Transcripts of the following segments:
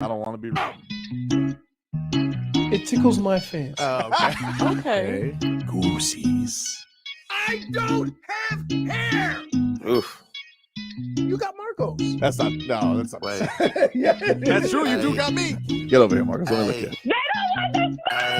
I don't want to be rude. It tickles my fancy. Oh, okay. Okay. Goosies. I don't have hair. Oof. You got Marcos. That's not. No, that's not. Wait. Yeah. That's true. You do got me. Get over here, Marcus. Let me look Hey. at you.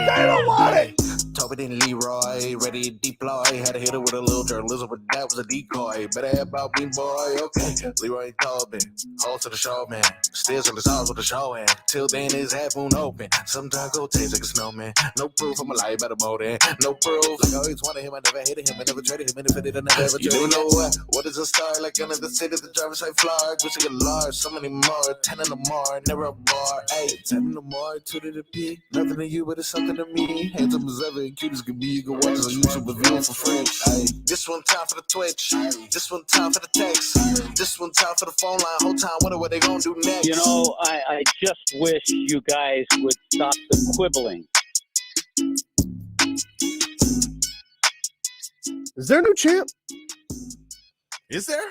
They don't want it. Tobin and Leroy, ready to deploy. Had to hit it with a little journalism, but that was a decoy. Better have about me, boy. Okay. Leroy and Tobin, hold to the show, man. Still in the stars with the show, and till then his half moon open. Sometimes go taste like a snowman. No proof, I'm a lie about a motor. No proof. Like I always wanted him, I never hated him, I never traded him, and if I did, I never ever traded him. You know what is a star? Like under the city, the driver's side floor. Gucci get large, so many more. 10 in the more, never a bar. Hey, 10 in the more, 2 to the P. Nothing to you, but it's something to me. Handsome as ever and cute as can be. You can watch us on YouTube with viewing for free. Hey, this one time for the Twitch. This one time for the text. This one time for the phone line. Whole time, wonder what they gonna do next. You know, I just wish you guys would stop the quibbling. Is there a new champ? Is there?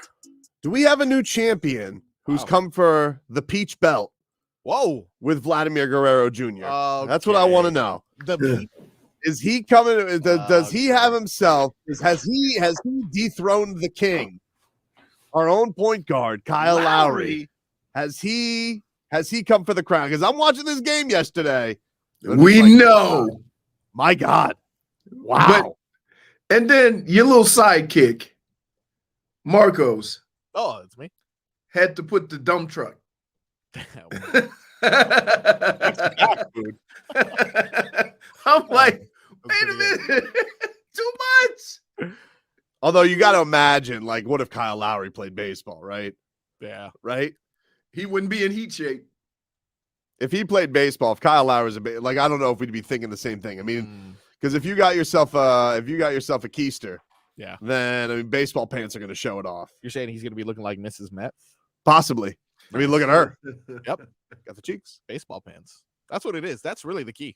Do we have a new champion who's come for the Peach Belt Whoa. with Vladimir Guerrero Jr.? That's what I want to know. Is he coming? Does he have himself? Has he dethroned the king? Our own point guard, Kyle Lowry. Has he come for the crown? Because I'm watching this game yesterday. We know. My God. Wow. And then your little sidekick, Marcos, Oh, it's me. had to put the dump truck. I'm like, wait a minute. Too much. Although you got to imagine, like, what if Kyle Lowry played baseball, right? Yeah. Right? He wouldn't be in heat shape. If he played baseball, if Kyle Lowry was like, I don't know if we'd be thinking the same thing. I mean, because if you got yourself a keister, Yeah. then I mean, baseball pants are going to show it off. You're saying he's going to be looking like Mrs. Met? Possibly. I mean, look at her. Yep. Got the cheeks. Baseball pants. That's what it is. That's really the key.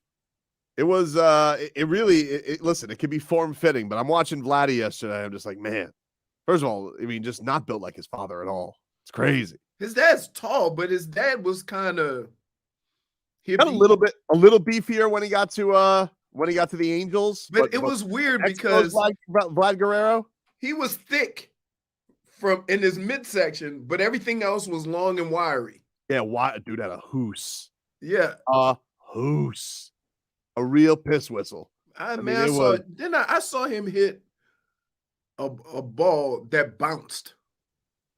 It was, listen, it could be form fitting, but I'm watching Vladdy yesterday. I'm just like, man, first of all, I mean, just not built like his father at all. It's crazy. His dad's tall, but his dad was kind of Got a little beefier when he got to the Angels. But it was weird because Vlad Guerrero, he was thick from in his midsection, but everything else was long and wiry. Yeah, dude had a hoose. Yeah. A hoose. A real piss whistle. I saw him hit a ball that bounced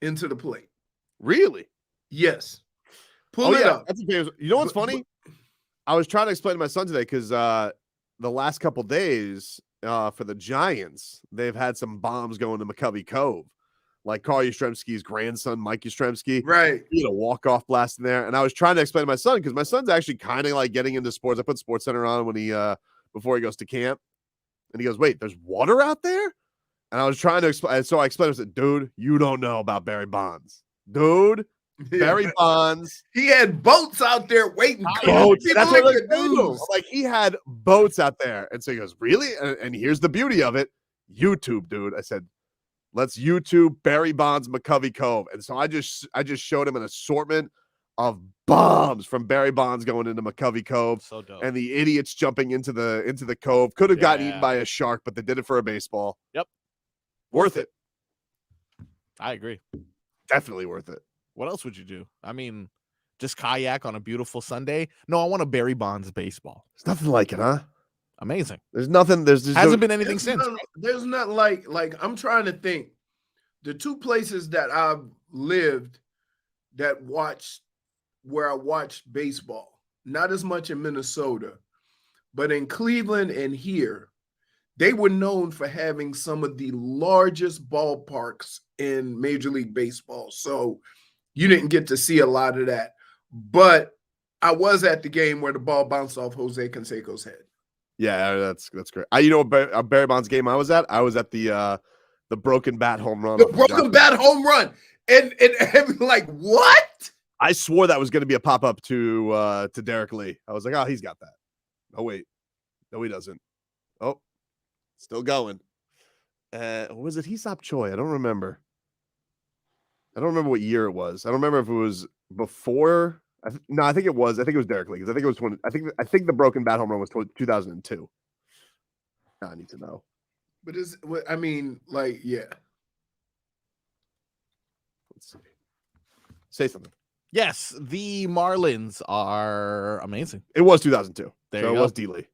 into the plate. Really? Yes. Pull it up. That's okay. You know what's funny? I was trying to explain to my son today because the last couple days for the Giants, they've had some bombs going to McCovey Cove. Like Carl Yastrzemski's grandson, Mike Yastrzemski. Right. He had a walk-off blast in there. And I was trying to explain to my son because my son's actually kind of like getting into sports. I put SportsCenter on when he before he goes to camp. And he goes, wait, there's water out there? And I was trying to explain. So I explained, I said, dude, you don't know about Barry Bonds. Dude, Barry Bonds. He had boats out there waiting. Boats. That's what I do. Like, he had boats out there. And so he goes, really? And here's the beauty of it. YouTube, dude. I said, let's YouTube Barry Bonds McCovey Cove. And so I just showed him an assortment of bombs from Barry Bonds going into McCovey Cove. So dope. And the idiots jumping into the cove. Could have gotten eaten by a shark, but they did it for a baseball. Yep. Worth it. I agree. Definitely worth it. What else would you do? I mean, just kayak on a beautiful Sunday? No, I want a Barry Bonds baseball. There's nothing like it, huh? Amazing. There's nothing. Hasn't been anything since. There's not like I'm trying to think. The two places that I've lived where I watched baseball, not as much in Minnesota, but in Cleveland and here, they were known for having some of the largest ballparks in Major League Baseball. So you didn't get to see a lot of that. But I was at the game where the ball bounced off Jose Canseco's head. Yeah, that's great. You know a Barry Bonds game I was at? I was at the broken bat home run. The broken bat home run. And like, what? I swore that was going to be a pop-up to Derek Lee. I was like, oh, he's got that. Oh, wait. No, he doesn't. Oh, still going. Was it Hesop Choi? I don't remember. I don't remember what year it was. I don't remember if it was before No, I think it was Derek Lee, because I think it was I think the broken bat home run was 2002. I need to know. But I mean, like, yeah. Let's see. Say something. Yes, the Marlins are amazing. It was 2002. There so you it go. was D. Lee.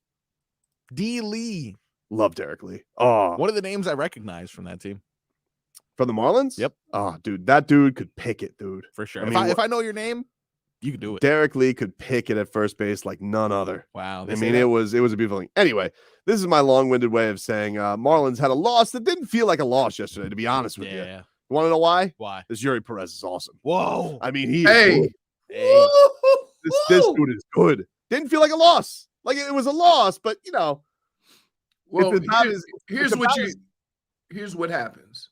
D. Lee. Love Derek Lee. Oh, One of the names I recognize from that team. from the Marlins? Yep. Oh, dude, that dude could pick it, dude. For sure. I mean, if I know your name, you can do it. Derek Lee could pick it at first base like none other. Wow. I mean, it was a beautiful thing. Anyway, this is my long-winded way of saying Marlins had a loss that didn't feel like a loss yesterday, to be honest with you. Yeah. You want to know why? Why? This Yuri Perez is awesome. Whoa. I mean, he is Hey. good. Hey. This dude is good. Didn't feel like a loss. Like it was a loss, but you know. Well, here's here's what happens.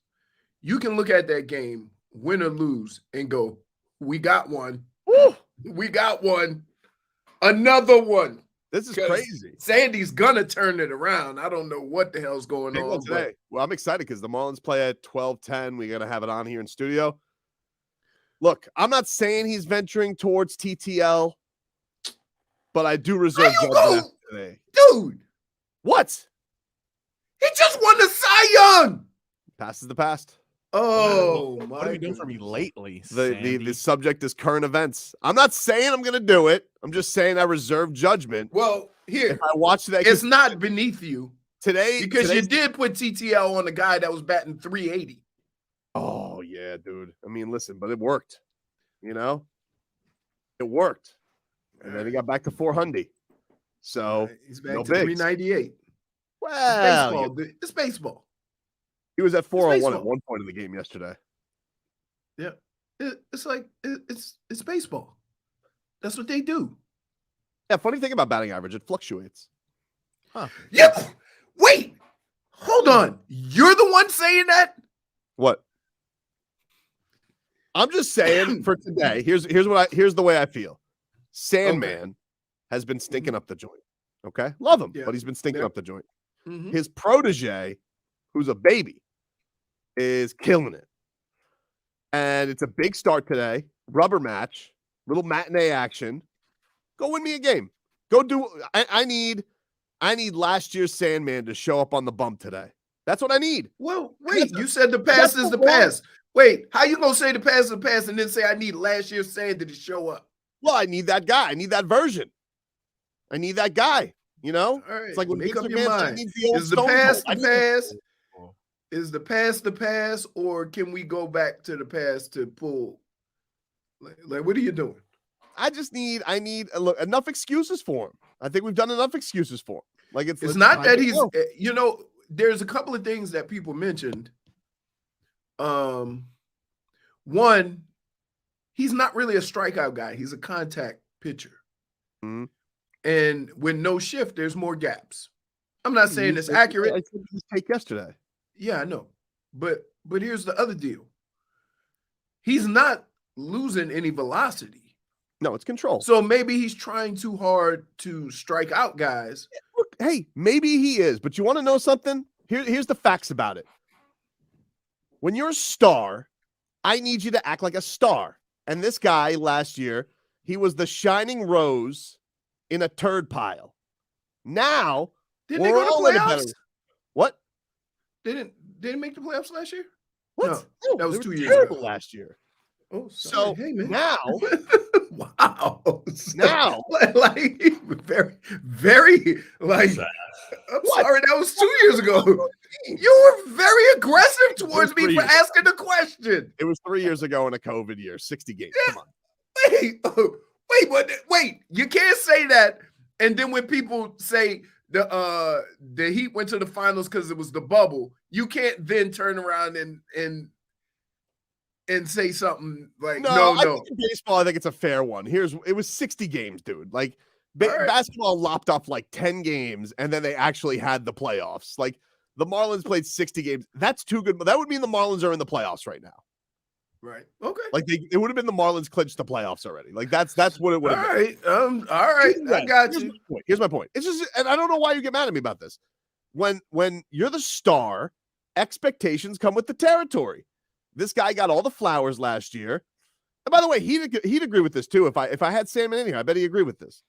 You can look at that game, win or lose, and go, we got one. Woo! We got one. Another one. This is crazy. Sandy's gonna turn it around. I don't know what the hell's going on today. Well, I'm excited because the Marlins play at 12:10. We're gonna have it on here in studio. Look, I'm not saying he's venturing towards TTL, but I do reserve judgment today. Dude, what? he just won the Cy Young. Past is the past. Oh, my! What have you done for me lately? The subject is current events. I'm not saying I'm gonna do it. I'm just saying I reserve judgment. Well, here, if I watch that, it's not beneath you today because you did put TTL on a guy that was batting 380. Oh yeah, dude. I mean, listen, but it worked. You know, it worked, and then he got back to 400. So he's back no to bigs. 398. Well, it's baseball. He was at 401 at one point in the game yesterday. Yeah, it's baseball. That's what they do. Yeah, funny thing about batting average, it fluctuates. Huh. Yeah. Wait, hold on. You're the one saying that? What? I'm just saying for today. Here's the way I feel. Sandman has been stinking up the joint. Okay, love him, but he's been stinking up the joint. Mm-hmm. His protege, who's a baby, is killing it. And it's a big start today. Rubber match, little matinee action. Go win me a game. Go do. I need last year's Sandman to show up on the bump today. That's what I need. Well, wait. You said the past is the past. Wait, how you gonna say the past is the past and then say I need last year's Sandy to show up? Well, I need that guy. I need that version. I need that guy. You know, all right, it's like when make Vince up your McMahon mind. needs the old Is the Stone past Cold. the past? Is the past the past, or can we go back to the past to pull? Like what are you doing? I need enough excuses for him. I think we've done enough excuses for him. Like it's not that he's, you know, there's a couple of things that people mentioned. One, he's not really a strikeout guy. He's a contact pitcher. Mm-hmm. And with no shift, there's more gaps. I'm not saying it's accurate. I took his take yesterday. Yeah, I know. But here's the other deal. He's not losing any velocity. No, it's control. So maybe he's trying too hard to strike out guys. Look, hey, maybe he is, but you want to know something? Here's the facts about it. When you're a star, I need you to act like a star. And this guy last year, he was the shining rose in a turd pile. Now, Didn't they go to playoffs? What? Didn't make the playoffs last year? What? No, that was 2 years ago. Last year. Oh, sorry. So hey, man. now, wow. Now, like very, very like. I'm sorry, that was 2 years ago. You were very aggressive towards me for asking the question. It was 3 years ago in a COVID year, 60 games. Yeah. Come on. Wait, you can't say that. And then when people say the Heat went to the finals because it was the bubble, you can't then turn around and say something like no. I think in baseball, I think it's a fair one. It was 60 games, dude. Like basketball lopped off like 10 games, and then they actually had the playoffs. Like the Marlins played 60 games. That's too good. But that would mean the Marlins are in the playoffs right now. Right. Okay. Like it would have been the Marlins clinched the playoffs already. Like that's what it would have been. All right. I got you. Here's my point. It's just, and I don't know why you get mad at me about this. When you're the star, expectations come with the territory. This guy got all the flowers last year. And by the way, he'd agree with this too. If I had Sandman in here, I bet he'd agree with this.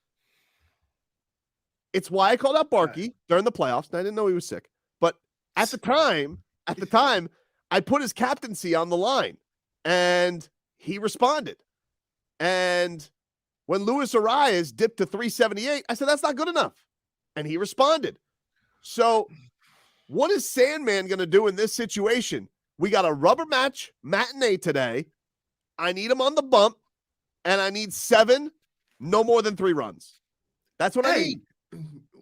It's why I called out Barkey during the playoffs, and I didn't know he was sick. But at the time, I put his captaincy on the line, and he responded. And when Luis Arias dipped to 378, I said, that's not good enough. And he responded. So what is Sandman going to do in this situation? We got a rubber match matinee today. I need him on the bump, and I need 7, no more than 3 runs. That's what I need.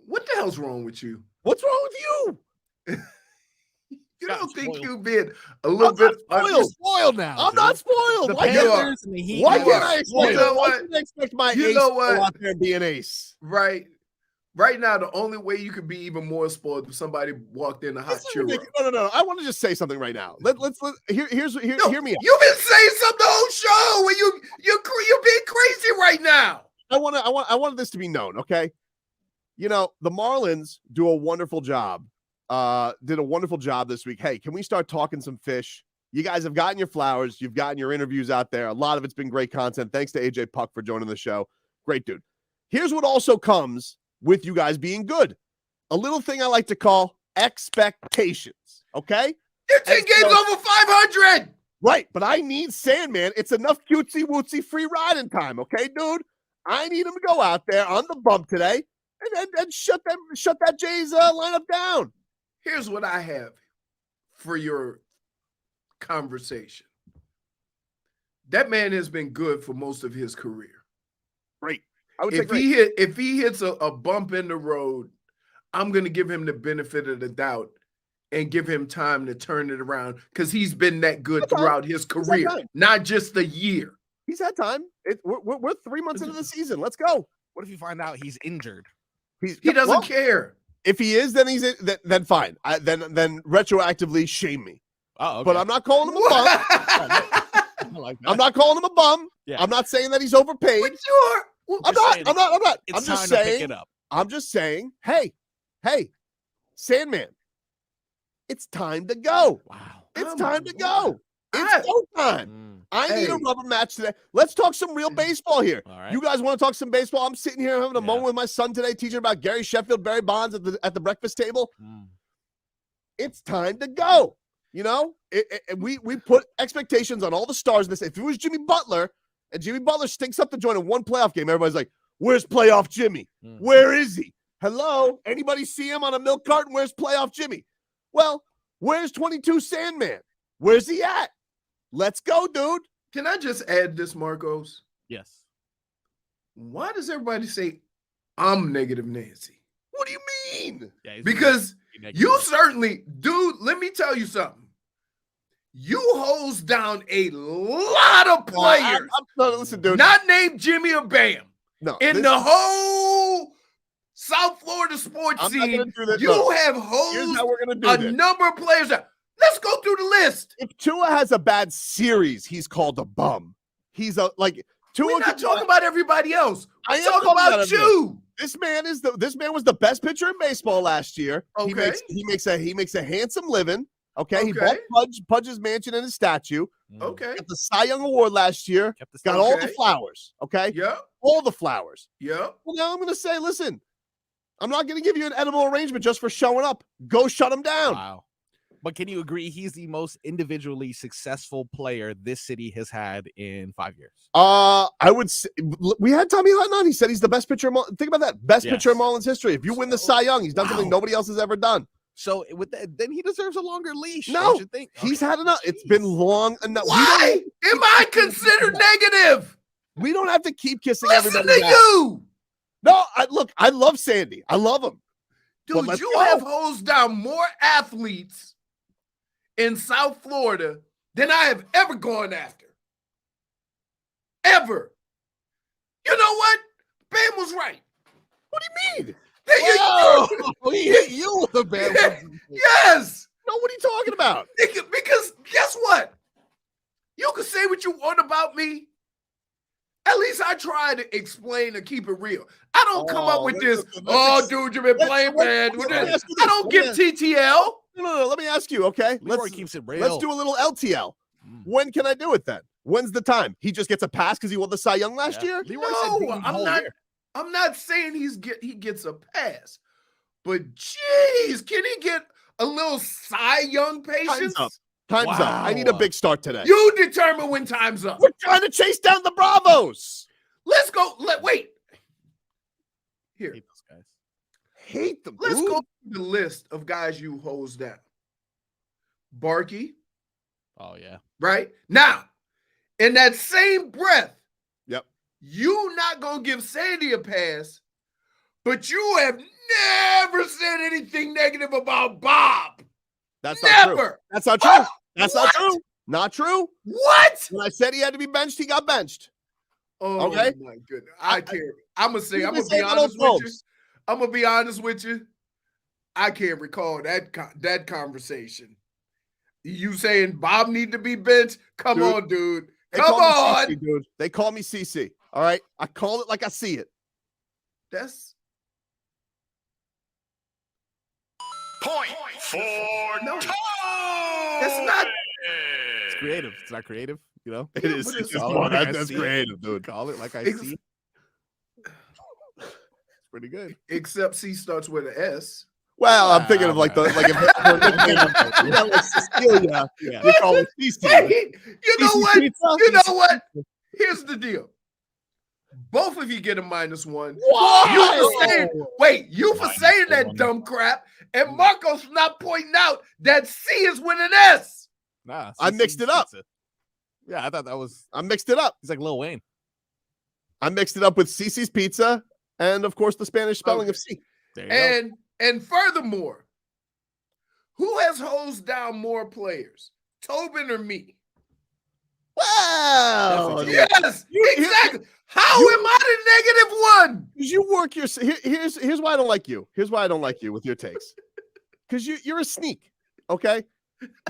What the hell's wrong with you? What's wrong with you? You don't think you've been a little bit spoiled now? I'm not spoiled. Why can't I expect my ace to go out there and be an ace? Right now, the only way you could be even more spoiled if somebody walked in a hot churro. No. I want to just say something right now. Hear me out. You've been saying something the whole show, and you're being crazy right now. I wanted this to be known, okay? You know, the Marlins do a wonderful job. Did a wonderful job this week. Hey, can we start talking some fish? You guys have gotten your flowers. You've gotten your interviews out there. A lot of it's been great content. Thanks to AJ Puck for joining the show. Great dude. Here's what also comes with you guys being good. A little thing I like to call expectations, okay? 15 games over 500. Right, but I need Sandman. It's enough cutesy-wootsy free riding time, okay, dude? I need him to go out there on the bump today and shut that Jays lineup down. Here's what I have for your conversation. That man has been good for most of his career. Great. If he hits a bump in the road, I'm going to give him the benefit of the doubt and give him time to turn it around because he's been that good throughout his career, not just a year. He's had time. We're 3 months into the season. Let's go. What if you find out he's injured? He doesn't care. If he is, then then fine. Then retroactively shame me. Oh, okay. But I'm not calling him a bum. I'm not calling him a bum. Yeah. I'm not saying that he's overpaid. But sure. I'm not. I'm just saying. Pick it up. I'm just saying. Hey, Sandman, it's time to go. Wow. It's time to go. It's go time. I need a rubber match today. Let's talk some real baseball here. All right. You guys want to talk some baseball? I'm sitting here having a moment with my son today, teaching about Gary Sheffield, Barry Bonds at the breakfast table. It's time to go. You know, we put expectations on all the stars in this. If it was Jimmy Butler and Jimmy Butler stinks up the joint in one playoff game, everybody's like, "Where's playoff Jimmy? Where is he? Hello? Anybody see him on a milk carton? Where's playoff Jimmy?" Well, where's 22 Sandman? Where's he at? Let's go, dude. Can I just add this, Marcos? Yes. Why does everybody say I'm negative Nancy? What do you mean? Yeah, because you certainly, dude, let me tell you something. You hose down a lot of players. Listen, dude. Not named Jimmy or Bam. No. In the whole South Florida sports scene, you have hosed a number of players out. Let's go through the list. If Tua has a bad series, he's called a bum. He's a Tua. We're not talking about everybody else. I'm talking about you. This man was the best pitcher in baseball last year. Okay. He makes a handsome living. Okay. He bought Pudge's mansion and his statue. Okay. Got the Cy Young Award last year. Got all the flowers. Okay. Yeah. All the flowers. Yeah. Well, now I'm gonna say, listen, I'm not gonna give you an edible arrangement just for showing up. Go shut him down. Wow. But can you agree he's the most individually successful player this city has had in 5 years? I would say we had Tommy Hutton on. He said he's the best pitcher. Think about that. Best pitcher in Marlins history. If you win the Cy Young, he's done something nobody else has ever done. So with that, then he deserves a longer leash. No, don't you think? He's had enough. It's been long enough. Why am I considered negative? We don't have to keep kissing Listen everybody. to you. No, I love Sandy. I love him. Dude, you have hosed down more athletes in South Florida than I have ever gone after. Ever. You know what? Bam was right. What do you mean? He hit you with a Bam. Yes. No, what are you talking about? Because guess what? You can say what you want about me. At least I try to explain and keep it real. I don't come up with this, dude, you've been playing bad. I don't give TTL. No. Let me ask you, okay? Leroy keeps it real. Let's do a little LTL. When can I do it then? When's the time? He just gets a pass because he won the Cy Young last year? Leroy said No, being the whole year. I'm not saying he gets a pass, but geez, can he get a little Cy Young patience? Time's up. I need a big start today. You determine when time's up. We're trying to chase down the Bravos. Let's go. Wait. Here. Hate those guys. Hate them. Let's go through the list of guys you hose down. Barkey. Oh, yeah. Right? Now, in that same breath, yep, you not going to give Sandy a pass, but you have never said anything negative about Bob. That's never. Not true. That's not true. That's not true. Not true. What? When I said he had to be benched, he got benched. Oh, okay? My goodness. I can't. I'm going to say, I'm going to be honest with you. I'm going to be honest with you. I can't recall that conversation. You saying Bob need to be benched? Come on, dude. Come on. CC, dude. They call me CC. All right? I call it like I see it. That's point for no. Tobin. That's not. It's creative. It's not creative, you know? It is. That's creative, dude. Call it like I see. It's pretty good. Except C starts with an S. Well, I'm thinking of like if you know, like Cecilia, you call it CC. Hey, you know what? You know what? Here's the deal. Both of you get a -1. You for saying that dumb crap, and Marco's not pointing out that C is with an S. Nah, I mixed it up. Yeah, I thought that was. I mixed it up. He's like Lil Wayne. I mixed it up with CC's Pizza, and of course the Spanish spelling of C. And furthermore, who has hosed down more players, Tobin or me? Wow. Yes, exactly. How am I the -1? Because you work your. Here's why I don't like you. Here's why I don't like you with your takes. Because you're a sneak. Okay.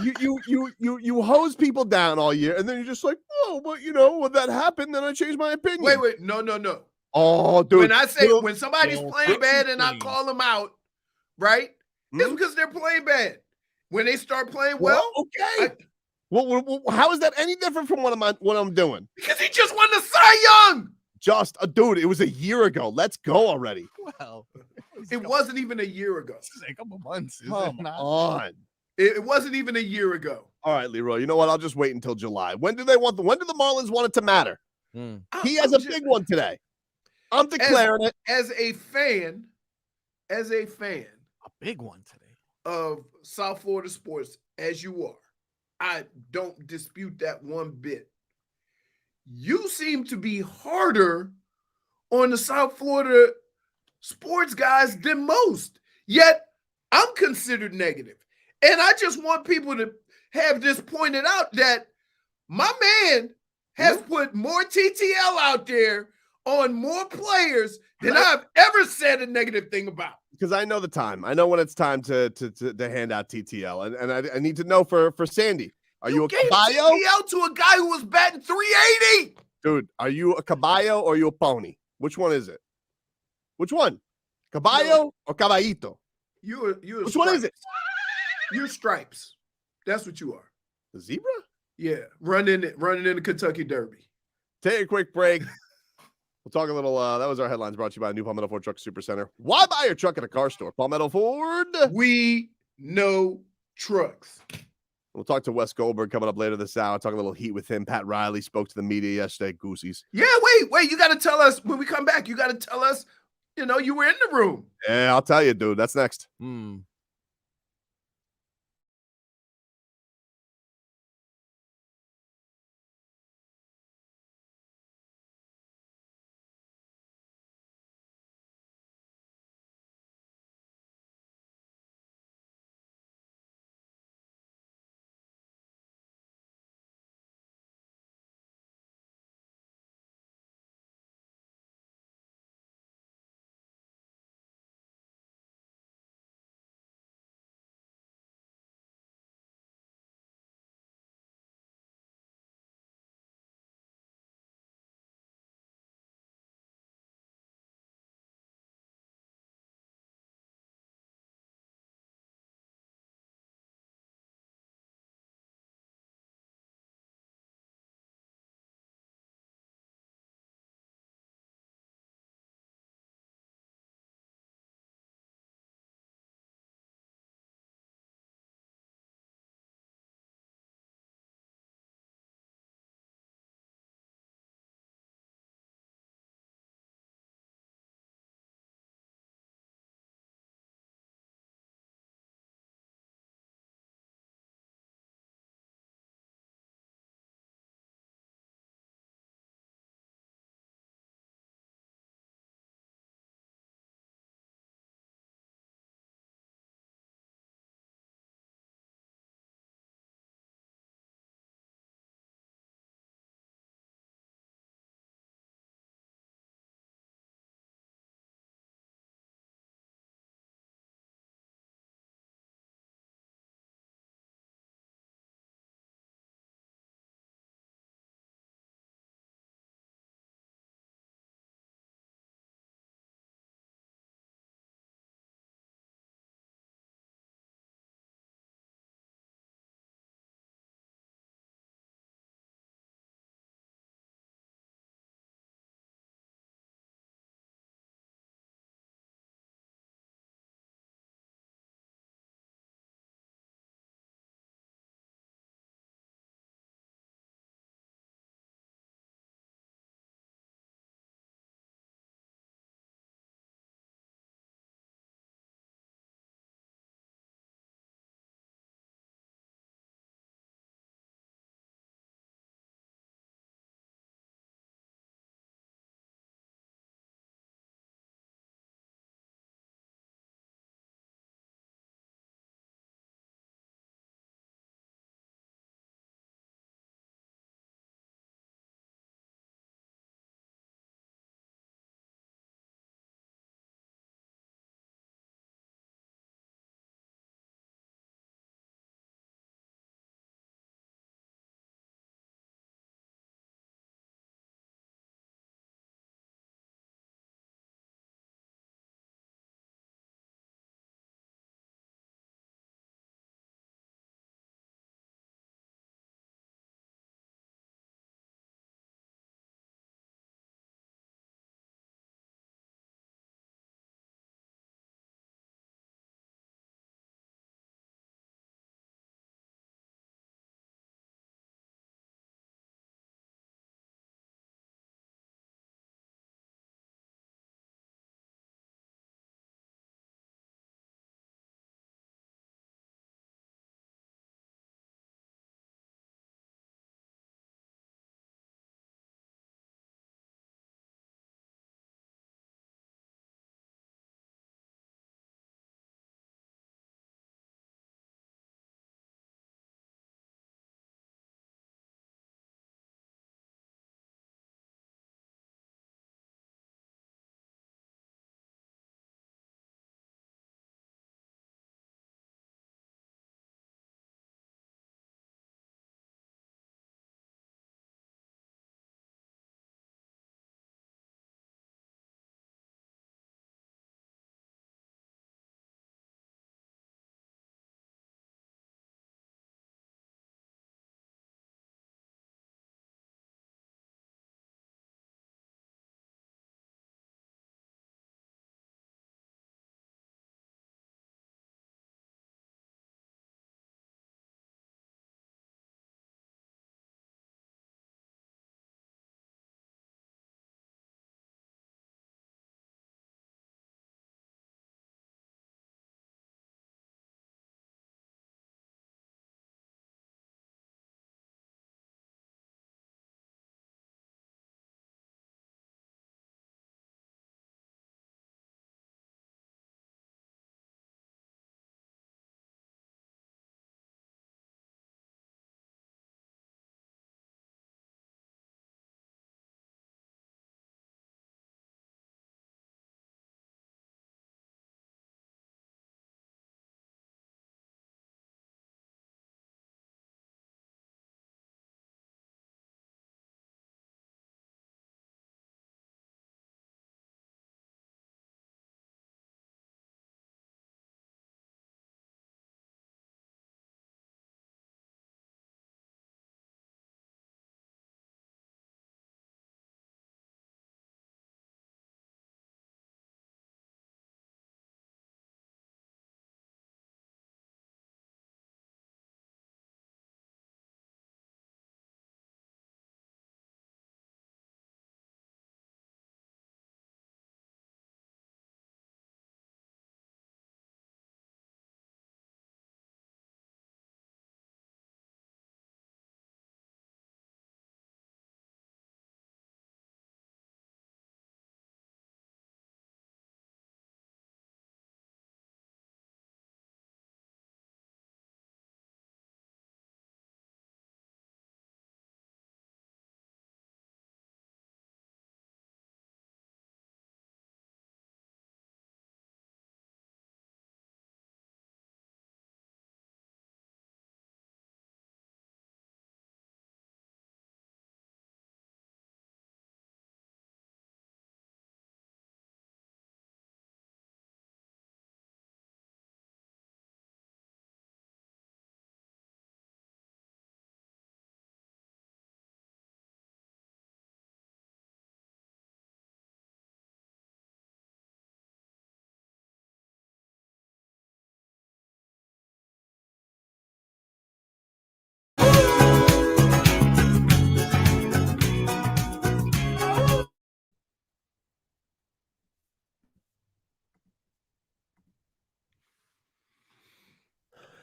You hose people down all year, and then you're just like, oh, but you know, when that happened, then I changed my opinion. Wait, no. Oh, dude. When I say when somebody's playing bad and I call them out, right? It's because they're playing bad. When they start playing well, okay. Well, how is that any different from what I'm doing? Because he just won the Cy Young. Just dude, it was a year ago. Let's go already. Well, it wasn't even a year ago. This is a couple months. Come on. It wasn't even a year ago. All right, Leroy. You know what? I'll just wait until July. When do the Marlins want it to matter? He has a big one today. I'm declaring it. As a fan, a big one today of South Florida sports, as you are, I don't dispute that one bit. You seem to be harder on the South Florida sports guys than most. Yet I'm considered negative. And I just want people to have this pointed out that my man has put more TTL out there on more players than I've ever said a negative thing about. Because I know the time. I know when it's time to hand out TTL. And I need to know for Sandy. Are you a caballo? TTL to a guy who was batting 380. Dude, are you a caballo or are you a pony? Which one is it? Which one? Caballo or caballito? Which one is it? You're stripes. That's what you are. The zebra? Yeah, running in the Kentucky Derby. Take a quick break. We'll talk a little. That was our headlines brought to you by New Palmetto Ford Truck Super Center. Why buy your truck at a car store? Palmetto Ford. We know trucks. We'll talk to Wes Goldberg coming up later this hour. Talk a little heat with him. Pat Riley spoke to the media yesterday. Goosies. Yeah, wait. You got to tell us when we come back. You got to tell us, you were in the room. Yeah, I'll tell you, dude. That's next.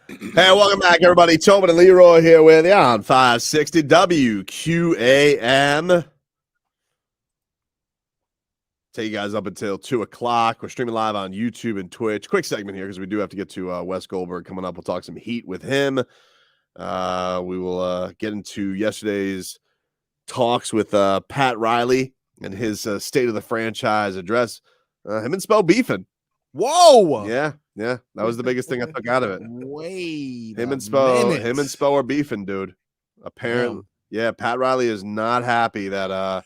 Hey, welcome back, everybody. Tobin and Leroy here with you on 560 WQAM. Take you guys up until 2 o'clock. We're streaming live on YouTube and Twitch. Quick segment here because we do have to get to Wes Goldberg coming up. We'll talk some Heat with him. We will get into yesterday's talks with Pat Riley and his state of the franchise address. Him and Spo beefing. Whoa! Yeah. That was the biggest thing I took out of it. Wait, him and Spo are beefing, dude. Apparently, yeah. Pat Riley is not happy that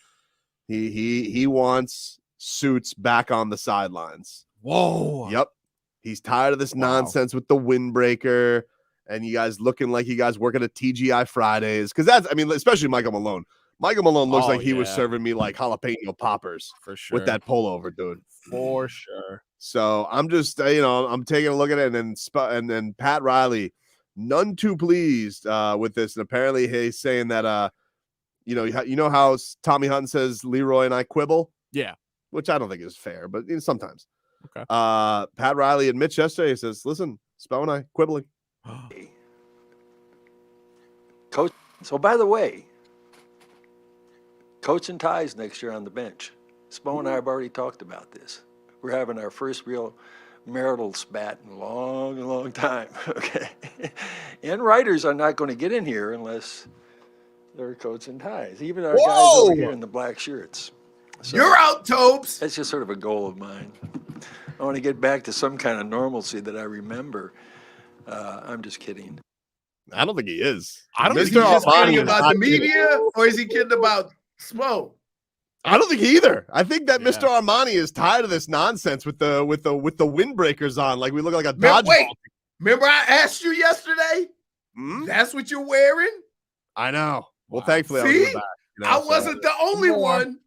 he wants Suits back on the sidelines. Whoa. Yep. He's tired of this nonsense with the windbreaker and you guys looking like you guys working at TGI Fridays. Because especially Michael Malone. Michael Malone looks like he was serving me like jalapeno poppers for sure with that pullover, dude. For sure. So I'm just, I'm taking a look at it, and then Pat Riley, none too pleased with this, and apparently he's saying that, you know how Tommy Hunt says Leroy and I quibble, which I don't think is fair, but sometimes. Okay. Pat Riley admits yesterday, he says, "Listen, Spo and I quibbling." Coach. So by the way, coach and ties next year on the bench. Spo and I have already talked about this. We're having our first real marital spat in a long, long time, okay? And writers are not going to get in here unless they're coats and ties. Even our guys over here in the black shirts. So you're out, Tobes. That's just sort of a goal of mine. I want to get back to some kind of normalcy that I remember. I'm just kidding. I don't think he is. I don't think he's just kidding about the media, or is he kidding about Spo? I don't think either. I think that Mr. Armani is tired of this nonsense with the windbreakers on, like we look like a dodgeball. Remember I asked you yesterday? That's what you're wearing? I know. Well, thankfully, see, I wasn't the only one.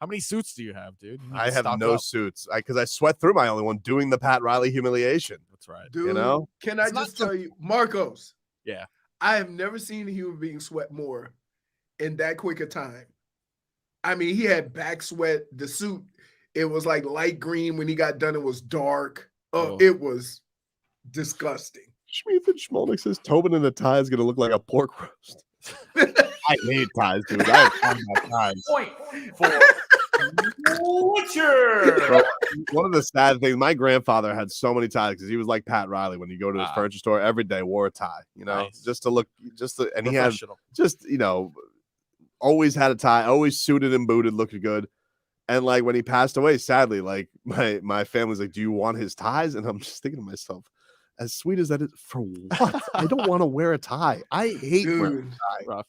How many suits do you have, dude? I have no suits because I sweat through my only one doing the Pat Riley humiliation. That's right. Dude, can I just tell you, Marcos? Yeah. I have never seen a human being sweat more in that quick a time. I mean, he had back sweat. The suit, it was like light green. When he got done, it was dark. It was disgusting. Schmolnick says Tobin in the tie is going to look like a pork roast. I hate ties, dude. I have ties. Point for Butcher. One of the sad things, my grandfather had so many ties because he was like Pat Riley. When you go to his furniture store every day, wore a tie, just to look, and he had always had a tie, always suited and booted, looked good. And like when he passed away, sadly, like my family's like, "Do you want his ties?" And I'm just thinking to myself, as sweet as that is, for what? I don't want to wear a tie. I hate wearing a tie. Rough.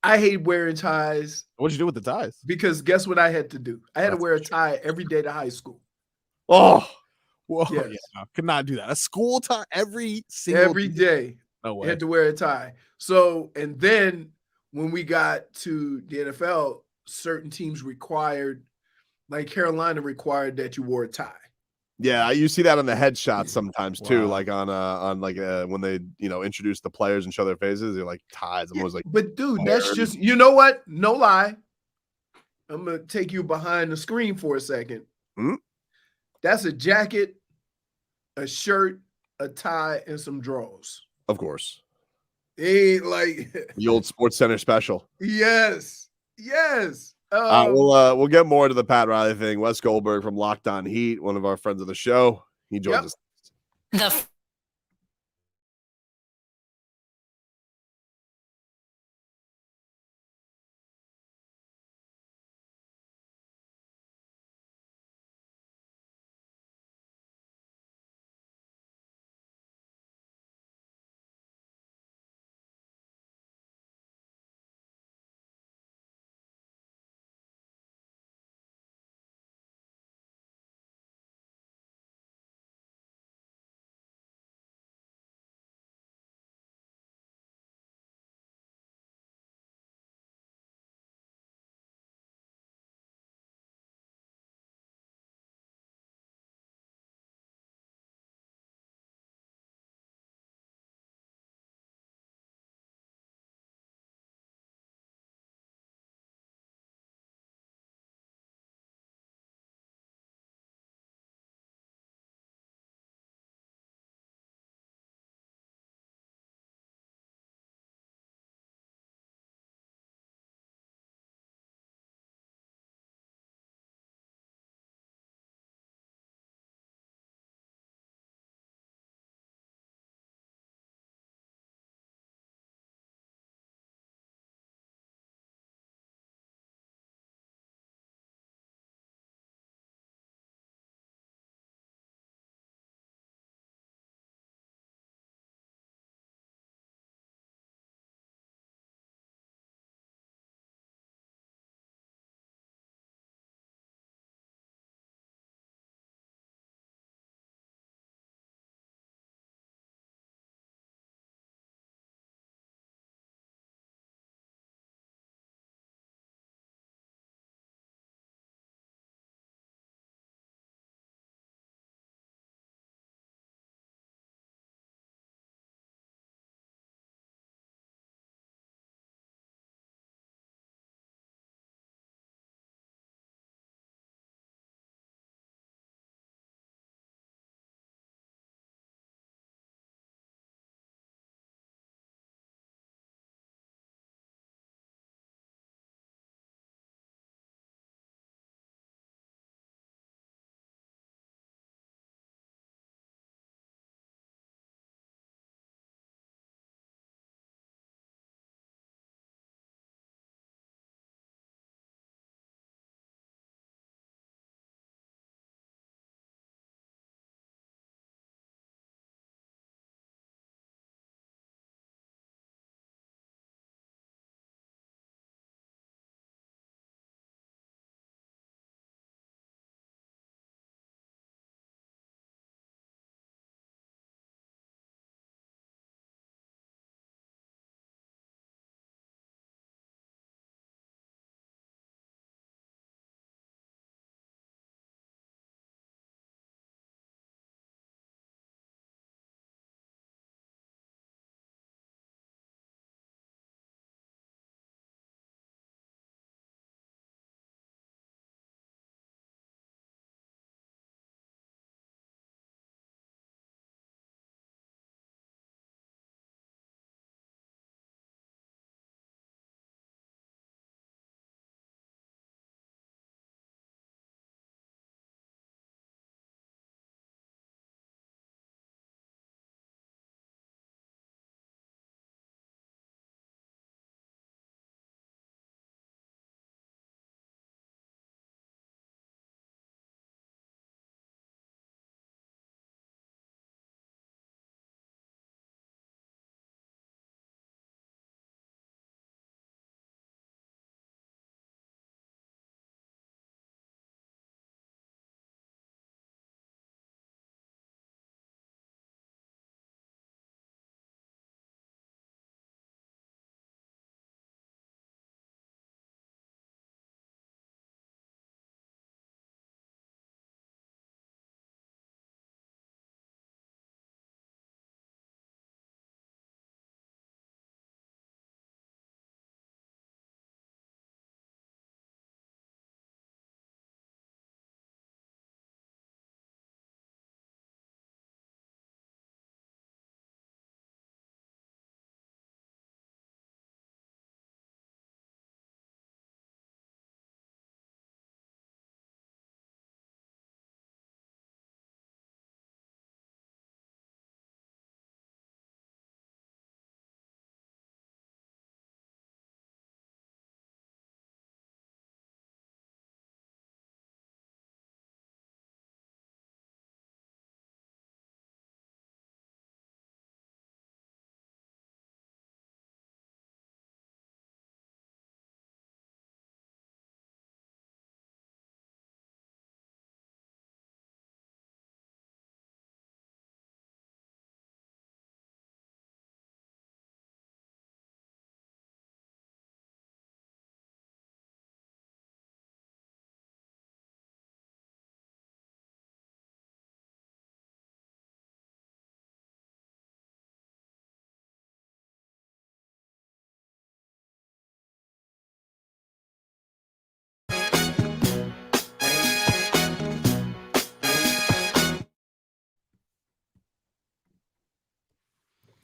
I hate wearing ties. What'd you do with the ties? Because guess what I had to do? I had to wear a tie every day to high school. Oh, whoa! Yes. Yeah, could not do that. A school tie every day. No way. You had to wear a tie. So, and then when we got to the NFL, certain teams required, like Carolina required that you wore a tie. Yeah, you see that on the headshots sometimes too, like on when they introduce the players and show their faces, they're like ties. I'm always like, but dude, that's just, you know what? No lie. I'm gonna take you behind the screen for a second. That's a jacket, a shirt, a tie, and some drawers. Of course. It ain't like the old Sports Center special. Yes. We'll get more to the Pat Riley thing. Wes Goldberg from Locked On Heat, one of our friends of the show. He joins us.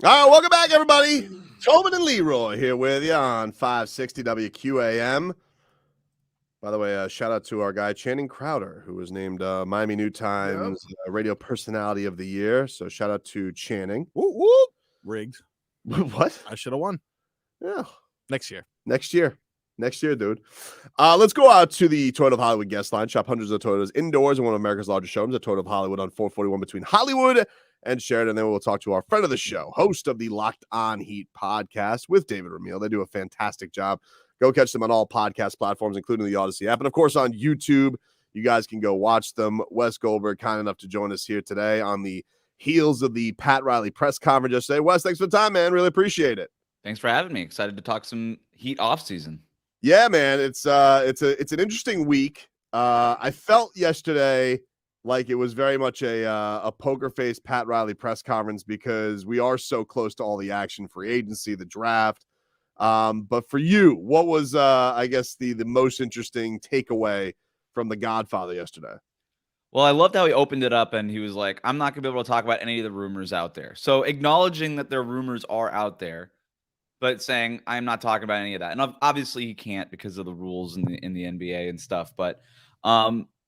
All right, welcome back, everybody. Tobin and Leroy here with you on 560 WQAM. By the way, shout out to our guy Channing Crowder, who was named Miami New Times Radio Personality of the Year. So shout out to Channing. Whoop, whoop. Rigged. What? I should have won. Yeah. Next year, dude. Let's go out to the Toyota of Hollywood guest line. Shop hundreds of Toyotas indoors in one of America's largest showrooms, the Toyota of Hollywood on 441 between Hollywood and Sheridan. Then we'll talk to our friend of the show, host of the Locked On Heat podcast with David Ramil. They do a fantastic job. Go catch them on all podcast platforms, including the Odyssey app. And, of course, on YouTube, you guys can go watch them. Wes Goldberg, kind enough to join us here today on the heels of the Pat Riley press conference yesterday. Wes, thanks for the time, man. Really appreciate it. Thanks for having me. Excited to talk some Heat offseason. Yeah, man. It's an interesting week. I felt yesterday like it was very much a poker face Pat Riley press conference because we are so close to all the action, free agency, the draft. But for you, what was I guess the most interesting takeaway from the Godfather yesterday? Well, I loved how he opened it up and he was like, I'm not gonna be able to talk about any of the rumors out there. So acknowledging that their rumors are out there, but saying I'm not talking about any of that. And obviously he can't because of the rules in the NBA and stuff. But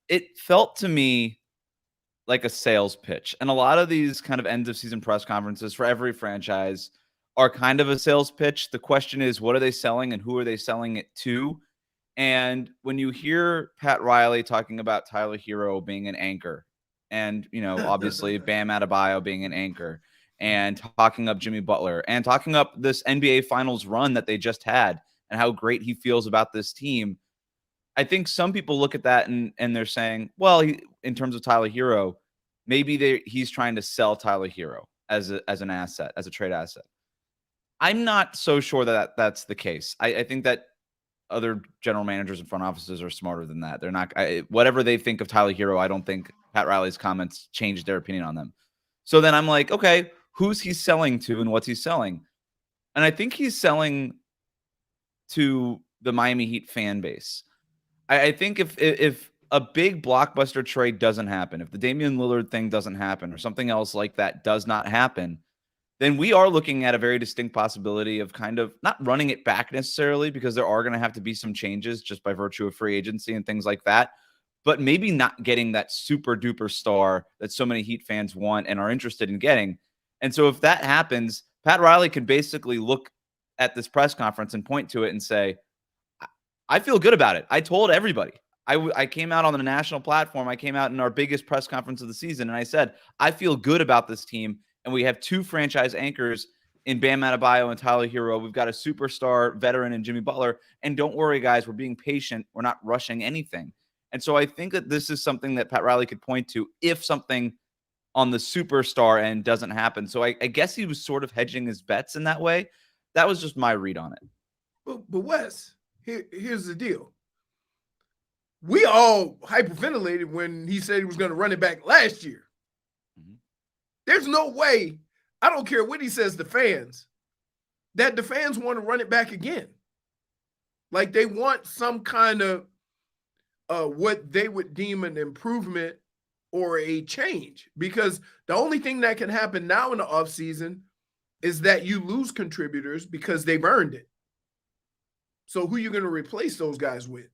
it felt to me like a sales pitch. And a lot of these kind of end of season press conferences for every franchise are kind of a sales pitch. The question is, what are they selling and who are they selling it to? And when you hear Pat Riley talking about Tyler Herro being an anchor and, obviously Bam Adebayo being an anchor and talking up Jimmy Butler and talking up this NBA Finals run that they just had and how great he feels about this team, I think some people look at that and they're saying, well, in terms of Tyler Herro, maybe he's trying to sell Tyler Herro as an asset, as a trade asset. I'm not so sure that that's the case. I think that other general managers and front offices are smarter than that. They're not whatever they think of Tyler Herro. I don't think Pat Riley's comments changed their opinion on them. So then I'm like, okay, who's he selling to and what's he selling? And I think he's selling to the Miami Heat fan base. I think if a big blockbuster trade doesn't happen, if the Damian Lillard thing doesn't happen or something else like that does not happen, then we are looking at a very distinct possibility of kind of not running it back necessarily because there are going to have to be some changes just by virtue of free agency and things like that, but maybe not getting that super duper star that so many Heat fans want and are interested in getting. And so if that happens, Pat Riley could basically look at this press conference and point to it and say, I feel good about it. I told everybody. I came out on the national platform. I came out in our biggest press conference of the season, and I said, I feel good about this team. And we have two franchise anchors in Bam Adebayo and Tyler Herro. We've got a superstar veteran in Jimmy Butler. And don't worry, guys, we're being patient. We're not rushing anything. And so I think that this is something that Pat Riley could point to if something on the superstar end doesn't happen. So I guess he was sort of hedging his bets in that way. That was just my read on it. But Wes, here's the deal. We all hyperventilated when he said he was going to run it back last year. Mm-hmm. There's no way, I don't care what he says to fans, that the fans want to run it back again. Like they want some kind of what they would deem an improvement or a change. Because the only thing that can happen now in the offseason is that you lose contributors because they've earned it. So who are you going to replace those guys with?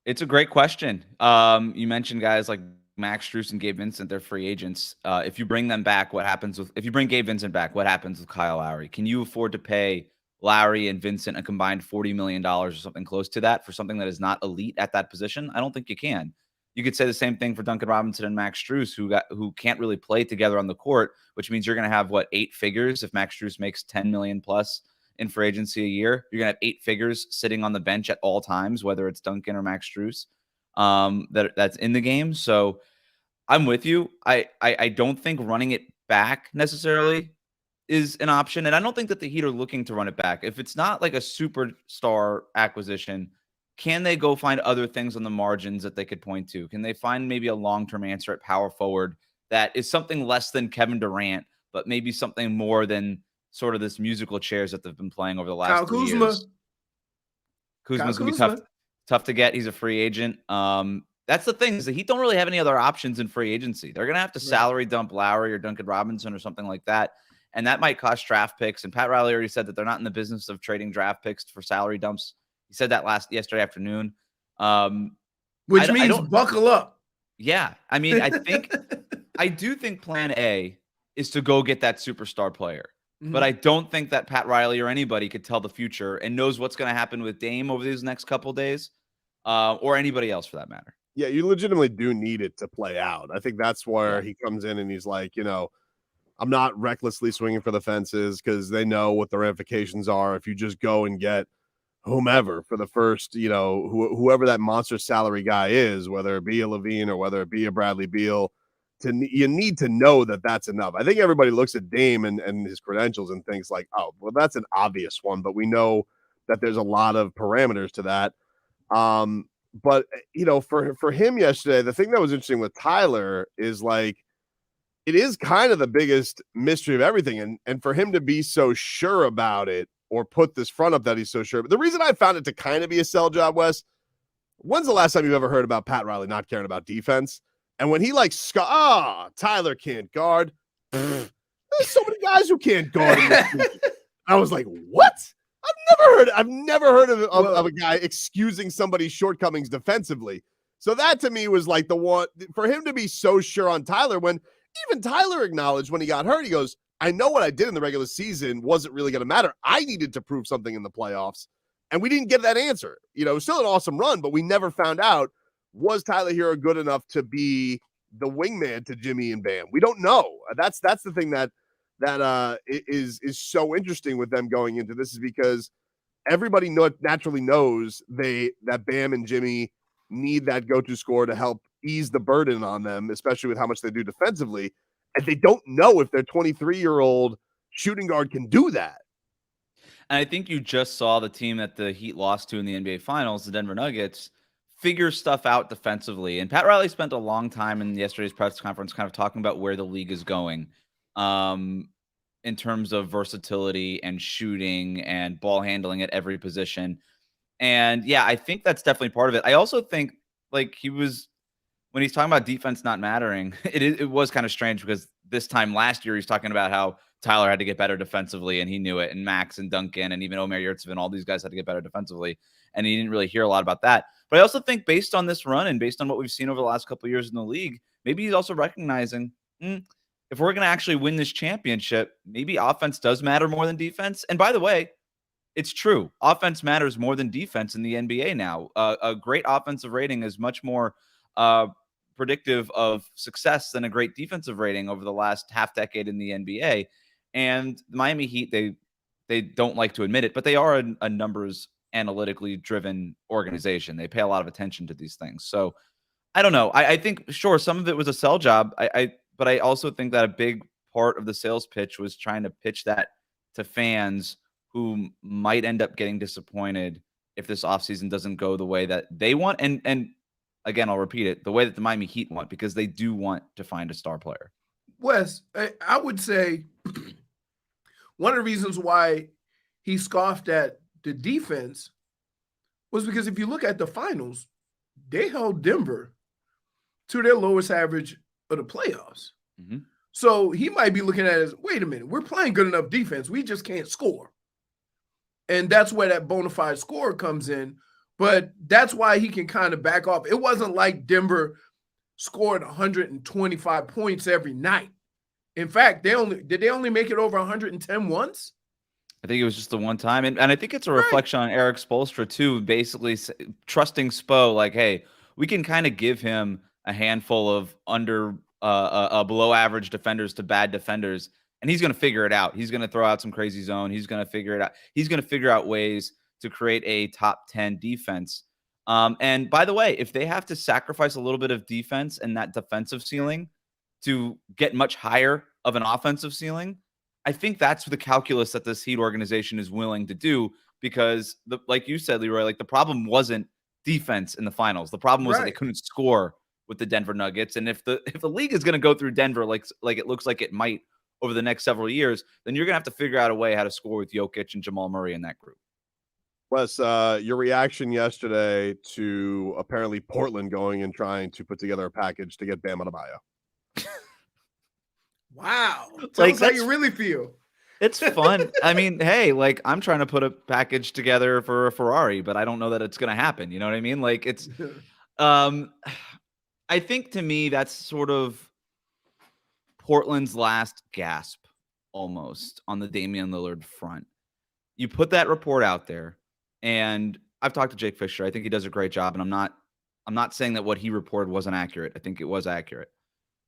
It's a great question. You mentioned guys like Max Strus and Gabe Vincent, they're free agents. If you bring them back, if you bring Gabe Vincent back, what happens with Kyle Lowry? Can you afford to pay Lowry and Vincent a combined $40 million or something close to that for something that is not elite at that position? I don't think you can. You could say the same thing for Duncan Robinson and Max Strus, who can't really play together on the court, which means you're going to have 8 figures if Max Strus makes $10 million plus in free agency a year. You're going to have 8 figures sitting on the bench at all times, whether it's Duncan or Max Strus, that's in the game. So I'm with you. I don't think running it back necessarily is an option. And I don't think that the Heat are looking to run it back. If it's not like a superstar acquisition, can they go find other things on the margins that they could point to? Can they find maybe a long-term answer at power forward that is something less than Kevin Durant, but maybe something more than sort of this musical chairs that they've been playing over the last 2 years? Kuzma's going to be tough to get. He's a free agent. That's the thing, is the Heat don't really have any other options in free agency. They're going to have to salary dump Lowry or Duncan Robinson or something like that. And that might cost draft picks. And Pat Riley already said that they're not in the business of trading draft picks for salary dumps. He said that yesterday afternoon. Which means buckle up. Yeah. I mean, I do think plan A is to go get that superstar player. But I don't think that Pat Riley or anybody could tell the future and knows what's going to happen with Dame over these next couple of days, or anybody else for that matter. Yeah, you legitimately do need it to play out. I think that's where he comes in and he's like, I'm not recklessly swinging for the fences because they know what the ramifications are if you just go and get whomever for the first, whoever that monster salary guy is, whether it be a Levine or whether it be a Bradley Beal. You need to know that that's enough. I think everybody looks at Dame and his credentials and thinks like, oh, well, that's an obvious one, but we know that there's a lot of parameters to that. But for him yesterday, the thing that was interesting with Tyler is like, it is kind of the biggest mystery of everything. And for him to be so sure about it or put this front up that he's so sure. But the reason I found it to kind of be a sell job, Wes, when's the last time you've ever heard about Pat Riley not caring about defense? And when he Tyler can't guard. There's so many guys who can't guard. I was like, what? I've never heard of a guy excusing somebody's shortcomings defensively. So that to me was like the one for him to be so sure on Tyler when even Tyler acknowledged when he got hurt, he goes, I know what I did in the regular season wasn't really going to matter. I needed to prove something in the playoffs. And we didn't get that answer. Still an awesome run, but we never found out. Was Tyler Herro good enough to be the wingman to Jimmy and Bam? We don't know. That's the thing that is so interesting with them going into this is because everybody naturally knows that Bam and Jimmy need that go-to scorer to help ease the burden on them, especially with how much they do defensively. And they don't know if their 23-year-old shooting guard can do that. And I think you just saw the team that the Heat lost to in the NBA Finals, the Denver Nuggets, figure stuff out defensively. And Pat Riley spent a long time in yesterday's press conference kind of talking about where the league is going in terms of versatility and shooting and ball handling at every position. And yeah, I think that's definitely part of it. I also think like when he's talking about defense not mattering, it was kind of strange because this time last year, he's talking about how Tyler had to get better defensively and he knew it. And Max and Duncan and even Omer Yurtseven, all these guys had to get better defensively. And he didn't really hear a lot about that. But I also think based on this run and based on what we've seen over the last couple of years in the league, maybe he's also recognizing if we're going to actually win this championship, maybe offense does matter more than defense. And by the way, it's true. Offense matters more than defense in the NBA now. A great offensive rating is much more predictive of success than a great defensive rating over the last half decade in the NBA. And the Miami Heat, they don't like to admit it, but they are a numbers analytically driven organization. They pay a lot of attention to these things. So I don't know. I think, sure, some of it was a sell job. But I also think that a big part of the sales pitch was trying to pitch that to fans who might end up getting disappointed if this offseason doesn't go the way that they want. And again, I'll repeat it, the way that the Miami Heat want, because they do want to find a star player. Wes, I would say one of the reasons why he scoffed at the defense was because if you look at the finals, they held Denver to their lowest average of the playoffs. Mm-hmm. So he might be looking at it as, wait a minute, we're playing good enough defense. We just can't score. And that's where that bona fide scorer comes in. But that's why he can kind of back off. It wasn't like Denver scored 125 points every night. In fact, did they only make it over 110 once? I think it was just the one time. And I think it's a reflection on Eric Spoelstra, too, basically trusting Spo, like, hey, we can kind of give him a handful of below average defenders to bad defenders, and he's going to figure it out. He's going to throw out some crazy zone. He's going to figure it out. He's going to figure out ways to create a top 10 defense. And by the way, if they have to sacrifice a little bit of defense and that defensive ceiling to get much higher of an offensive ceiling, I think that's the calculus that this Heat organization is willing to do, because like you said, Leroy, like the problem wasn't defense in the finals. The problem was that they couldn't score with the Denver Nuggets. And if the league is going to go through Denver like it looks like it might over the next several years, then you're going to have to figure out a way how to score with Jokic and Jamal Murray in that group. Wes, your reaction yesterday to apparently Portland going and trying to put together a package to get Bam Adebayo. Wow. Tell us how you really feel. It's fun. I mean, hey, like I'm trying to put a package together for a Ferrari, but I don't know that it's going to happen. You know what I mean? Like it's, um, I think to me, that's sort of Portland's last gasp almost on the Damian Lillard front. You put that report out there, and I've talked to Jake Fisher. I think he does a great job, and I'm not saying that what he reported wasn't accurate. I think it was accurate.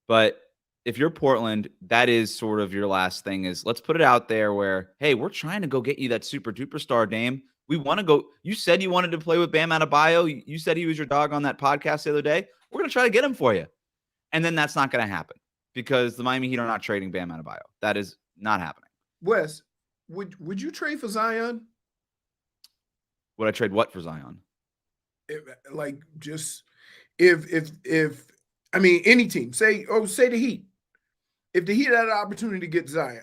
But if you're Portland, that is sort of your last thing is let's put it out there where, hey, we're trying to go get you that super duper star, Dame. We want to go. You said you wanted to play with Bam Adebayo. You said he was your dog on that podcast the other day. We're going to try to get him for you. And then that's not going to happen because the Miami Heat are not trading Bam Adebayo. That is not happening. Wes, would you trade for Zion? Would I trade what for Zion? If I mean any team, say the Heat. If the Heat had an opportunity to get Zion,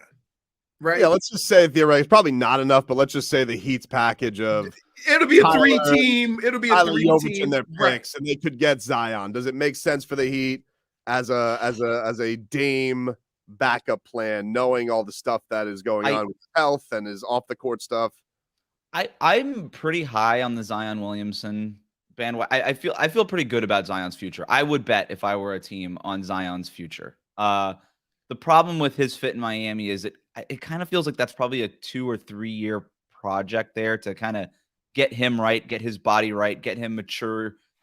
right? Yeah, let's just say theoretically, probably not enough, but let's just say the Heat's package of it'll be a three-team. It'll be a Tyler Jovic three-team in their picks, and they could get Zion. Does it make sense for the Heat as a Dame backup plan, knowing all the stuff that is going on with health and his off the court stuff? I'm pretty high on the Zion Williamson bandwagon. I feel pretty good about Zion's future. I would bet if I were a team on Zion's future. The problem with his fit in Miami is it kind of feels like that's probably a 2 or 3 year project there to kind of get him right, get his body right, get him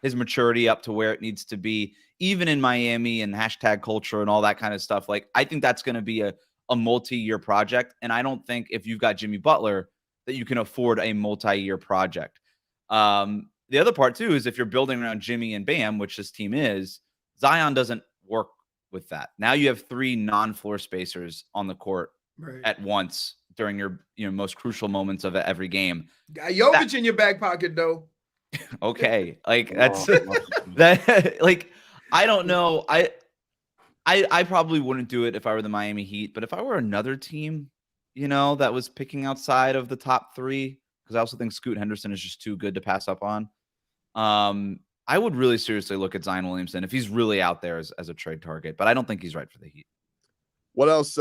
his maturity up to where it needs to be, even in Miami and hashtag culture and all that kind of stuff. Like, I think that's going to be a multi-year project. And I don't think if you've got Jimmy Butler that you can afford a multi-year project. The other part too, is if you're building around Jimmy and Bam, which this team is, Zion doesn't work with that. Now you have 3 non-floor spacers on the court at once during your most crucial moments of every game. Got Jovic in your back pocket though. Okay, like that's that. Like I don't know. I probably wouldn't do it if I were the Miami Heat, but if I were another team, that was picking outside of the top 3, because I also think Scoot Henderson is just too good to pass up on. I would really seriously look at Zion Williamson if he's really out there as a trade target, but I don't think he's right for the Heat. What else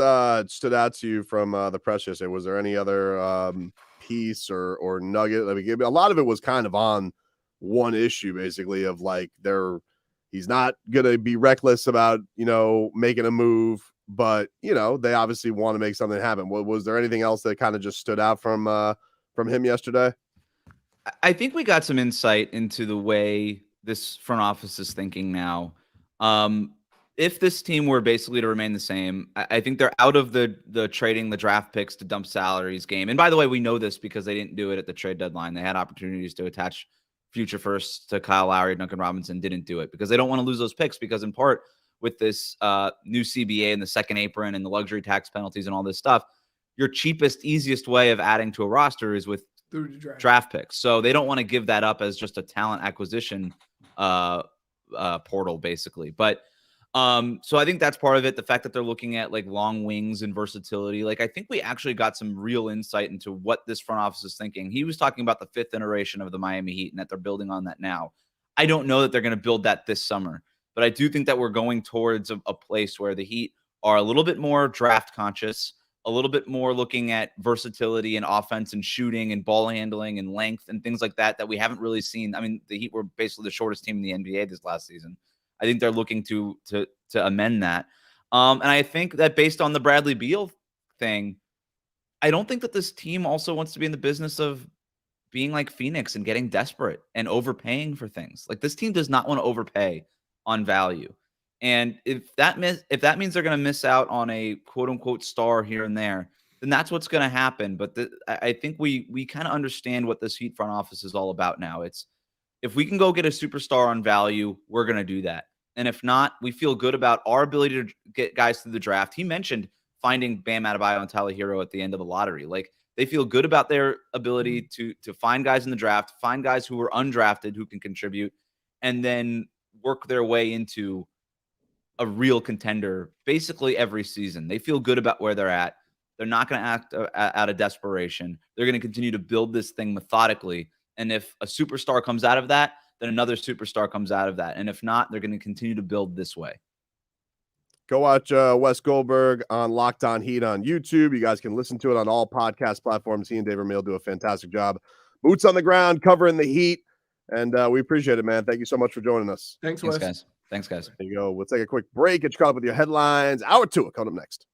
stood out to you from the press yesterday? Was there any other piece or nugget? I mean, a lot of it was kind of on one issue, basically, of like he's not going to be reckless about, making a move, but, they obviously want to make something happen. Was there anything else that kind of just stood out from him yesterday? I think we got some insight into the way this front office is thinking now. If this team were basically to remain the same, I think they're out of the trading the draft picks to dump salaries game. And by the way, we know this because they didn't do it at the trade deadline. They had opportunities to attach future firsts to Kyle Lowry, Duncan Robinson, didn't do it because they don't want to lose those picks, because in part with this new CBA and the second apron and the luxury tax penalties and all this stuff, your cheapest, easiest way of adding to a roster is with through the draft picks. So they don't want to give that up as just a talent acquisition portal, basically. But so I think that's part of it. The fact that they're looking at like long wings and versatility. Like, I think we actually got some real insight into what this front office is thinking. He was talking about the 5th iteration of the Miami Heat and that they're building on that now. I don't know that they're going to build that this summer, but I do think that we're going towards a place where the Heat are a little bit more draft conscious, a little bit more looking at versatility and offense and shooting and ball handling and length and things like that we haven't really seen. I mean, the Heat were basically the shortest team in the NBA this last season. I think they're looking to amend that. And I think that based on the Bradley Beal thing, I don't think that this team also wants to be in the business of being like Phoenix and getting desperate and overpaying for things. Like, this team does not want to overpay on value. And if that means they're going to miss out on a quote unquote star here and there, then that's what's going to happen. But I think we kind of understand what this Heat front office is all about now. It's, if we can go get a superstar on value, we're going to do that. And if not, we feel good about our ability to get guys through the draft. He mentioned finding Bam Adebayo and Tyler Herro at the end of the lottery. Like, they feel good about their ability to find guys in the draft, find guys who were undrafted who can contribute, and then work their way into a real contender basically every season. They feel good about where they're at. They're not going to act out of desperation. They're going to continue to build this thing methodically. And if a superstar comes out of that, then another superstar comes out of that. And if not, they're going to continue to build this way. Go watch Wes Goldberg on Locked On Heat on YouTube. You guys can listen to it on all podcast platforms. He and Dave Vermeil do a fantastic job. Boots on the ground, covering the Heat. And we appreciate it, man. Thank you so much for joining us. Thanks, Thanks, Wes. guys. Thanks, guys. There you go. We'll take a quick break. Get you caught up with your headlines. Hour 2 coming up next.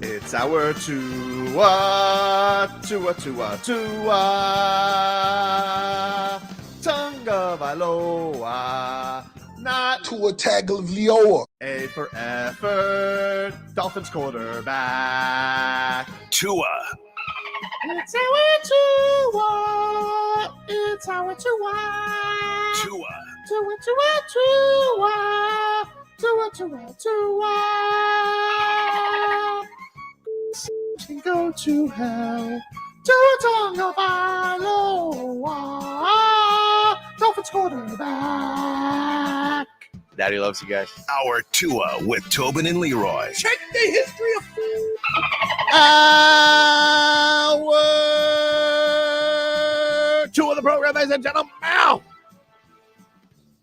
It's our Tua. Tunga Vailoa. Not Tua Tagovailoa. A for effort. Dolphins quarterback. Tua. It's our Tua. It's our Tua. Tua. Tua. Can go to hell. Tunga Vailoa. Dolphins quarterback. Daddy loves you guys. Our Tua with Tobin and Leroy. Check the history of food. Hour 2 of the program, ladies and gentlemen. Now,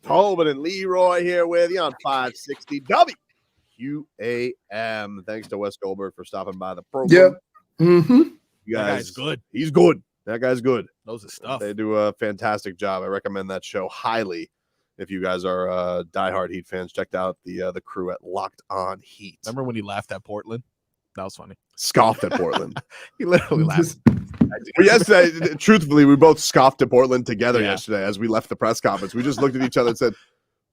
Tobin and Leroy here with you on 560 WQAM. Thanks to Wes Goldberg for stopping by the program. Yep. Mm-hmm. You That guys, guy's good. He's good. That guy's good. Knows his stuff. They do a fantastic job. I recommend that show highly. If you guys are diehard Heat fans, checked out the crew at Locked On Heat. Remember when he laughed at Portland? That was funny. Scoffed at Portland. He literally laughed. Well, yesterday, truthfully, we both scoffed at Portland together yesterday as we left the press conference. We just looked at each other and said,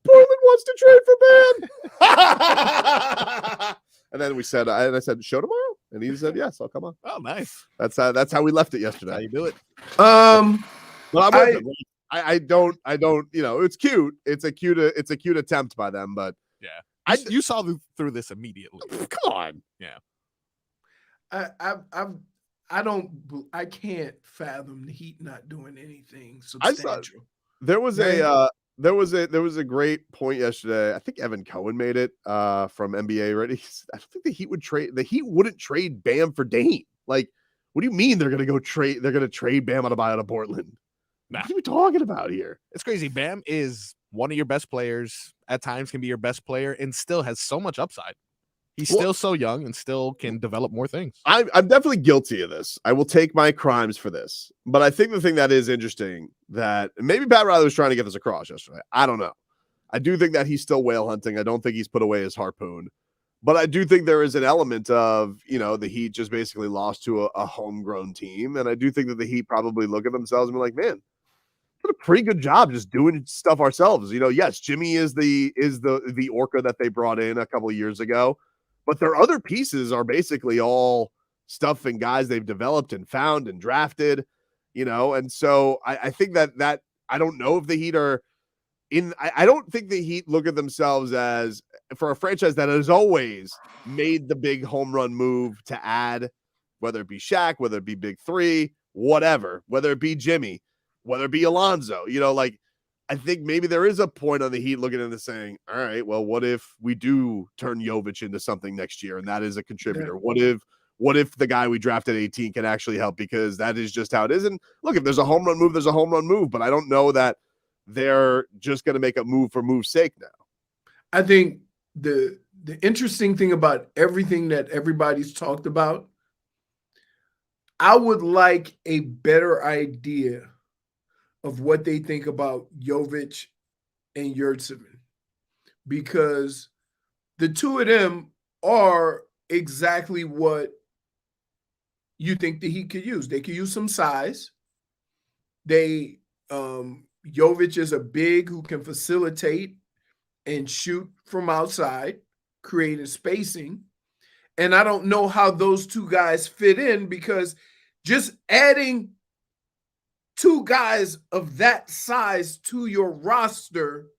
Portland wants to trade for Bam. And then we said, I said, show tomorrow? And he said, yes, I'll come on. Oh, nice. That's how we left it yesterday. How you do it? But I'm with him. I don't, it's cute. It's a cute attempt by them, but Yeah. You saw through this immediately. come on. Yeah. I can't fathom the Heat not doing anything I substantial. There was a great point yesterday. I think Evan Cohen made it from NBA Ready. I don't think the Heat wouldn't trade Bam for Dame. Like, what do you mean they're gonna trade Bam Adebayo to Portland? Nah. What are we talking about here? It's crazy. Bam is one of your best players, at times can be your best player, and still has so much upside. He's still so young and still can develop more things. I'm definitely guilty of this. I will take my crimes for this. But I think the thing that is interesting that maybe Pat Riley was trying to get this across yesterday. I don't know. I do think that he's still whale hunting. I don't think he's put away his harpoon. But I do think there is an element of, the Heat just basically lost to a homegrown team. And I do think that the Heat probably look at themselves and be like, man, did a pretty good job just doing stuff ourselves. Yes, Jimmy is the orca that they brought in a couple of years ago. But their other pieces are basically all stuff and guys they've developed and found and drafted, and so I think that I don't know if the Heat are in. I don't think the Heat look at themselves as, for a franchise that has always made the big home run move to add, whether it be Shaq, whether it be Big Three, whatever, whether it be Jimmy, whether it be Alonzo, I think maybe there is a point on the Heat looking at this saying, all right, well, what if we do turn Jovic into something next year? And that is a contributor. Yeah. What if the guy we drafted 18 can actually help? Because that is just how it is. And look, if there's a home run move, there's a home run move, but I don't know that they're just going to make a move for move's sake now. I think the interesting thing about everything that everybody's talked about, I would like a better idea of what they think about Jovic and Yurtseven, because the two of them are exactly what you think the Heat could use. They could use some size. Jovic is a big who can facilitate and shoot from outside, creating spacing. And I don't know how those two guys fit in, because just adding two guys of that size to your roster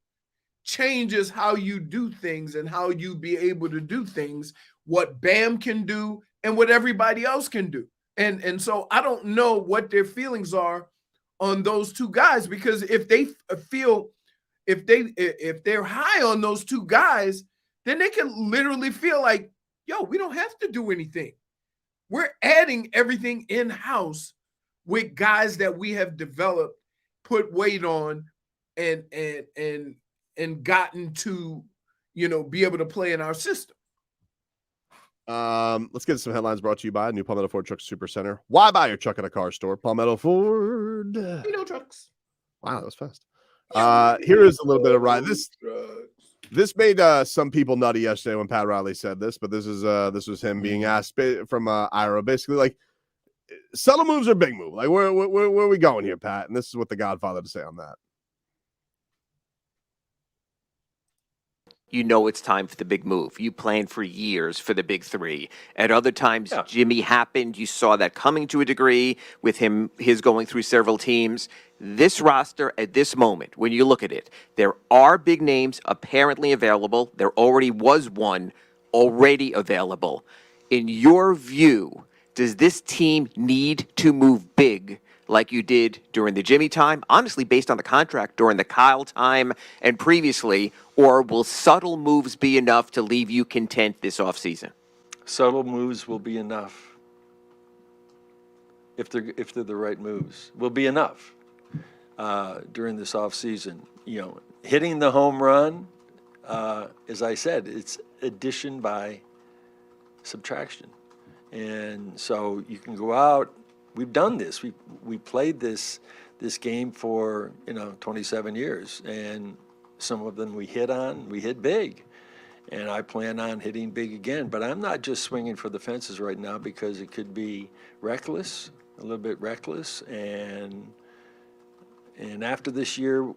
changes how you do things and how you be able to do things, what Bam can do and what everybody else can do. And so I don't know what their feelings are on those two guys, because if they feel, if they're high on those two guys, then they can literally feel like, yo, we don't have to do anything. We're adding everything in-house with guys that we have developed, put weight on, and gotten to, be able to play in our system. Let's get some headlines brought to you by New Palmetto Ford Truck Super Center. Why buy your truck at a car store? Palmetto Ford. Trucks. Wow, that was fast. Here is a little bit of ride. This This made some people nutty yesterday when Pat Riley said this, but this was him being asked from Ira, basically like subtle moves or big move. Like where are we going here, Pat? And this is what the Godfather to say on that. You know it's time for the big move. You planned for years for the big three. At other times, Jimmy happened. You saw that coming to a degree with his going through several teams. This roster at this moment, when you look at it, there are big names apparently available. There already was one already available. In your view, does this team need to move big like you did during the Jimmy time, honestly based on the contract during the Kyle time and previously, or will subtle moves be enough to leave you content this offseason? Subtle moves will be enough. If they're the right moves, will be enough during this offseason. You know, hitting the home run, as I said, it's addition by subtraction. And so you can go out. We've done this. We played this game for 27 years, and some of them we hit big, and I plan on hitting big again. But I'm not just swinging for the fences right now because it could be reckless, a little bit reckless, and after this year,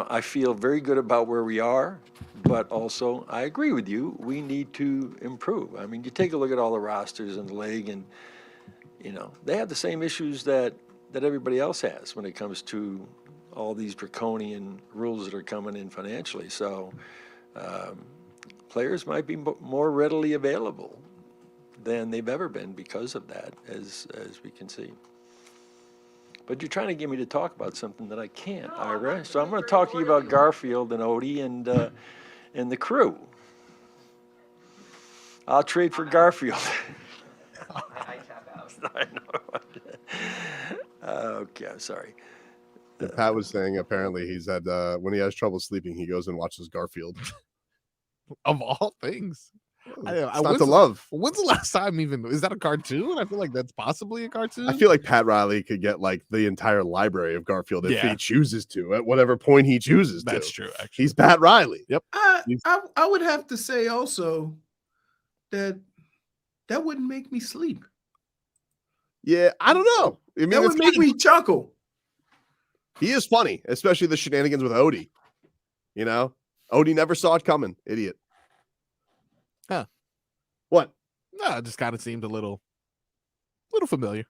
I feel very good about where we are, but also I agree with you. We need to improve. I mean, you take a look at all the rosters in the league, and they have the same issues that everybody else has when it comes to all these draconian rules that are coming in financially. So players might be more readily available than they've ever been because of that, as we can see. But you're trying to get me to talk about something that I can't, Ira. So I'm going to talk to you about Garfield and Odie and the crew. I'll trade for Garfield. I know. Okay, I'm sorry. Pat was saying apparently he's had when he has trouble sleeping, he goes and watches Garfield. Of all things, it's not to love. When's the last time is that a cartoon? I feel like that's possibly a cartoon. I feel like Pat Riley could get like the entire library of Garfield if he chooses to, at whatever point he chooses to. That's true. Actually, he's Pat Riley. Yep. I would have to say also that wouldn't make me sleep. Yeah, I don't know. I mean, that would make me chuckle. He is funny, especially the shenanigans with Odie. Odie never saw it coming. Idiot. Huh. What? No, it just kind of seemed a little familiar.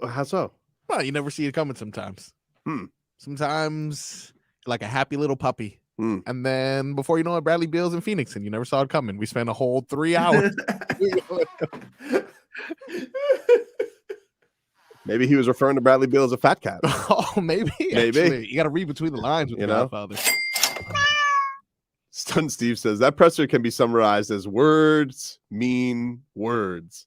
How so? Well, you never see it coming sometimes. Sometimes like a happy little puppy. And then before you know it, Bradley Beal's in Phoenix and you never saw it coming. We spent a whole 3 hours. Maybe he was referring to Bradley Beal as a fat cat. Oh, maybe. Actually. You got to read between the lines with the Godfather. Stun Steve says that presser can be summarized as words mean words.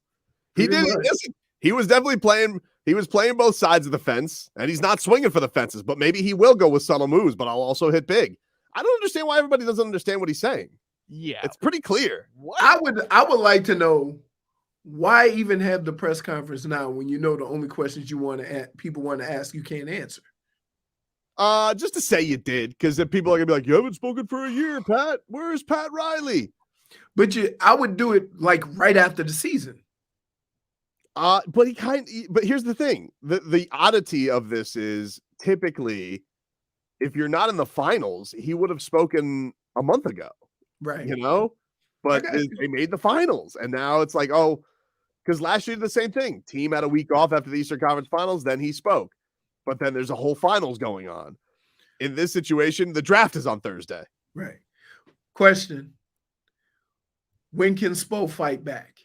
He did. Listen, he was definitely playing. He was playing both sides of the fence, and he's not swinging for the fences. But maybe he will go with subtle moves. But I'll also hit big. I don't understand why everybody doesn't understand what he's saying. Yeah, it's pretty clear. What? I would like to know why even have the press conference now when you know the only questions people want to ask you can't answer. Just to say you did, because then people are gonna be like, "You haven't spoken for a year, Pat. Where's Pat Riley?" But I would do it like right after the season. But here's the thing: the oddity of this is typically, if you're not in the finals, he would have spoken a month ago, right? But they made the finals, and now it's like, because last year did the same thing. Team had a week off after the Eastern Conference Finals, then he spoke. But then there's a whole finals going on. In this situation, the draft is on Thursday. Right. Question: when can Spo fight back?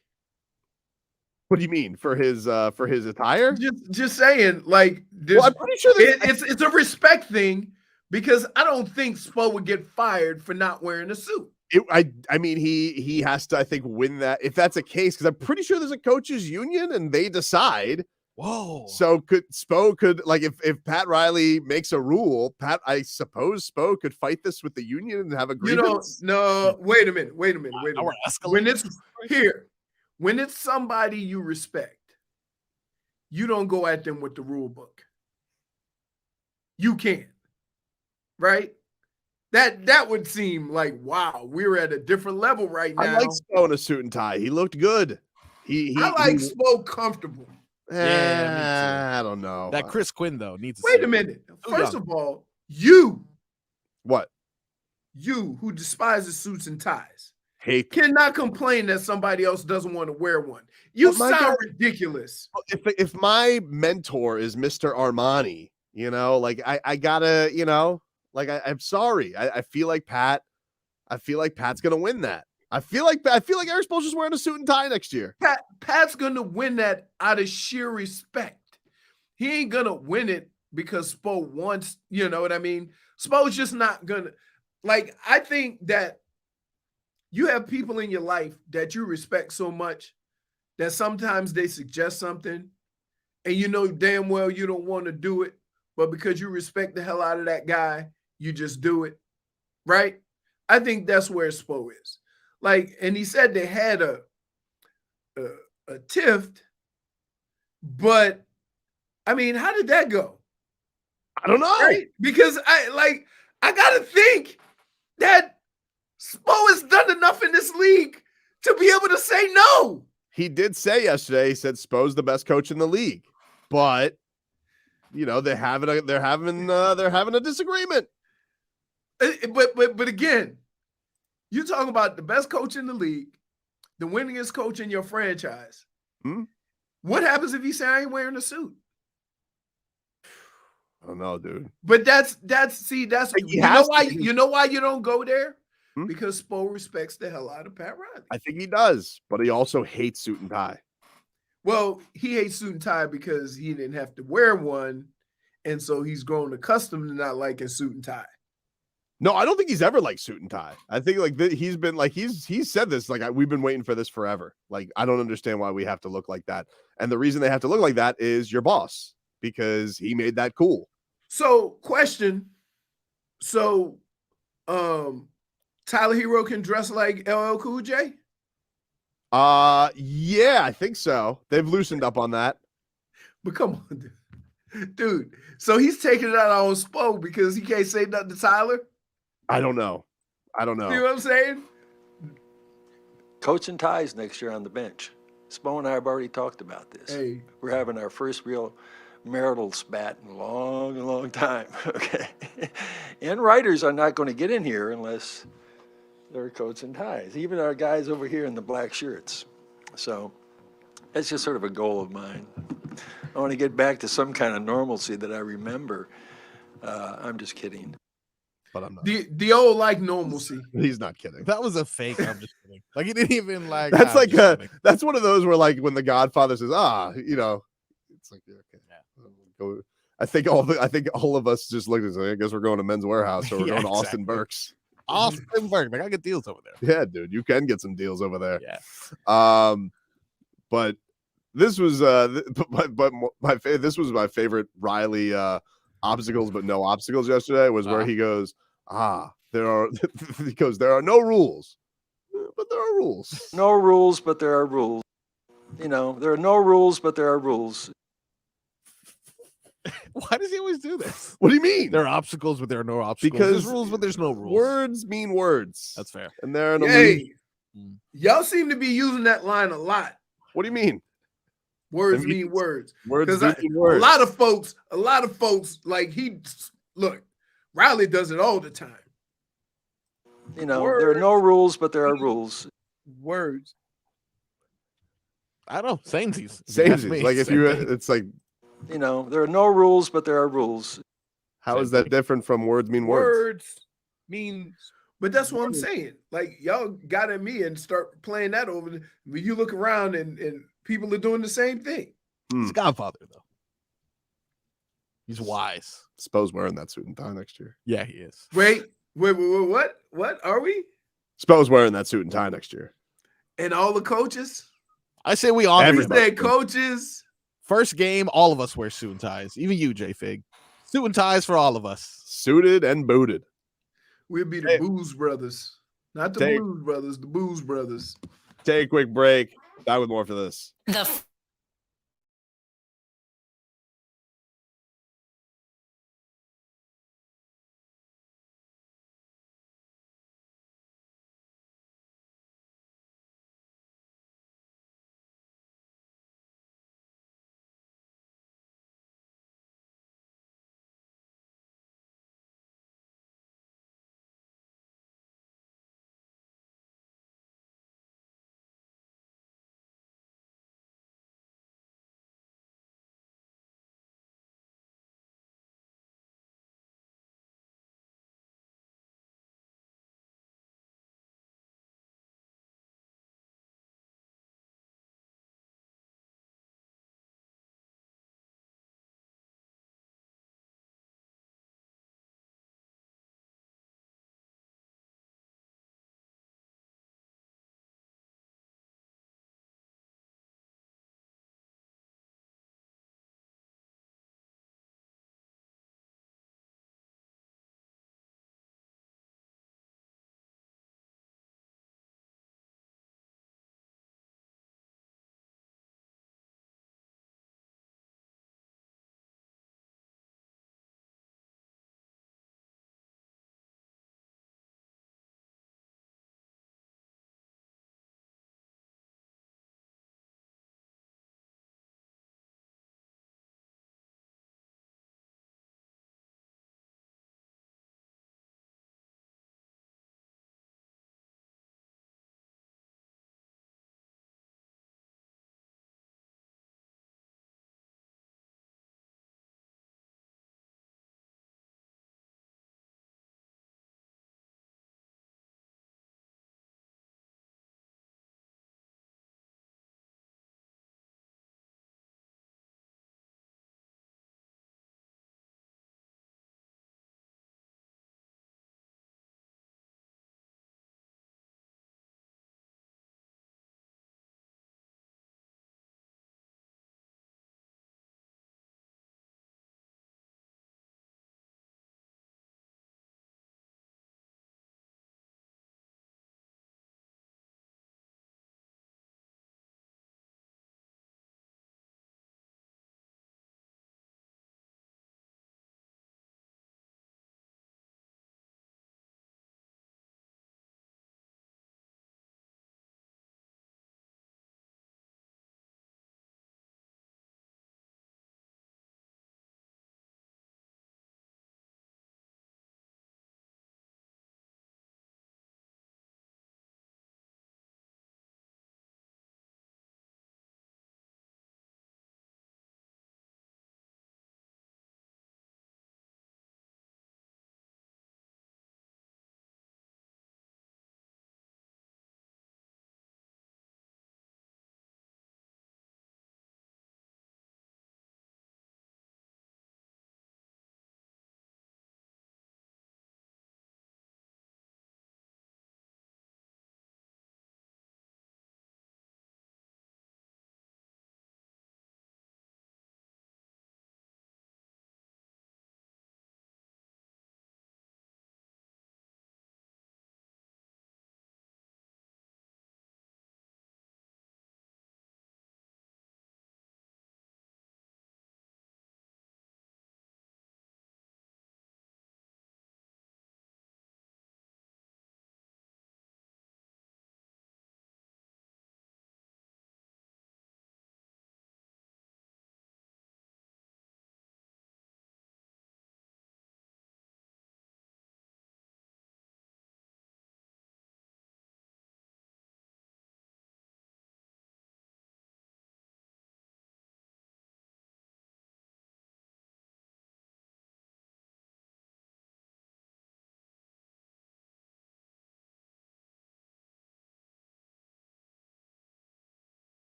What do you mean for his attire? Just saying, like, I'm pretty sure it's a respect thing because I don't think Spo would get fired for not wearing a suit. I mean, he has to, I think, win that if that's a case, because I'm pretty sure there's a coaches union and they decide. Whoa. So Spo could like if Pat Riley makes a rule, I suppose Spo could fight this with the union and have a grievance. No, wait a minute. When it's somebody you respect, you don't go at them with the rule book. You can't, right? That would seem like, wow, we're at a different level right now. I like Spo in a suit and tie. He looked good. I like Spo comfortable. I don't know. That Chris Quinn though needs. Wait a minute. First of all, you who despises suits and ties cannot complain that somebody else doesn't want to wear one. You sound ridiculous. If my mentor is Mr. Armani, like I gotta, like I'm sorry. I feel like Pat's gonna win that. I feel like Eric Spoelstra's just wearing a suit and tie next year. Pat's gonna win that out of sheer respect. He ain't gonna win it because Spo wants, you know what I mean? Spo's just not gonna. Like, I think that you have people in your life that you respect so much that sometimes they suggest something and you know damn well you don't want to do it, but because you respect the hell out of that guy, you just do it, right? I think that's where Spo is. Like, and he said they had a tiff, but I mean, how did that go? I don't know. Right? Because I gotta think that Spo has done enough in this league to be able to say no. He did say yesterday, he said Spo's the best coach in the league, but they're having a disagreement. But again, you talking about the best coach in the league, the winningest coach in your franchise. What happens if he say I ain't wearing a suit? I don't know, dude. But that's you know why you don't go there? Because Spo respects the hell out of Pat Riley. I think he does, but he also hates suit and tie. Well, he hates suit and tie because he didn't have to wear one, and so he's grown accustomed to not liking suit and tie. No, I don't think he's ever liked suit and tie. I think he's been like he's said this like we've been waiting for this forever. Like I don't understand why we have to look like that, and the reason they have to look like that is your boss because he made that cool. So, question. So, Tyler Herro can dress like LL Cool J? Yeah, I think so. They've loosened up on that. But come on, dude. So he's taking it out on Spo because he can't say nothing to Tyler? I don't know. You know what I'm saying? Coach and ties next year on the bench. Spo and I have already talked about this. Hey. We're having our first real marital spat in a long time, okay? And writers are not going to get in here unless they're coats and ties, even our guys over here in the black shirts. So that's just sort of a goal of mine. I want to get back to some kind of normalcy that I remember. I'm just kidding. But I'm not. The old like normalcy. He's not kidding. That was a fake. I'm just kidding. Like he didn't even like. That's like that's one of those where like when the Godfather says, it's like okay. Yeah. I think all of us just looked at it. I guess we're going to Men's Warehouse or we're going to Austin Burke's. Austin Burke, I get deals over there. Yeah, dude, you can get some deals over there. Yeah. But this was this was my favorite Riley obstacles but no obstacles yesterday was where he goes, there are no rules, but there are rules. No rules, but there are rules. There are no rules, but there are rules. Why does he always do this? What do you mean? There are obstacles, but there are no obstacles. Because there's rules, but there's no rules. Words mean words. That's fair. And they're in y'all seem to be using that line a lot. What do you mean? Words mean words. Words mean words. A lot of folks like Riley does it all the time. There are no rules, but there are rules. Words. I don't know. Samesies. Samesies. Like if it's like. There are no rules, but there are rules. How is that different from words mean words? Words mean, but that's what I'm saying. Like y'all got at me and start playing that over. When you look around and people are doing the same thing. He's Godfather though. He's wise. Spo's wearing that suit and tie next year. Yeah, he is. Wait, what? What are we? Spo's wearing that suit and tie next year. And all the coaches? I say we honor everybody. Coaches. First game, all of us wear suit and ties. Even you, J Fig. Suit and ties for all of us. Suited and booted. We'll be the Booze Brothers. Not the Blues Brothers, the Booze Brothers. Take a quick break. Back with more for this.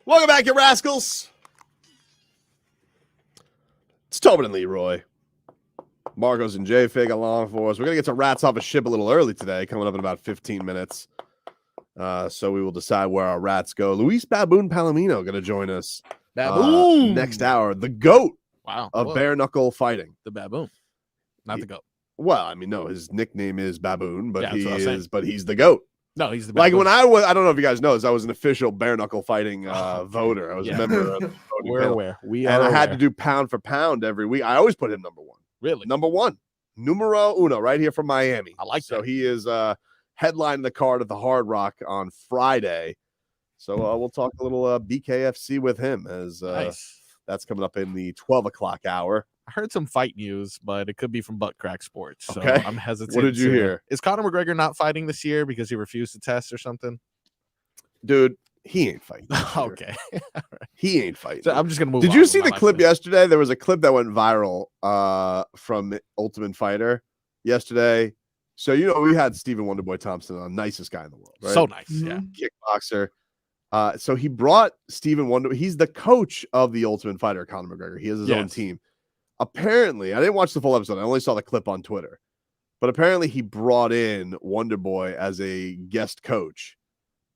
Welcome back, you rascals. It's Tobin and Leroy. Marcos and J-Fig along for us. We're going to get to Rats Off a Ship a little early today, coming up in about 15 minutes. So we will decide where our rats go. Luis Baboon Palomino going to join us next hour. The GOAT of bare knuckle fighting. The Baboon, not the GOAT. Well, I mean, no, his nickname is Baboon, but he's the GOAT. No, he's the Baboon. Like when I don't know if you guys know this, I was an official bare knuckle fighting voter. I was a member of the voting panel. I had to do pound for pound every week. I always put him number one. Really? Number one. Numero uno, right here from Miami. I like that. So he is headlining the card at the Hard Rock on Friday. So we'll talk a little BKFC with him as that's coming up in the 12 o'clock hour. I heard some fight news, but it could be from Butt Crack Sports. So okay. I'm hesitant. What did you hear? Is Conor McGregor not fighting this year because he refused to test or something? Dude, he ain't fighting. Okay. He ain't fighting. So I'm just going to move Did on you see the life clip yesterday? There was a clip that went viral from Ultimate Fighter yesterday. So, you know, we had Stephen Wonderboy Thompson on, nicest guy in the world, right? So nice. Yeah. Kickboxer. So he brought Stephen Wonderboy. He's the coach of the Ultimate Fighter, Conor McGregor. He has his own team. Apparently, I didn't watch the full episode. I only saw the clip on Twitter. But apparently he brought in Wonderboy as a guest coach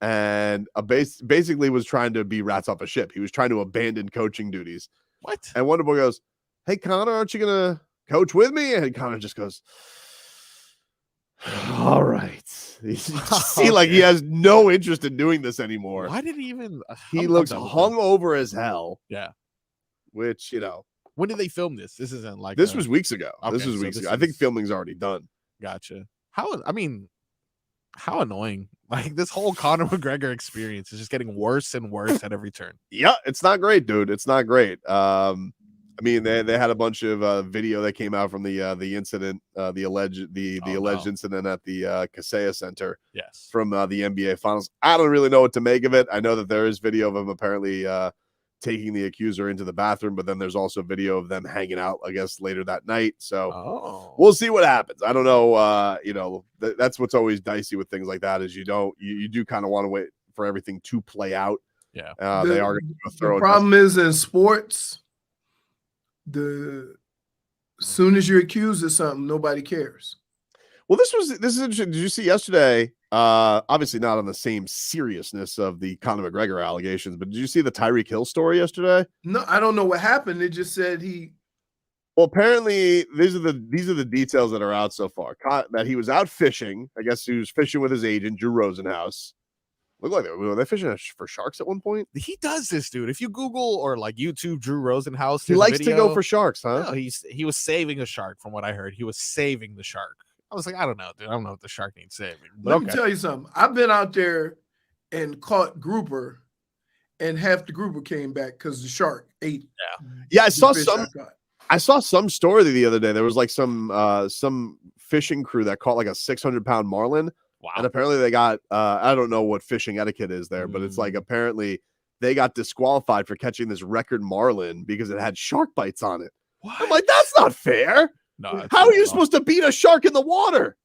and basically was trying to be rats off a ship. He was trying to abandon coaching duties. What? And Wonderboy goes, "Hey, Conor, aren't you going to coach with me?" And Conor just goes, "All right." You see, like he has no interest in doing this anymore. Why did he even? He looks hungover as hell. Yeah. Which, you know. When did they film this? This isn't like this was weeks ago. Okay, this was weeks ago. I think filming's already done. Gotcha. How annoying. Like this whole Conor McGregor experience is just getting worse and worse at every turn. Yeah, it's not great, dude. It's not great. I mean, they had a bunch of video that came out from the incident, the alleged incident at the Kaseya Center. Yes. From the NBA Finals. I don't really know what to make of it. I know that there is video of him apparently taking the accuser into the bathroom, but then there's also video of them hanging out, I guess, later that night. So we'll see what happens. I don't know. You know, that's what's always dicey with things like that is you do kind of want to wait for everything to play out. Yeah. They are going to throw. The problem is in sports, soon as you're accused of something, nobody cares. Well, this is interesting. Did you see yesterday? Obviously not on the same seriousness of the Conor McGregor allegations, but did you see the Tyreek Hill story yesterday? No, I don't know what happened. It just said he. Well, apparently these are the details that are out so far. That he was out fishing. I guess he was fishing with his agent, Drew Rosenhaus. Look like were they fishing for sharks at one point? He does this, dude. If you Google or like YouTube Drew Rosenhaus, he likes to go for sharks, huh? No, he was saving a shark, from what I heard. He was saving the shark. I was like, I don't know, dude. I don't know if the shark needs saving. Let me tell you something. I've been out there and caught grouper, and half the grouper came back because the shark ate. Yeah. I saw some story the other day. There was like some fishing crew that caught like a 600-pound marlin. Wow. And apparently they got I don't know what fishing etiquette is there, but it's like apparently they got disqualified for catching this record marlin because it had shark bites on it. What? I'm like, that's not fair. No, how are you supposed to beat a shark in the water?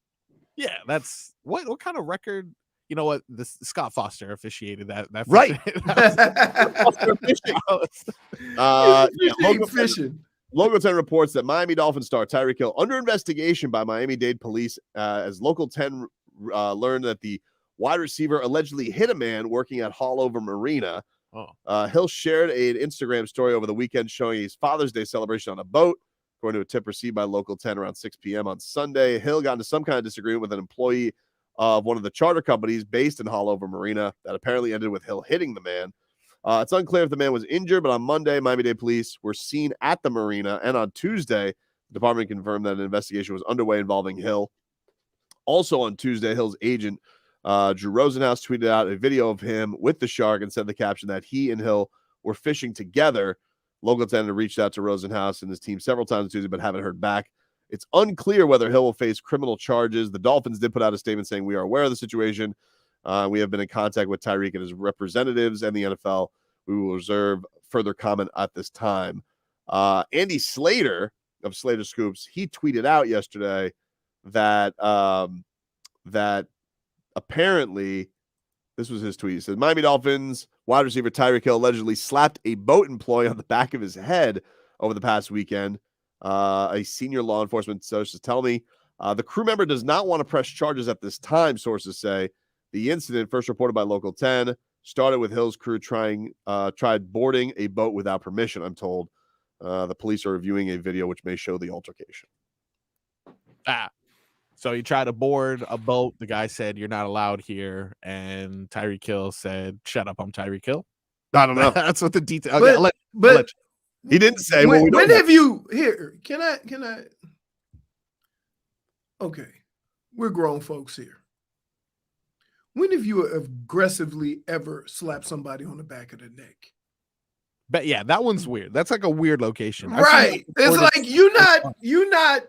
Yeah, that's what kind of record? You know what? Scott Foster officiated that right. Logo 10 reports that Miami Dolphins star Tyreek Hill under investigation by Miami-Dade police as Local 10 learned that the wide receiver allegedly hit a man working at Haulover Marina. Hill shared an Instagram story over the weekend showing his Father's Day celebration on a boat. According to a tip received by Local 10 around 6 p.m. on Sunday, Hill got into some kind of disagreement with an employee of one of the charter companies based in Haulover Marina that apparently ended with Hill hitting the man. It's unclear if the man was injured, but on Monday, Miami-Dade police were seen at the marina, and on Tuesday, the department confirmed that an investigation was underway involving Hill. Also on Tuesday, Hill's agent, Drew Rosenhaus, tweeted out a video of him with the shark and said the caption that he and Hill were fishing together. Local 10 had reached out to Rosenhaus and his team several times Tuesday, but haven't heard back. It's unclear whether Hill will face criminal charges. The Dolphins did put out a statement saying, "We are aware of the situation. We have been in contact with Tyreek and his representatives and the NFL. We will reserve further comment at this time." Andy Slater of Slater Scoops, he tweeted out yesterday that that apparently This was his tweet. He said, Miami Dolphins wide receiver Tyreek Hill allegedly slapped a boat employee on the back of his head over the past weekend. A senior law enforcement sources tell me the crew member does not want to press charges at this time, sources say. The incident, first reported by Local 10, started with Hill's crew tried boarding a boat without permission, I'm told. The police are reviewing a video which may show the altercation. So he tried to board a boat. The guy said, "You're not allowed here." And Tyreek Hill said, "Shut up, I'm Tyreek Hill." I don't know. That's what the detail. But, Okay, but he didn't say. When have you here? Can I? Okay, we're grown folks here. When have you aggressively ever slapped somebody on the back of the neck? But yeah, that one's weird. That's like a weird location. Right. It's like you're not.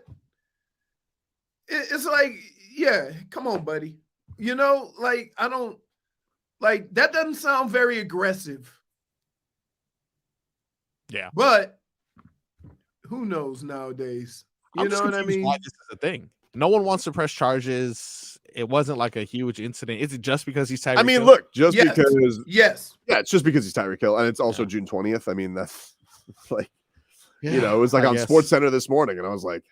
It's like, yeah, come on, buddy. You know, like, I don't, like, that doesn't sound very aggressive. Yeah. But who knows nowadays? You know what I mean? Why this is a thing. No one wants to press charges. It wasn't like a huge incident. Is it just because he's Tyreek Hill? Look, just because. Yes. Yeah, it's just because he's Tyreek Hill. And it's also June 20th. I mean, that's like, it was like on Sports Center this morning. And I was like,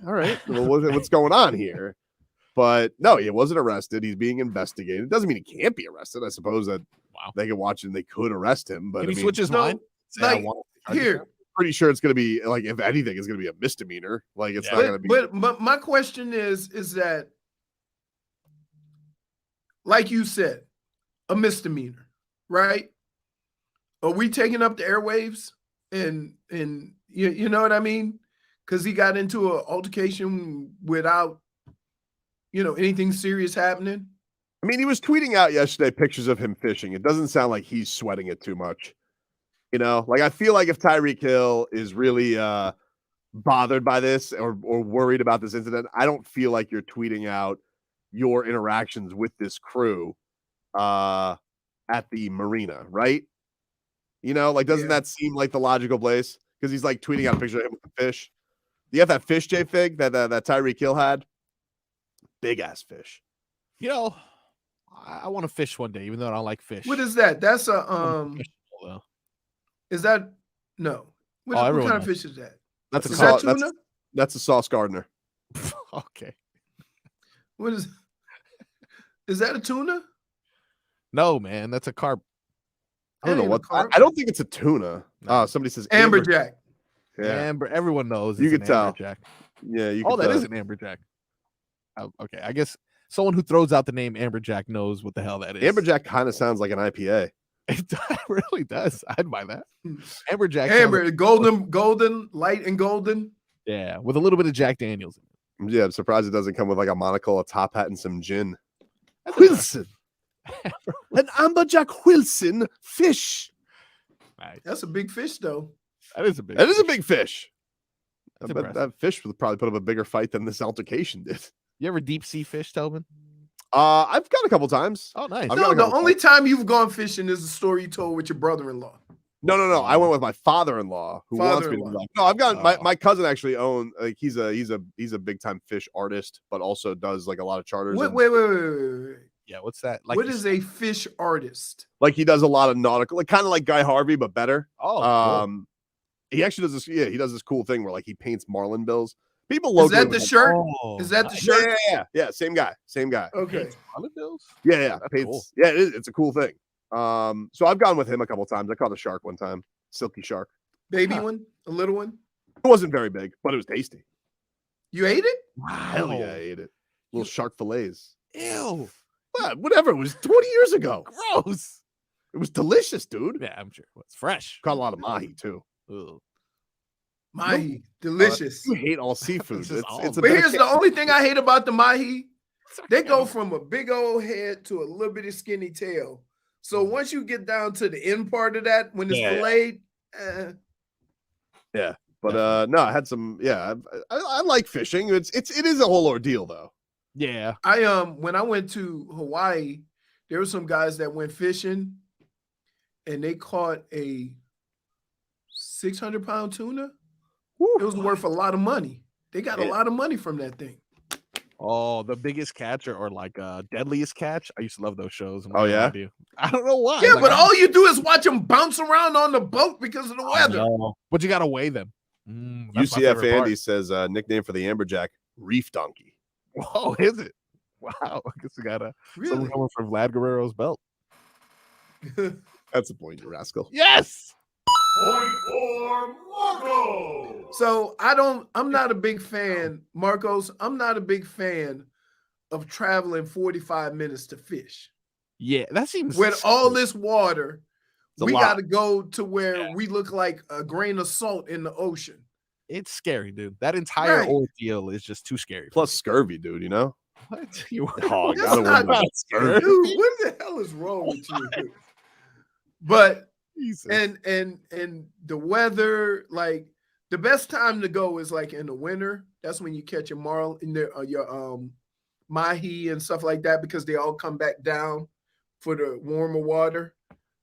all right, well, what's going on here? But no, he wasn't arrested. He's being investigated. It doesn't mean he can't be arrested. I suppose that they could watch it and they could arrest him. But can he switch his mind? Like, here, pretty sure it's going to be like, if anything, it's going to be a misdemeanor. Like, it's not going to be. But my question is that, like you said, a misdemeanor, right? Are we taking up the airwaves and you know what I mean? Because he got into an altercation without, anything serious happening. I mean, he was tweeting out yesterday pictures of him fishing. It doesn't sound like he's sweating it too much. Like, I feel like if Tyreek Hill is really bothered by this or worried about this incident, I don't feel like you're tweeting out your interactions with this crew at the marina, right? Like, doesn't that seem like the logical place? Because he's like tweeting out a picture of him with the fish. Do you have that fish, J-Fig, that Tyreek Hill had? Big ass fish. I want to fish one day, even though I don't like fish. What is that? That's a Is that no? What kind of fish is that? That's is that tuna? That's a Sauce Gardner. Okay. What is? Is that a tuna? No, man, that's a carp. I don't know what. I don't think it's a tuna. No. Somebody says amberjack. Yeah, everyone knows. You can tell. Amberjack. Yeah, you. Oh, that is an amberjack. Oh, okay, I guess someone who throws out the name amberjack knows what the hell that is. Amberjack kind of sounds like an IPA. It really does. I'd buy that. Amberjack. Amber, golden, light and golden. Yeah, with a little bit of Jack Daniels. Yeah, I'm surprised it doesn't come with like a monocle, a top hat, and some gin. Wilson. An amberjack Wilson fish. Nice. That's a big fish, though. That is a big fish. I bet that fish would probably put up a bigger fight than this altercation did. You ever deep sea fish, Tobin? I've gone a couple times. Oh, nice. No, the only time you've gone fishing is the story you told with your brother-in-law. No. I went with my father-in-law who wants me to go. No, I've got my cousin actually own like he's a big time fish artist, but also does like a lot of charters. Wait. Yeah, what's that? Like, what is a fish artist? Like he does a lot of nautical, like kind of like Guy Harvey, but better. Oh, cool. He actually does this. Yeah, he does this cool thing where like he paints marlin bills. People locally. Is that the shirt? Is that the shirt? Yeah. Same guy. Okay. Marlin bills? Yeah. Paints, cool. Yeah, it's a cool thing. So I've gone with him a couple times. I caught a shark one time, silky shark. Baby one, a little one. It wasn't very big, but it was tasty. You ate it? Wow. Hell yeah, I ate it. Little shark fillets. Ew. Whatever. It was 20 years ago. Gross. It was delicious, dude. Yeah, I'm sure. It's fresh. Caught a lot of mahi too. Ugh. Mahi, delicious. You hate all seafood. But here's the only thing I hate about the mahi. They go from a big old head to a little bitty skinny tail. So once you get down to the end part of that, when it's filleted, yeah. But no, I had some. Yeah, I like fishing. It is a whole ordeal though. Yeah. When I went to Hawaii, there were some guys that went fishing, and they caught a 600-pound tuna. Woo. It was worth a lot of money. They got a lot of money from that thing. Oh, the biggest catch or like deadliest catch. I used to love those shows. Oh, yeah? I don't know why. Yeah, Like, but all you do is watch them bounce around on the boat because of the weather. But you gotta weigh them. That's my UCF favorite part. Andy says nickname for the Amberjack, Reef Donkey. Whoa, is it? Wow. I guess we got someone coming from Vlad Guerrero's belt. That's a point, you rascal. Yes. Point for Marco. So I'm not a big fan, Marcos. I'm not a big fan of traveling 45 minutes to fish. Yeah, that seems with all this water. We lot. got to go to where we look like a grain of salt in the ocean. It's scary, dude. That entire Right. ordeal is just too scary. Plus scurvy, dude, you know? What? You Oh, That's gotta not- wonder about scurvy. Dude, what the hell is wrong with you? But Jesus. and the weather, like the best time to go is like in the winter. That's when you catch your marl in there, your mahi and stuff like that, because they all come back down for the warmer water.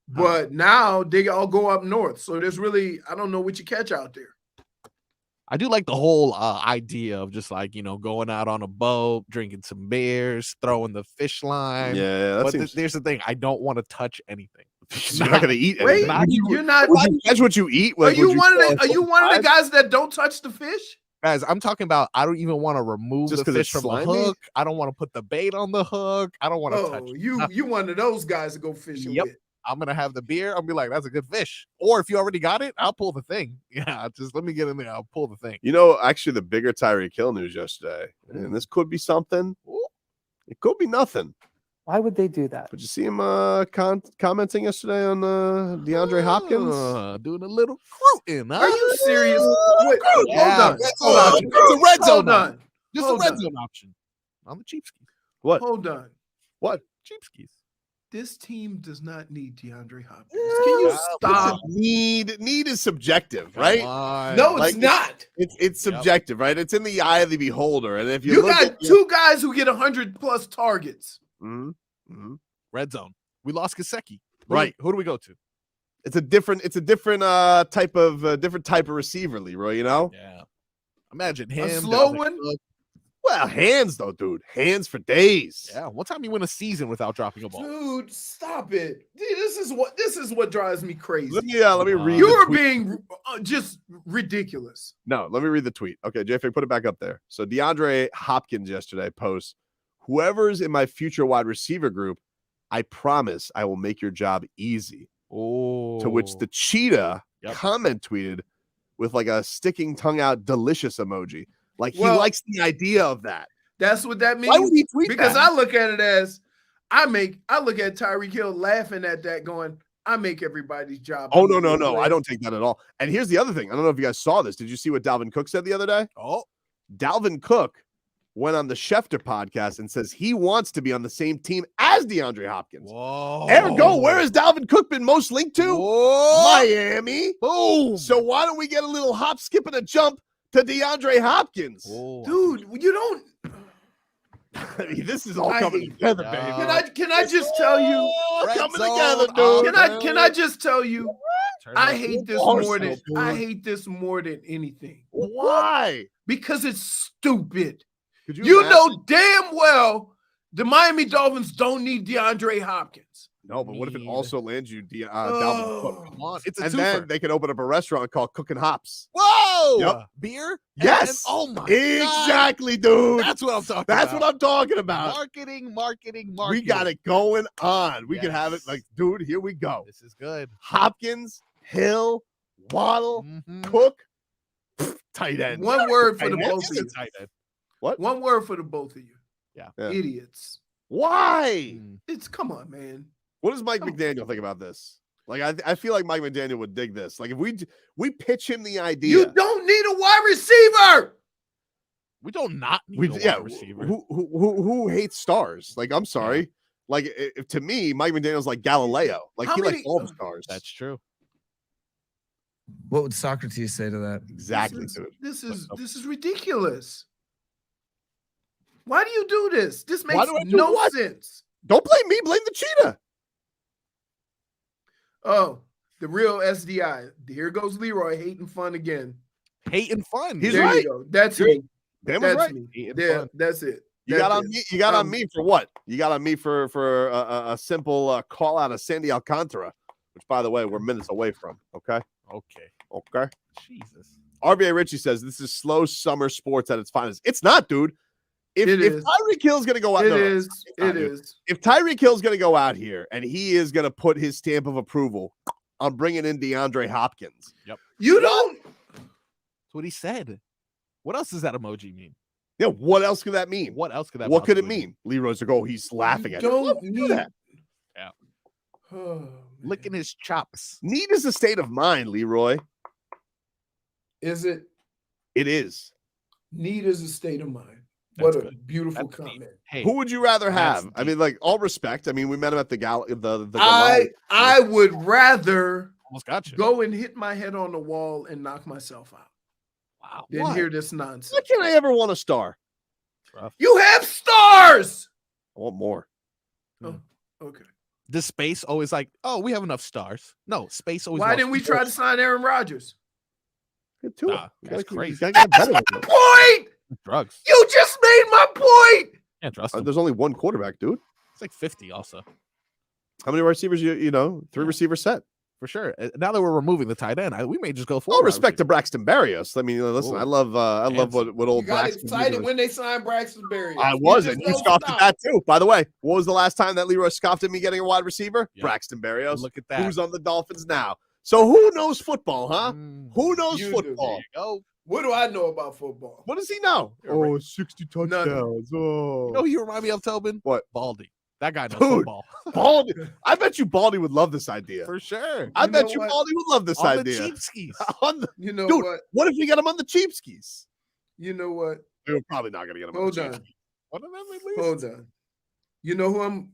But now they all go up north, so there's really I don't know what you catch out there. I do like the whole idea of just like, going out on a boat, drinking some beers, throwing the fish line. Yeah, that But seems... there's the thing. I don't want to touch anything. You're not gonna eat Wait, anything. you're not. Would you catch what you eat? Are Like, you would one of throw the? Are you one of the five? guys that don't touch the fish? Guys, I'm talking about I don't even want to remove Just the 'cause fish it's from the slimy? hook. I don't want to put the bait on the hook. I don't want to Oh, touch. you one of those guys to go fishing Yep. with. I'm gonna have the beer. I'll be like, that's a good fish. Or if you already got it, I'll pull the thing. Yeah, just let me get in there. I'll pull the thing. You know, actually, the bigger Tyreek Hill news yesterday, and this could be something. It could be nothing. Why would they do that? Did you see him commenting yesterday on DeAndre Hopkins? Doing a little recruiting. Are you serious? Wait, Yeah. hold on. It's a red zone. Hold on. Just Hold a red on. zone option on the cheap skis. What? Hold on. What? Cheap skis. This team does not need DeAndre Hopkins. Can you stop? Need is subjective, right? No, Like, it's not. It's subjective, right? It's in the eye of the beholder. And if you, You look got at two guys who get 100+ targets. Red zone. We lost Gasecki. Right. Who do we go to? it's a different type of receiver, Leroy, you know? Yeah. Imagine him. A slow Dalvin one? Cook. Well, hands though, dude. Hands for days. Yeah. One time you win a season without dropping a ball. Dude, stop it. Dude, this is what drives me crazy. Let me read. You the are tweet. being just ridiculous. No, let me read the tweet. Okay, JFA, put it back up there. So DeAndre Hopkins yesterday posts, whoever's in my future wide receiver group, I promise I will make your job easy. Oh. To which the cheetah comment tweeted with like a sticking tongue out delicious emoji. Like he likes the idea of that. That's what that means. Why would he tweet because that? I look at it as I look at Tyreek Hill laughing at that, going, I make everybody's job. Oh, easier. no. I don't take that at all. And here's the other thing. I don't know if you guys saw this. Did you see what Dalvin Cook said the other day? Oh. Dalvin Cook went on the Schefter podcast and says he wants to be on the same team as DeAndre Hopkins. Whoa. Ergo, where has Dalvin Cook been most linked to? Whoa. Miami. Boom. So why don't we get a little hop, skip, and a jump to DeAndre Hopkins? Whoa. Dude, you don't. I mean, this is all I coming hate- together, Yeah. baby. Can I just tell you? All Red coming zone together, dude. Can I just tell you? Turn I up. hate this Arsenal, more than dude. I hate this more than anything Why? because it's stupid. Could You imagine? know damn well the Miami Dolphins don't need DeAndre Hopkins. No, but what if it Need- also lands you Dalvin Cook? Oh. Come on. It's a And twofer. then they can open up a restaurant called Cooking Hops. Whoa. Yep. Beer? Yes. And- oh my God. Exactly, dude. That's what I'm talking That's about. what I'm talking about. Marketing. We got it going on. We can have it Yes. like, dude, here we go. This is good. Hopkins, Hill, Waddle, Mhm. Cook, tight end. One word for the Tight end? both of you. Tight end. What? One word for the both of you. Yeah. Yeah. Idiots. Why? Mm. It's come on, man. What does Mike McDaniel think about this? Like, I feel like Mike McDaniel would dig this. Like, if we pitch him the idea, You don't need a wide receiver. We don't not need we a yeah. wide receiver. Who hates stars? Like, I'm sorry. Like, to me, Mike McDaniel's like Galileo. Like, How he likes many- all the stars. That's true. What would Socrates say to that? exactly, dude. This is ridiculous. Why do you do this? This Why makes do I do no what? sense. Don't blame me. Blame the cheetah. Oh, the real SDI. Here goes Leroy hating fun again. Hating fun. He's there right. you go. That's You're- me. Dan was That's right. me. Hating Yeah, fun. that's it. You got on me. You got on me for what? You got on me for a simple call out of Sandy Alcantara, which, by the way, we're minutes away from. Okay. Jesus. RBA Richie says this is slow summer sports at its finest. It's not, dude. If Tyreek Hill's going to go out, it is. If Tyreek Hill's going to go out here and he is going to put his stamp of approval on bringing in DeAndre Hopkins. Yep. You don't. That's what he said. What else does that emoji mean? Yeah. What else could that mean? What else could that? What could it mean? Leroy's like, oh, he's laughing at it. Don't need that. Yeah. Oh, licking his chops. Need is a state of mind, Leroy. Is it? It is. Need is a state of mind. That's what a good. beautiful That's comment. Hey, who would you rather have? deep. I mean, like, all respect. I mean, we met him at the I would rather almost got you. go and hit my head on the wall and knock myself out Wow. than hear this nonsense. Why can't I ever want a star? Rough. You have stars. I want more. Oh, okay. Does space always like, oh, we have enough stars? No, space always. Why wants didn't we try to sign Aaron Rodgers? Good too. Nah, that's crazy. That's my point. Drugs. You just made my point. Can't trust him. There's only one quarterback, dude. It's like 50 also. How many receivers? You know, 3 receiver set. For sure. Now that we're removing the tight end, we may just go for All respect to Braxton Berrios. I mean, listen, Ooh. I love what old You got Braxton excited was. when they signed Braxton Berrios. I was, and you don't scoffed stop. at that too. By the way, what was the last time that Leroy scoffed at me getting a wide receiver? Yep. Braxton Berrios. Look at that. Who's on the Dolphins now? So who knows football, huh? Who knows You do. football? Go. What do I know about football? What does he know? You're right. 60 None. touchdowns. Oh, You know who you remind me of, Tobin? What? Baldy. That guy knows Dude. football. Baldy. I bet you Baldy would love this idea. For sure. I You bet know you what? Baldy would love this On idea. the cheap skis. On the- You know Dude, what? what if we get him on the cheap skis? You know what? We're probably not going to get him on Hold the cheap on. skis. One of them at least. Hold on. You know who I'm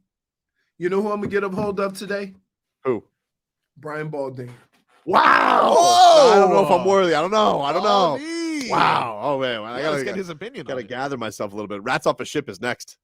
gonna get a hold of today? Who? Brian Balding. Wow. Whoa. I don't know if I'm worthy. I don't know. Baldy. Wow. Oh, man. I Let's got get to his opinion. gotta on it. gather myself a little bit. Rats off a ship is next.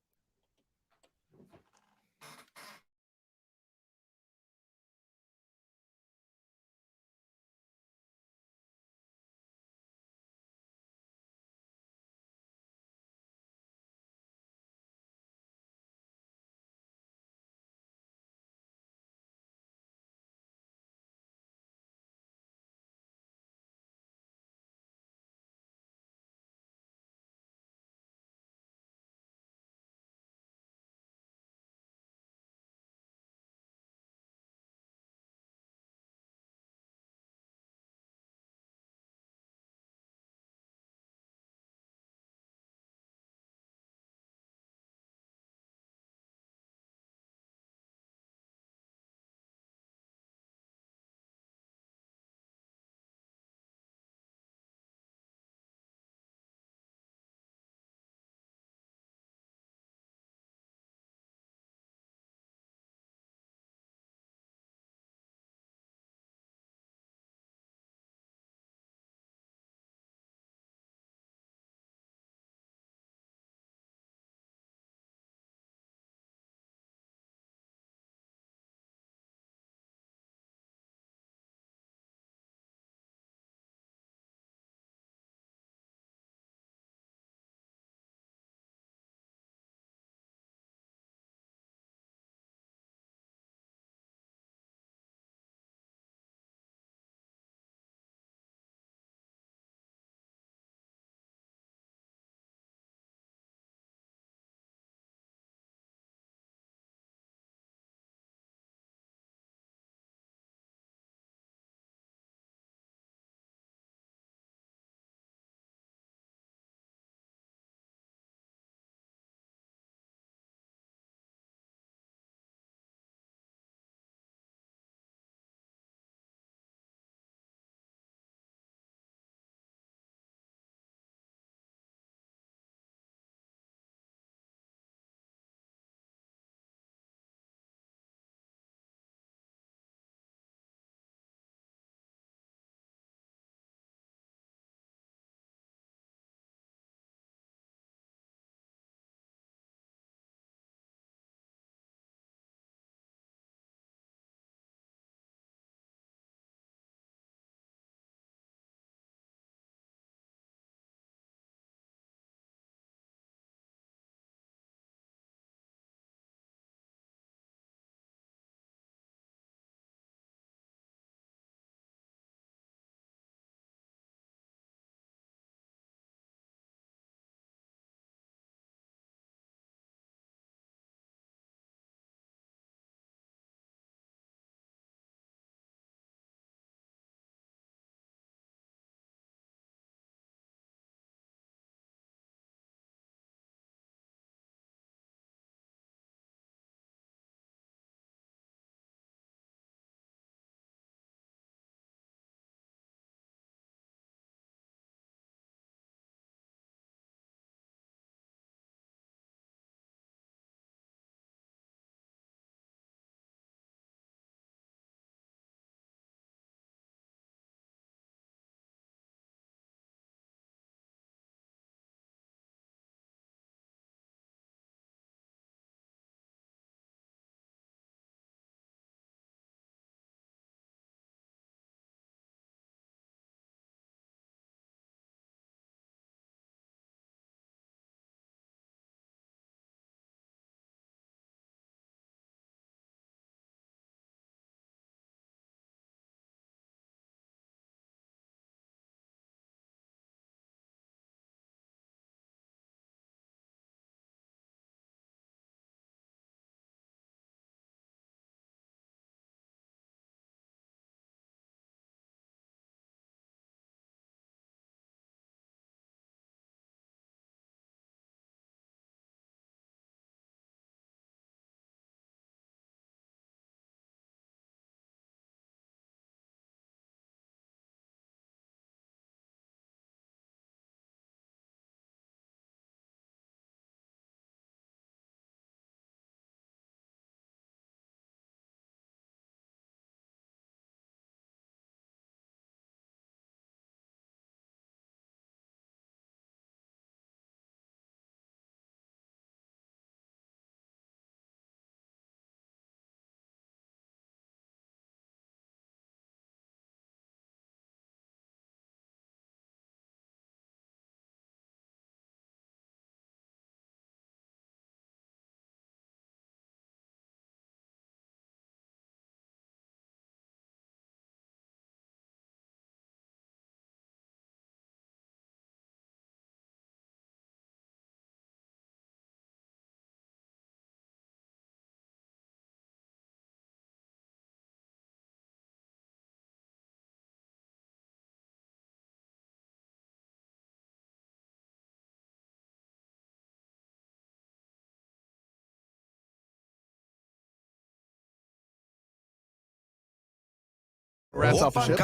Rats off the ship.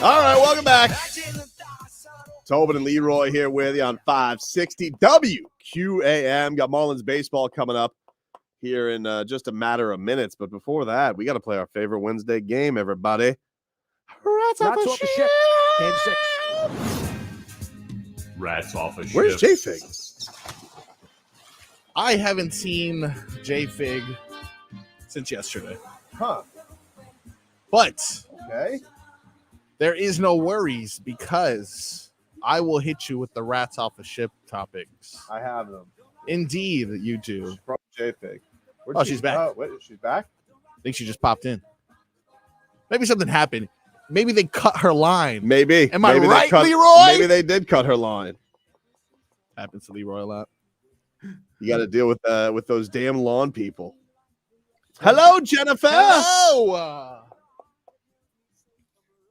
All right, welcome back. Tobin and Leroy here with you on 560 WQAM. Got Marlins baseball coming up here in just a matter of minutes. But before that, we got to play our favorite Wednesday game, everybody. Rats off the ship. Game 6. Rats off a ship. Where's J-Fig? I haven't seen J-Fig since yesterday. Huh. But Okay. there is no worries because I will hit you with the rats off a ship topics. I have them. Indeed, you do. From J-Fig. Oh, she's back. Oh, wait, she's back? I think she just popped in. Maybe something happened. Maybe they cut her line. Maybe. Am I Maybe right, they Leroy? Maybe they did cut her line. Happens to Leroy a lot. You got to deal with those damn lawn people. Hello, Jennifer. Hello.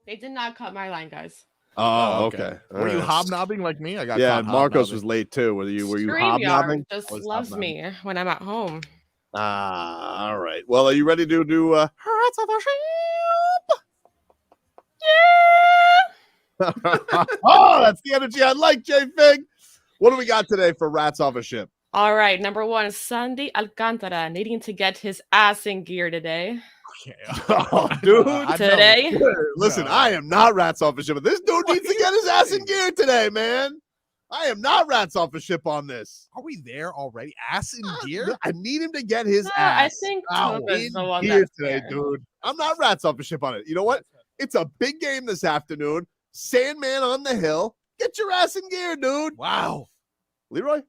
They did not cut my line, guys. Oh, okay. Were you hobnobbing like me? I got Yeah, caught Marcos hobnobbing. was late too. Were you StreamYard hobnobbing? just I was loves hobnobbing. me when I'm at home. Ah, all right. Well, are you ready to do Rats off the ship. Oh, that's the energy I like, J-Fig. What do we got today for Rats Off a Ship? All right, number 1, Sandy Alcantara needing to get his ass in gear today. Oh, dude. Today? Listen, I am not Rats Off a Ship, but this dude needs to get his ass in gear today, man. I am not Rats Off a Ship on this. Are we there already? Ass in gear? I need him to get his No, ass I think out Tobin's in the one gear that's today, there. dude. I'm not Rats Off a Ship on it. You know what? It's a big game this afternoon. Sandman on the hill. Get your ass in gear, dude. Wow. Leroy?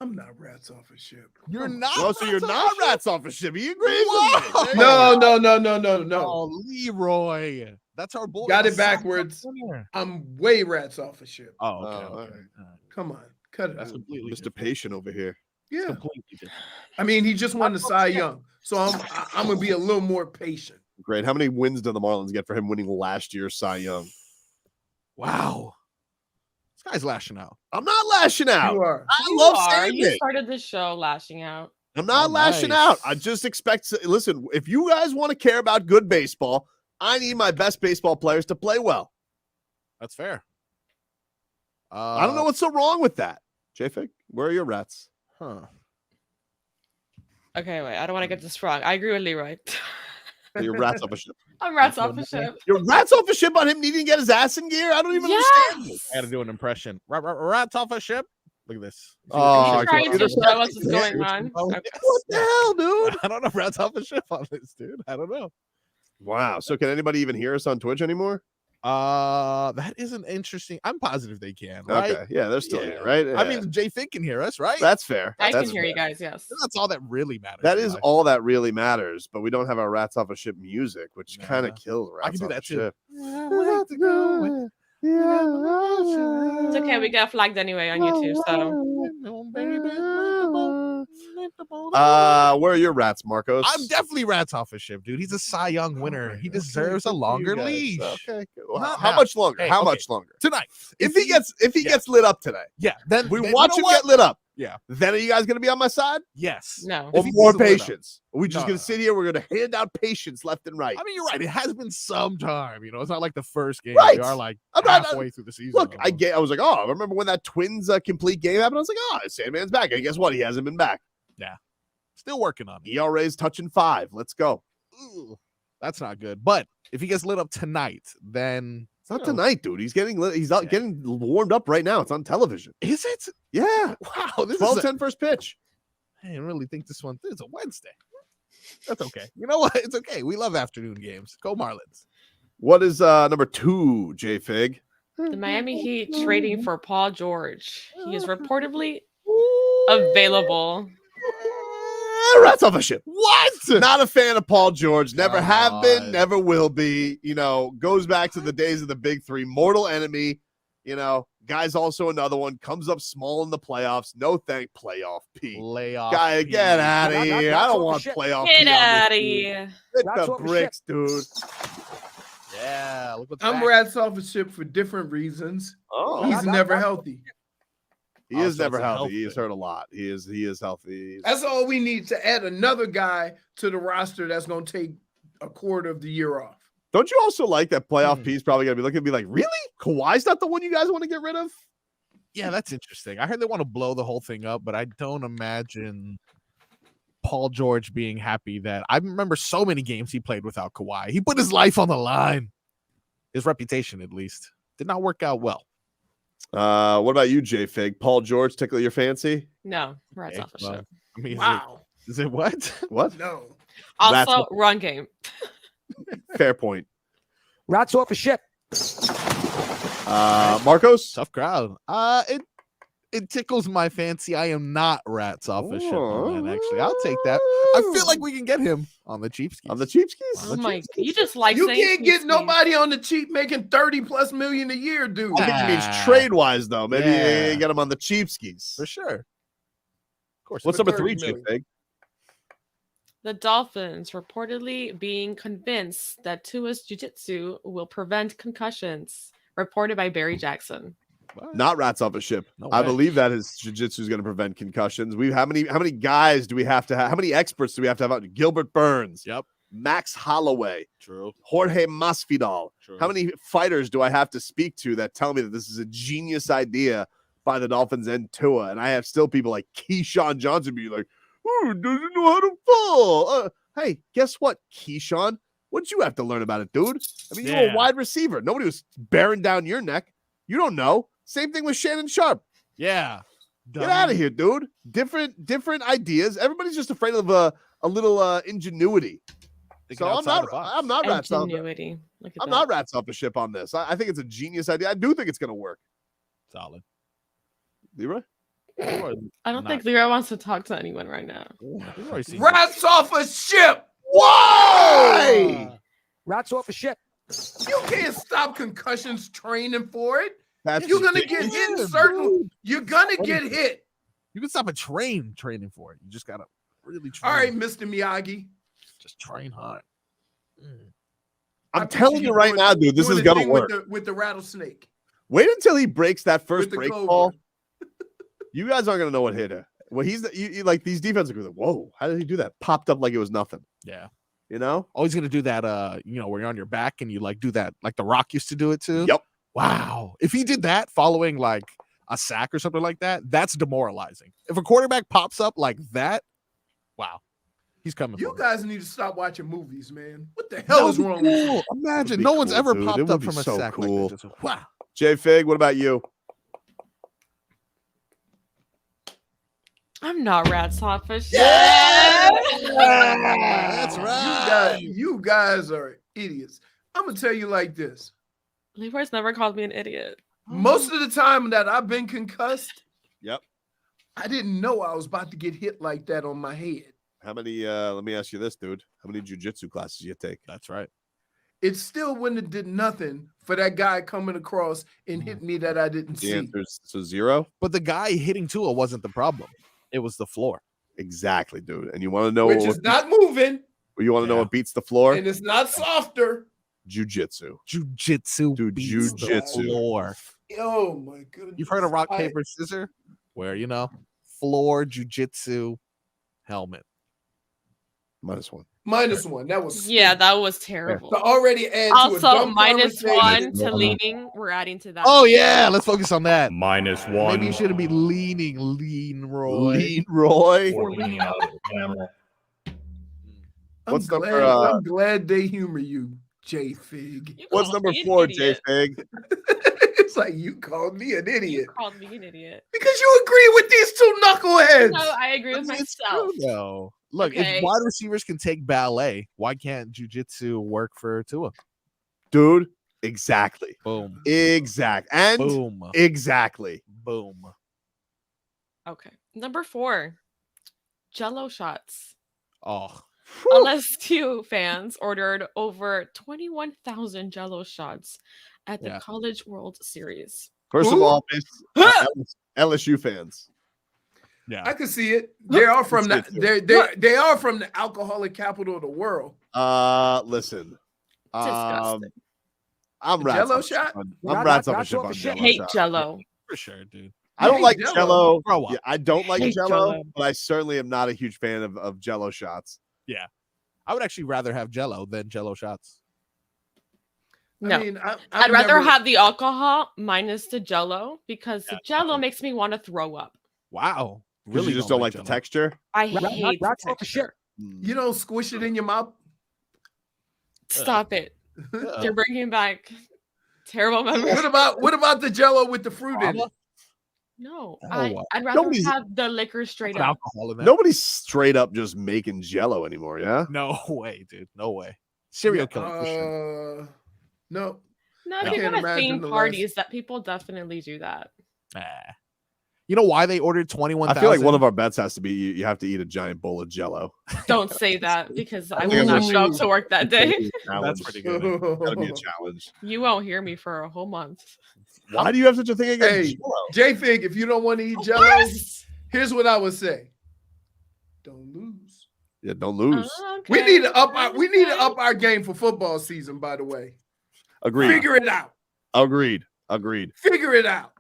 I'm not rats off a ship. You're not. Oh, so you're Rats not off a ship? Rats Off a Ship. He agrees Whoa. with me. There you No, go. no. Oh, Leroy. That's our boy. Got it The South backwards. winner. I'm way rats off a ship. Oh, okay. Oh, okay. all right. Come on, cut it That's out. completely Mr. Patient over here. Yeah, completely different. I mean, he just won the Cy Young, so I'm gonna be a little more patient. Great. How many wins did the Marlins get for him winning last year's Cy Young? Wow. This guy's lashing out. I'm not lashing out. You are. I You love are. Sandman. You started the show lashing out. I'm not Oh, lashing nice. out. I just expect listen, if you guys want to care about good baseball, I need my best baseball players to play well. That's fair. I don't know what's so wrong with that. J-Fig, where are your rats? Huh. Okay, wait. I don't want to get this wrong. I agree with Leroy. Your rats off a ship. I'm rats off the ship. Your rats off a ship on him needing to get his ass in gear? I don't even understand this. I had to do an impression. Rats off a ship. Look at this. Oh, He's trying okay. to show us what's going on. Okay. What the hell, dude? I don't know. Rats off a ship on this, dude. I don't know. Wow. So can anybody even hear us on Twitch anymore? That is an interesting. I'm positive they can. Right? Okay. Yeah, they're still Yeah. here, right? I Yeah. mean, Jay Fink can hear us, right? That's fair. I That's can hear you fair. guys, yes. That's all that really matters. That in is life. all that really matters, but we don't have our Rats Off a Ship music, which kind of Nah. kills Rats I can do Off that a too. Ship. It's okay. We got flagged anyway on YouTube, so. Where are your rats, Marcos? I'm definitely rats off a ship, dude. He's a Cy Young winner. He deserves a longer leash. Okay. Well, Not how now. much longer? Hey, How okay. much longer? Tonight. If he gets lit up today, Yeah. Then we then watch you him know get what? lit up. Yeah. Then are you guys going to be on my side? Yes. No. Or If he more gets lit up. patience? Are we just No, going no. to sit here? We're going to hand out patience left and right. I mean, you're right. It has been some time. You know, it's not like the first game. Right. We are like I'm not- halfway through the season. Look, I almost. was like, oh, I remember when that Twins complete game happened. I was like, oh, Sandman's back. And guess what? He hasn't been back. Still working on it. ERA's touching 5. Let's go. Ooh, that's not good. But if he gets lit up tonight, then It's not you know, tonight, dude. He's getting lit. He's out getting warmed up right now. It's on television. Is it? Yeah. Wow. This 12-10 first pitch. I didn't really think this one. It's a Wednesday. That's okay. You know what? It's okay. We love afternoon games. Go Marlins. What is number 2, J-Fig? The Miami Heat trading for Paul George. He is reportedly available. Rats off a ship. What? Not a fan of Paul George. Never have God. been, never will be. You know, goes back to the days of the big 3. Mortal enemy. You know, guy's also another one. Comes up small in the playoffs. No thank playoff P. Layoff. Guy, get out of Not- here. not I don't off the want ship. playoff Get P on out of this team. here. Hit That's the what we bricks, dude. Yeah. Look what's I'm back. rats off a ship for different reasons. Oh, He's not- never not- healthy. He is never healthy. He is hurt a lot. He is healthy. That's all we need to add another guy to the roster that's going to take a quarter of the year off. Don't you also like that playoff piece probably going to be looking to be like, really? Kawhi's not the one you guys want to get rid of? Yeah, that's interesting. I heard they want to blow the whole thing up, but I don't imagine Paul George being happy that I remember so many games he played without Kawhi. He put his life on the line. His reputation, at least, did not work out well. What about you, J Fig? Paul George tickle your fancy? No, rats off a ship. I mean, Wow. Is it what? What? No. Also, run game. Fair point. Rats off a ship. Marcos? Tough crowd. It tickles my fancy. I am not rats off a ship on that, actually. I'll take that. I feel like we can get him on the cheap skis. On the cheap skis? Oh my! You just like You saying can't get cheap nobody on the cheap making $30+ million a year, dude. I think he means trade-wise, though. Maybe you get him on the cheap skis. For sure. Of course. What's number 3, J Fig? The Dolphins reportedly being convinced that Tua's jiu-jitsu will prevent concussions, reported by Barry Jackson. Not rats off a ship. No I way. believe that his jiu-jitsu is going to prevent concussions. How many guys do we have to have? How many experts do we have to have out? Gilbert Burns. Yep. Max Holloway. True. Jorge Masvidal. True. How many fighters do I have to speak to that tell me that this is a genius idea by the Dolphins and Tua? And I have still people like Keyshawn Johnson be like, "Oh, doesn't know how to fall." Hey, guess what, Keyshawn? What'd you have to learn about it, dude? I mean, you're a wide receiver. Nobody was bearing down your neck. You don't know. Same thing with Shannon Sharp. Yeah. Get out of here, dude. Different ideas. Everybody's just afraid of a little ingenuity. So I'm not rats off. Ingenuity. Look at I'm that. not rats off the ship on this. I think it's a genius idea. I do think it's going to work. Solid. Leroy? I don't think Leroy wants to talk to anyone right now. Rats off a ship. Why? Rats off a ship. You can't stop concussions training for it. That's You're gonna get hit in certain. You're gonna get hit. You can stop a training for it. You just gotta really train. All right, Mr. Miyagi. Just train hard. I'm telling you right now, dude, this is gonna work. With the rattlesnake. Wait until he breaks that first With the break clover. ball. You guys aren't gonna know what hit her. Well, you like these defenses are like, whoa, how did he do that? Popped up like it was nothing. Yeah. You know? Always gonna do that, where you're on your back and you like do that, like The Rock used to do it too. Yep. Wow. If he did that following like a sack or something like that, that's demoralizing. If a quarterback pops up like that, wow. He's coming. You guys need to stop watching movies, man. What the hell is wrong with you? Imagine no one's ever dude. popped up from a sack cool. like that. Wow. J Fig, what about you? I'm not rats off a ship. That's right. You guys are idiots. I'm gonna tell you like this. Leroy's never called me an idiot. Most of the time that I've been concussed, Yep. I didn't know I was about to get hit like that on my head. How many let me ask you this, dude. How many jiu-jitsu classes you take? That's right. It still wouldn't have did nothing for that guy coming across and hit me that I didn't The see. answer's so 0. But the guy hitting Tua wasn't the problem. It was the floor. Exactly, dude. And you want to know Which is not moving, you want to know what beats the floor? and it's not softer. Jiu-jitsu. Jiu-jitsu. Dude, beats the jiu-jitsu. floor. Oh my goodness. You've heard of rock, paper, scissor? Where, floor, jiu-jitsu, helmet. -1. -1. That was That was terrible. to already add to a Also, dumb -1 conversation. to leaning. We're adding to that. Oh, yeah. Let's focus on that. -1. Maybe you shouldn't be lean, Roy. Leroy. Or leaning out of the camera. What's I'm number, glad, I'm glad they humor you, J Fig. You What's called number me an 4, J idiot. Fig? It's like you called me an You idiot called me an idiot. because you agree with these two knuckleheads. No, I agree with It's myself. true, though. Look, Okay. if wide receivers can take ballet, why can't jiu-jitsu work for Tua? Dude, exactly. Boom. Exact. And Boom. exactly. Boom. Okay. Number 4, Jello Shots. Oh. LSU fans ordered over 21,000 Jello Shots at the Yeah. College World Series. First of Who? all, LSU fans. Yeah. I can see it. They are from Let's the get they are from the alcoholic capital of the world. Listen. Disgusting. I'm rats Jello off the ship shot? on- I'm rats off the ship on Rats off the Jello Hate shot. Jello. For sure, dude. I don't hate like Jell-O. Jello. Grow up. Yeah, I don't like Hate Jello, Jell-O. but I certainly am not a huge fan of Jello shots. Yeah. I would actually rather have Jello than Jello shots. No. I mean, I'd rather have the alcohol minus the Jello because the Jello makes me want to throw up. Wow. Really, you just don't like the Jell-O. texture. I hate the texture. You don't squish it in your mouth. Stop it. You're bringing back terrible memories. What about the Jello with the fruit in it? No, Oh, I'd rather Nobody's- have the liquor straight Put up. alcohol in that. Nobody's straight up just making Jello anymore. Yeah. No way, dude. No way. Serial killer for sure. No. No, I if you can't go to imagine theme the last- parties, that people definitely do that. Nah. You know why they ordered 21,000? I feel like one of our bets has to be you have to eat a giant bowl of Jello. Don't say that because I think will I'm not gonna show up to work that day. That's pretty good. Gotta be a challenge. You won't hear me for a whole month. Why do you have such a thing against Hey, Jello? J-Fig, if you don't want to eat Jello, Yes! here's what I would say. Don't lose. Yeah, don't lose. We Okay, need to up okay. our game for football season, by the way. Agreed. Figure it out. Agreed. Figure it out.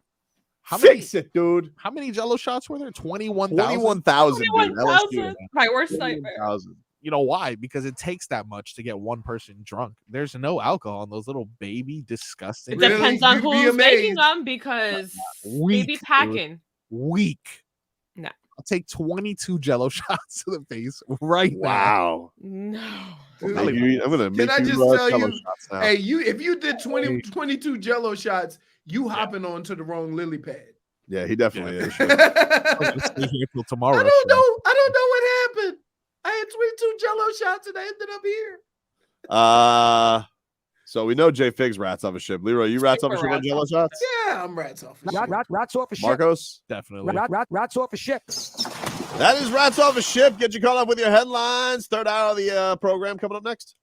Fix it, dude. How many Jello shots were there? 21,000. 21,000, dude. LSU. 21,000. My worst nightmare. 21,000. You know why? Because it takes that much to get one person drunk. There's no alcohol in those little baby disgusting. It Really? depends on You'd be who's making amazed. them because they Weak, be dude. packing. Weak. No. I'll take 22 Jello shots to the face right now. Wow. No. I'm gonna make I you just tell Jello you, shots now. Hey, if you did 22 Jello shots, you hopping onto the wrong lily pad. Yeah, he definitely is. I'm gonna stay here till tomorrow. I don't know what happened. I had 22 Jello shots and I ended up here. So we know Jay Figs rats off a ship. Leroy, you rats off a ship on Jello shots? Yeah, I'm rats off. Rats off a ship. Marcos? Definitely. Rats off a ship. That is Rats Off a Ship. Get you caught up with your headlines. Third hour of the program coming up next.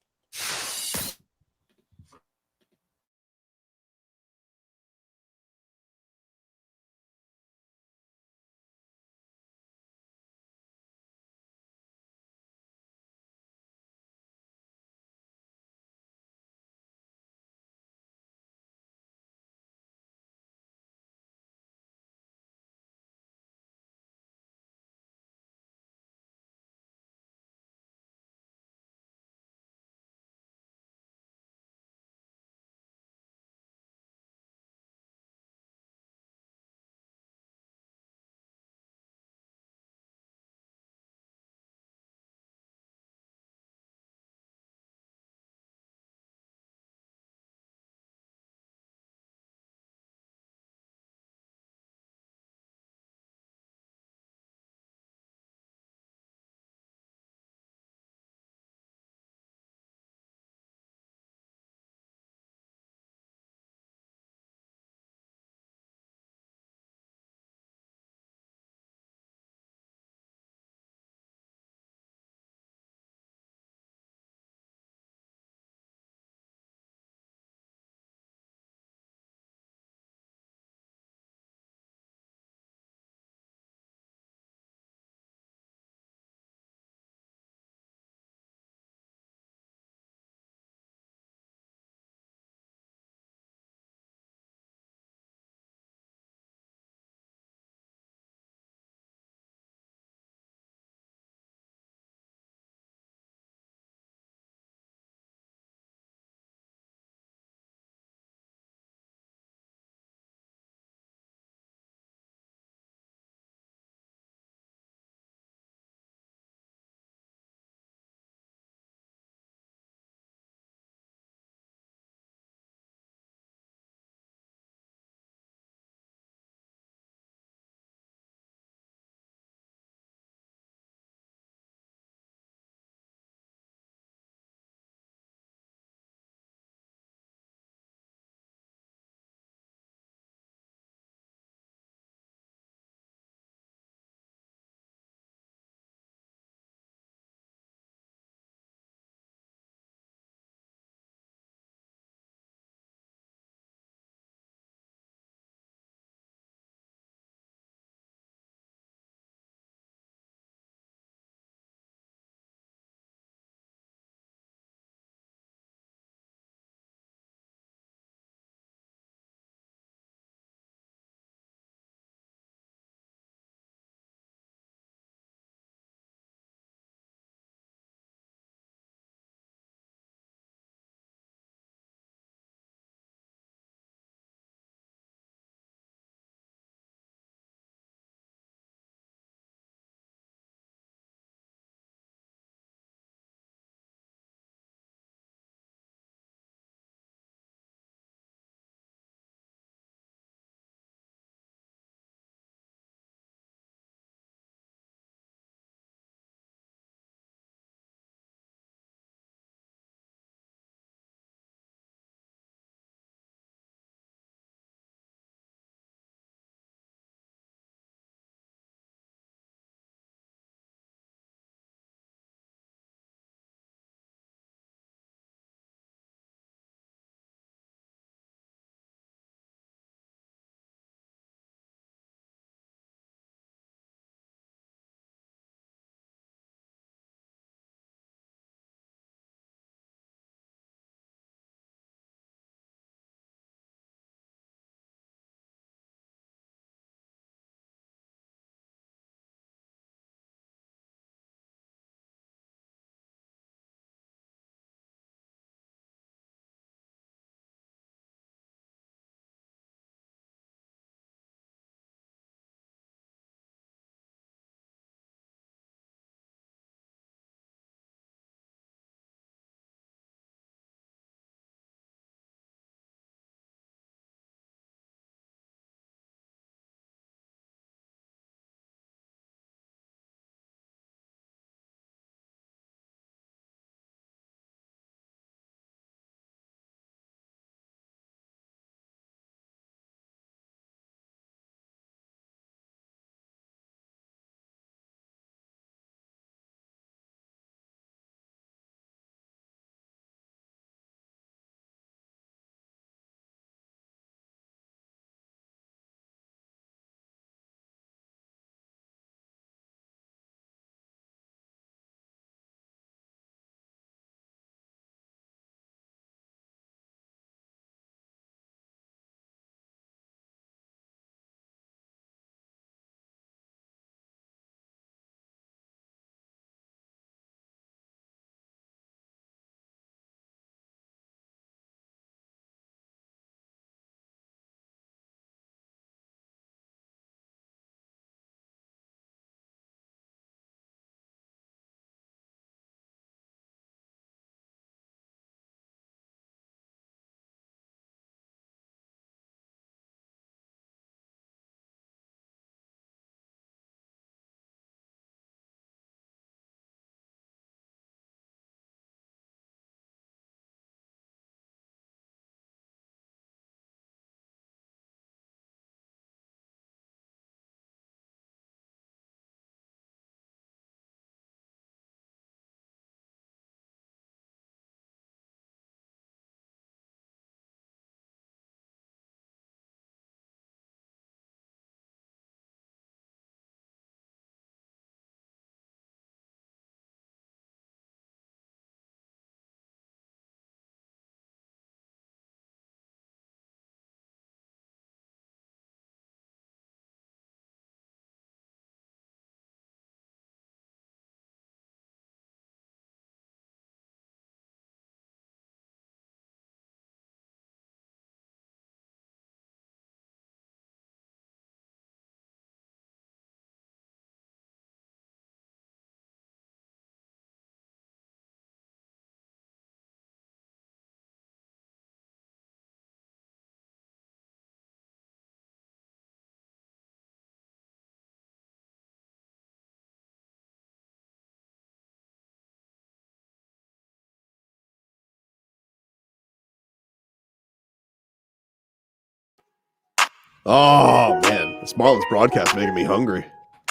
Oh man, this Marlins broadcast making me hungry.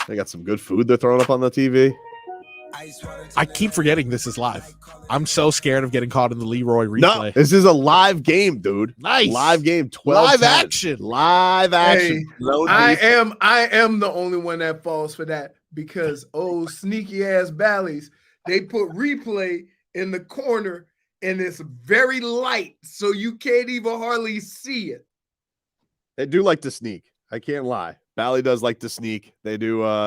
They got some good food they're throwing up on the TV. I keep forgetting this is live. I'm so scared of getting caught in the Leroy replay. No, this is a live game, dude. Nice. Live game, 12 Live action. Live action. Hey, I am the only one that falls for that because sneaky ass Bally's, they put replay in the corner and it's very light, so you can't even hardly see it. They do like to sneak. I can't lie. Bally does like to sneak. They do,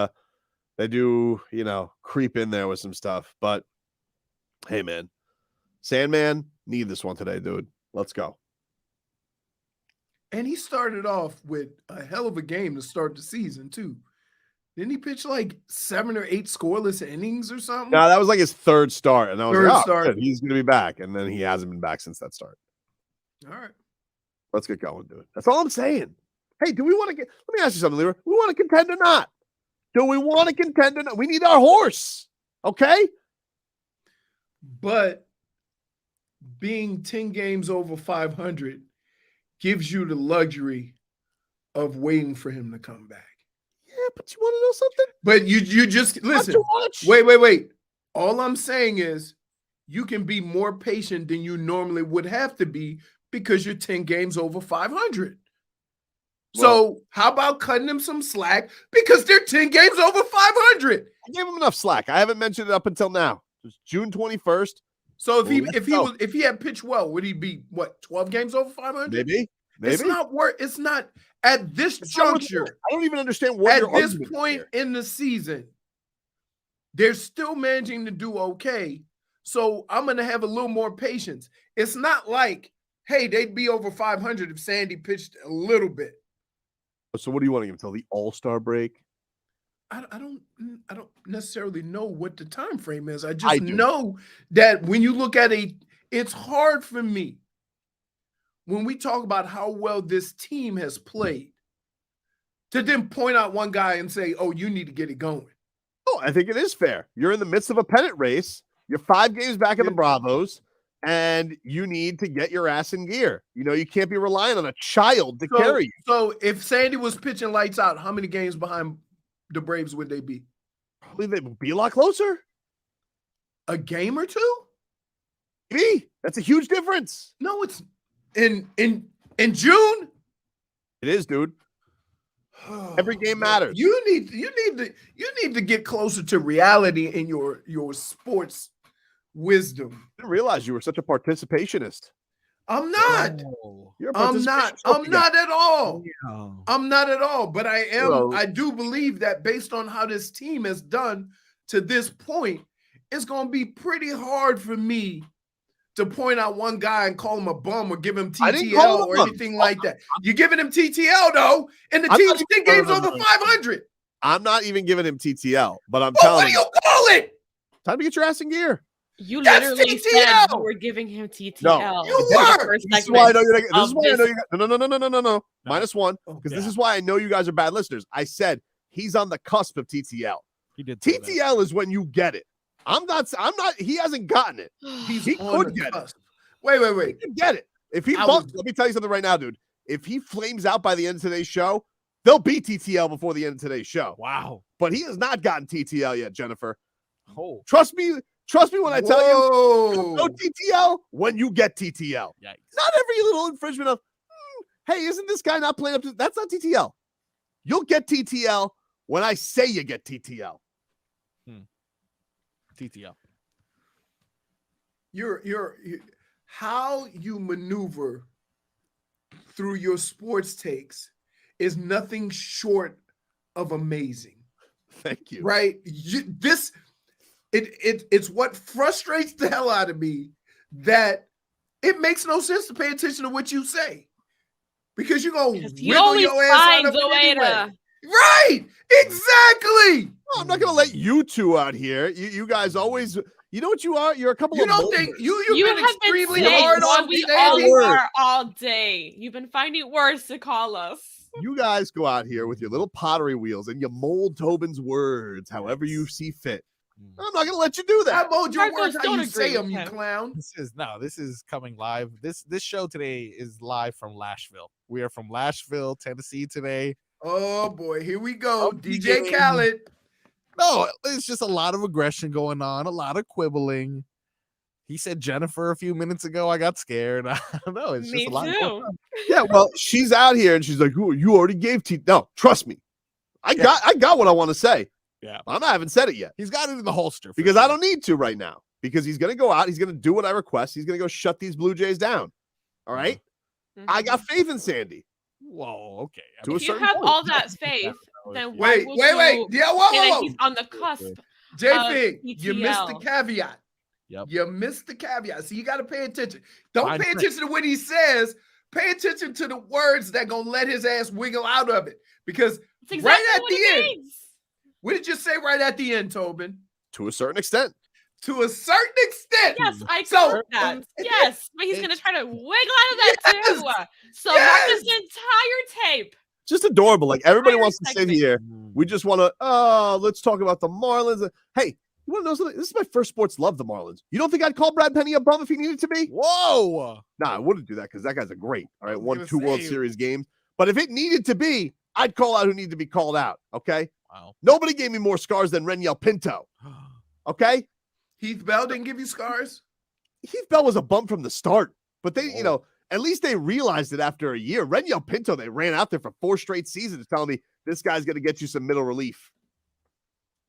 creep in there with some stuff. But hey, man, Sandman, need this one today, dude. Let's go. And he started off with a hell of a game to start the season, too. Didn't he pitch like 7 or 8 scoreless innings or something? No, that was like his third start. And I was like, start. He's going to be back. And then he hasn't been back since that start. All right. Let's get going, dude. That's all I'm saying. Hey, do we want to get – let me ask you something, Leroy. We want to contend or not? Do we want to contend or not? We need our horse, okay? But being 10 games over 500 gives you the luxury of waiting for him to come back. Yeah, but you want to know something? But you just – listen. Wait. All I'm saying is you can be more patient than you normally would have to be because you're 10 games over 500. So how about cutting them some slack because they're 10 games over 500? I gave him enough slack. I haven't mentioned it up until now. It was June 21st. So if he had pitched well, would he be 12 games over 500? Maybe. It's not worth. It's not at this juncture. I don't even understand what at this point in the season. They're still managing to do okay. So I'm going to have a little more patience. It's not like, hey, they'd be over 500 if Sandy pitched a little bit. So what do you want to give until the All-Star break? I don't necessarily know what the time frame is. I just know that when you look at it's hard for me when we talk about how well this team has played to then point out one guy and say, oh, you need to get it going. Oh, I think it is fair. You're in the midst of a pennant race. You're 5 games back in the Bravos, and you need to get your ass in gear. You can't be relying on a child to carry you. So if Sandy was pitching lights out, how many games behind the Braves would they be? Probably they would be a lot closer. A game or two? Maybe. That's a huge difference. No, it's in June. It is, dude. Every game matters. You need to get closer to reality in your sports wisdom. I didn't realize you were such a participationist. I'm not. I'm not at all. Yeah. I'm not at all. But I am. Hello. I do believe that based on how this team has done to this point, it's going to be pretty hard for me to point out one guy and call him a bum or give him TTL or anything like that. You're giving him TTL though, and the team's 10 games over 500. I'm not even giving him TTL, but I'm telling you. What do you call it? Time to get your ass in gear. You literally said you were giving him TTL. No, you were. This is why I know you're. This is why I know you. No. -1 because this is why I know you guys are bad listeners. I said he's on the cusp of TTL. He did. TTL is when you get it. I'm not. He hasn't gotten it. He could get it. Wait. He could get it. If he let me tell you something right now, dude. If he flames out by the end of today's show, they'll be TTL before the end of today's show. Wow. But he has not gotten TTL yet, Jennifer. Oh. Trust me when I tell you, no TTL when you get TTL. Yikes. Not every little infringement of, hey, isn't this guy not playing up to? That's not TTL. You'll get TTL when I say you get TTL. TTL. You're how you maneuver through your sports takes is nothing short of amazing. Thank you. Right? It's what frustrates the hell out of me that it makes no sense to pay attention to what you say because you're going to wiggle your ass out of it anyway. Right. Exactly. Well, I'm not going to let you two out here. You guys always, you know what you are? You're a couple of don't think you've been extremely hard on we Sandy. are all day. You've been finding words to call us. You guys go out here with your little pottery wheels and you mold Tobin's words however you see fit. I'm not gonna let you do I that. mold your Marcos words how don't you say agree them, with you him. clown. This is coming live. This show today is live from Lashville. We are from Lashville, Tennessee today. Oh boy, here we go. Of the DJ game. Khaled. No, it's just a lot of aggression going on, a lot of quibbling. He said Jennifer a few minutes ago. I got scared. I don't know. It's Me just a lot going too. on. Yeah, well, she's out here and she's like, "Ooh, you already gave T." No, trust me. I got what I want to say. Yeah. I haven't said it yet He's got it in the holster. for because sure. I don't need to right now because he's going to go out. He's going to do what I request. He's going to go shut these Blue Jays down. All right. I got faith in Sandy. Whoa, okay. I To mean, a If you certain have point. all that faith, then why Wait, would wait. you Yeah, say that whoa. he's on the cusp? J-Fig, you missed the TTL. caveat. Yep. You missed the caveat. So you got to pay attention. Don't Fine pay print. attention to what he says. Pay attention to the words that going to let his ass wiggle out of it. Because That's exactly right at what the it end, means. what did you say right at the end, Tobin? To a certain extent. To a certain extent. Yes, I So- agree with that. Yes, but he's gonna try to wiggle out of that too. So Yes! mark this entire tape. Just adorable. Like everybody Entire wants to sit segment. here. We just want to, let's talk about the Marlins. Hey, you want to know something? This is my first sports love, the Marlins. You don't think I'd call Brad Penny above if he needed to be? Whoa. Nah, I wouldn't do that because that guy's a great. All right, was won gonna 2 World say- Series games. But if it needed to be, I'd call out who needed to be called out. Okay. Wow. Nobody gave me more scars than Reniel Pinto. Okay. Heath Bell didn't give you scars? Heath Bell was a bump from the start, but they, at least they realized it after a year. Reniel Pinto, they ran out there for 4 straight seasons telling me this guy's going to get you some middle relief.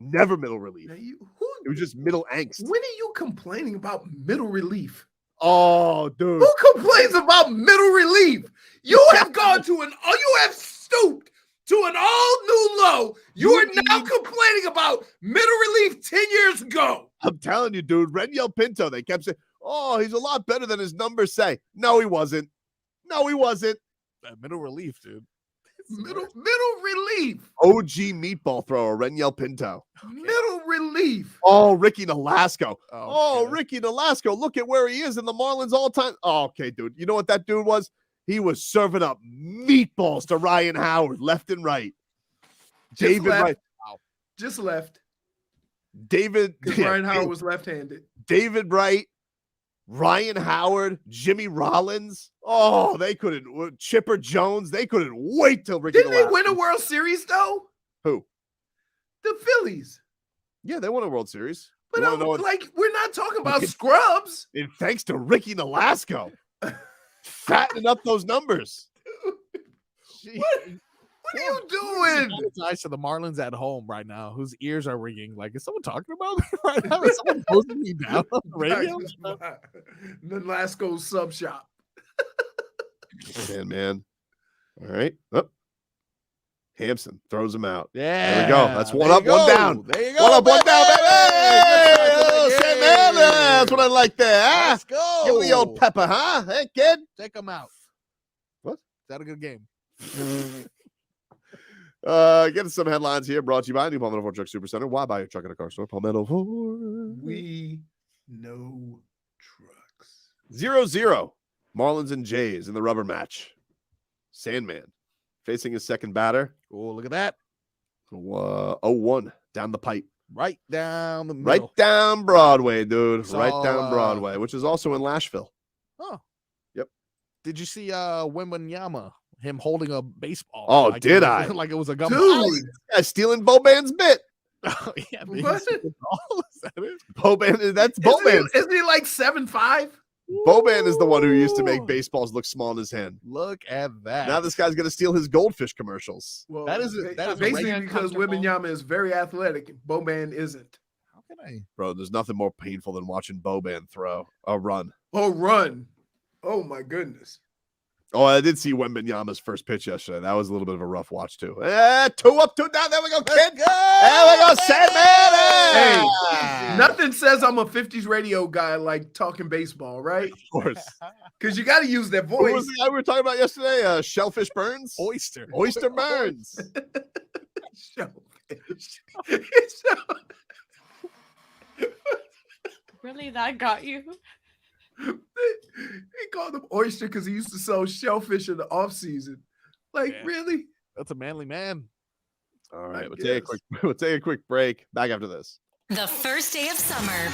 Never middle relief. Now It was just middle angst. when are you complaining about middle relief? Oh, dude. Who complains about middle relief? You have gone to you have stooped to an all new low. You are now complaining about middle relief 10 years ago. I'm telling you, dude. Reniel Pinto, they kept saying, oh, he's a lot better than his numbers say. No, he wasn't. No, he wasn't. That middle relief, dude. Middle relief. OG meatball thrower, Reniel Pinto. Middle relief. Oh, Ricky Nolasco. Oh, Oh, Ricky Nolasco. Look at where he is in the Marlins all time. Oh, okay, dude. You know what that dude was? He was serving up meatballs to Ryan Howard left and right. David left. Wright. Just left. David. Because yeah, Ryan Howard was left-handed. David Wright, Ryan Howard, Jimmy Rollins. Oh, they couldn't. Chipper Jones. They couldn't wait till Ricky. Didn't they Nolasco. win a World Series though? Who? The Phillies. Yeah, they won a World Series. But You wanna know what- we're not talking about scrubs. and thanks to Ricky Nolasco, fattening up those numbers. What are you doing? Apologize to the Marlins at home right now, whose ears are ringing. Like, is someone talking about me right now? Is someone posting me down on the radio? The Lasco sub shop. Man. All right. Up. Hampson throws him out. Yeah. There we go. That's one There up, you one go. down. There you go. One up, one down, baby. Hey, Hey, say, man, that's what I like there. Huh? Let's go. Give me the old pepper, huh? Hey, kid. Check them out. What? Is that a good game? Getting some headlines here brought to you by New Palmetto Ford Truck Supercenter. Why buy your truck at a car store? Palmetto Ford. We know trucks. 0-0. Marlins and Jays in the rubber match. Sandman facing his second batter. Oh, look at that. 0-1 down the pipe. Right down the middle. Right down Broadway, dude. So, right down Broadway, which is also in Lashville. Oh. Yep. Did you see Wembanyama? Him holding a baseball. Oh, like did it I? was, like it was a gum. Dude. Yeah, stealing Boban's bit. Oh, yeah, man. What? Is that it? Boban, that's Boban. Isn't he like 7'5"? Boban is the one who used to make baseballs look small in his hand. Look at that. Now this guy's going to steal his goldfish commercials. Well, That is basically regular because comfortable. Wembanyama is very athletic. Boban isn't. How can I? Bro, there's nothing more painful than watching Boban throw a run. Oh, run. Oh, my goodness. Oh, I did see Wembanyama's first pitch yesterday. That was a little bit of a rough watch, too. 2 up, 2 down. There we go, kid. There we go, Sandman. Hey, nothing says I'm a 50s radio guy like talking baseball, right? Of course. Because you got to use that Who was voice. the guy we were talking about yesterday? Shellfish Burns? Oyster. Oyster Burns. Shellfish. Really, that got you? He called him Oyster because he used to sell shellfish in the off season. Like, Yeah. really? That's a manly man. All right, I we'll take a quick break. Back after this. The first day of summer.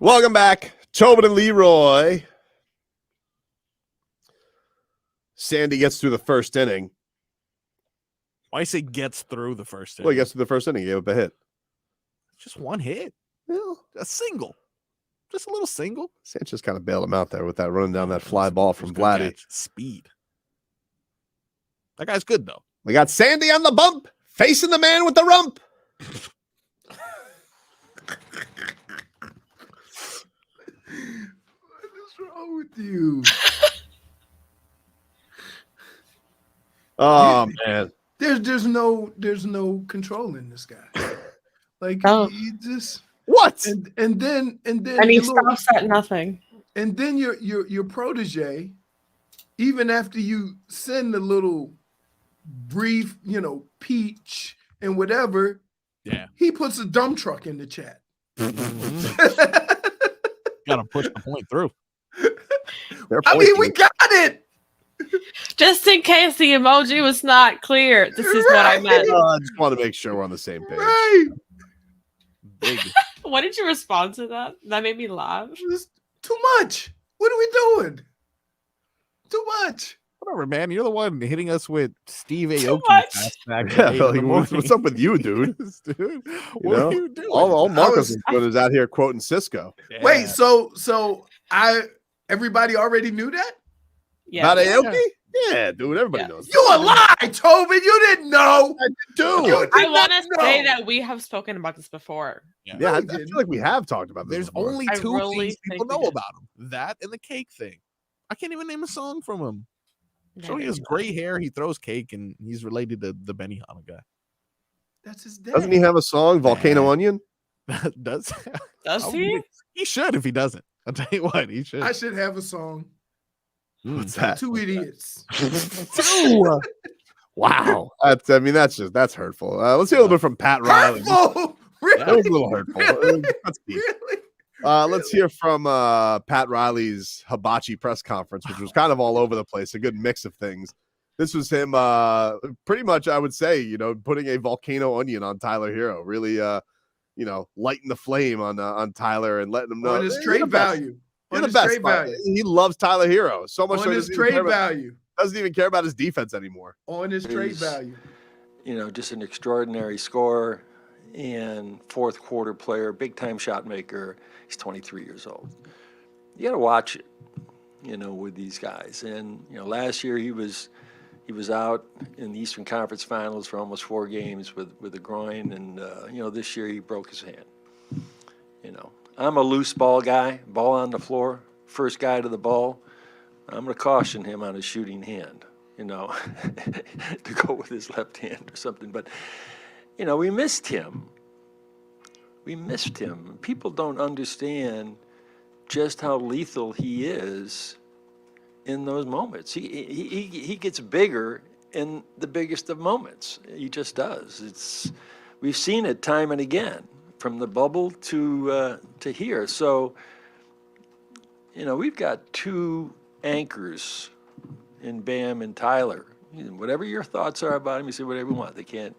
Welcome back, Tobin and Leroy. Sandy gets through the first inning. Why you say gets through the first inning? Well, he gets through the first inning. He gave up a hit. Just one hit. Well, a single. Just a little single. Sanchez kind of bailed him out there with that running down that fly ball from Vladdy. Speed. That guy's good, though. We got Sandy on the bump, facing the man with the rump. What is wrong with you? Oh man, there's no controlling this guy. Like he just what? And then he stops at nothing. And then your protege, even after you send a little brief, peach and whatever, he puts a dump truck in the chat. Gotta push the point through. I mean, we got it. Just in case the emoji was not clear, this is what I meant. I just want to make sure we're on the same page. Right. Big. What did you respond to that? That made me laugh. It's too much. What are we doing? Too much. Whatever, man. You're the one hitting us with Steve Aoki. What's up with you, dude? Dude, what are you doing? All Marcus is doing is out here quoting Cisco. Yeah. Wait, so everybody already knew that? Yeah. About Aoki? Yeah, dude. Everybody knows. You a lie, Tobin. You didn't know. I do. I want to say that we have spoken about this before. Yeah, I feel like we have talked about this. There's before. only two things people know about him: that and the cake thing. I can't even name a song from him. So he has gray hair, he throws cake, and he's related to the Benihana guy. That's his dad. Doesn't he have a song, Volcano Onion? Does he? He should if he doesn't. I'll tell you what, he should. I should have a song. What's that? Two idiots. Two. Wow. That's hurtful. Let's hear a little bit from Pat Riley. Hurtful? Really? That was a little hurtful. Really? Really? Let's hear from Pat Riley's hibachi press conference, which was kind of all over the place, a good mix of things. This was him pretty much, I would say, putting a volcano onion on Tyler Herro, really, lighting the flame on Tyler and letting him know. On his trade value. You're the best. He loves Tyler Herro so much. On his trade value. Doesn't even care about his defense anymore. On his trade value. Just an extraordinary scorer and fourth quarter player, big time shot maker. He's 23 years old. You got to watch it, with these guys. And last year he was out in the Eastern Conference Finals for almost 4 games with a groin, and this year he broke his hand. I'm a loose ball guy, ball on the floor, first guy to the ball. I'm going to caution him on his shooting hand, to go with his left hand or something. But, we missed him. People don't understand just how lethal he is in those moments. He gets bigger in the biggest of moments. He just does. We've seen it time and again, from the bubble to here. So, we've got 2 anchors in Bam and Tyler. Whatever your thoughts are about him, you say whatever you want. They can't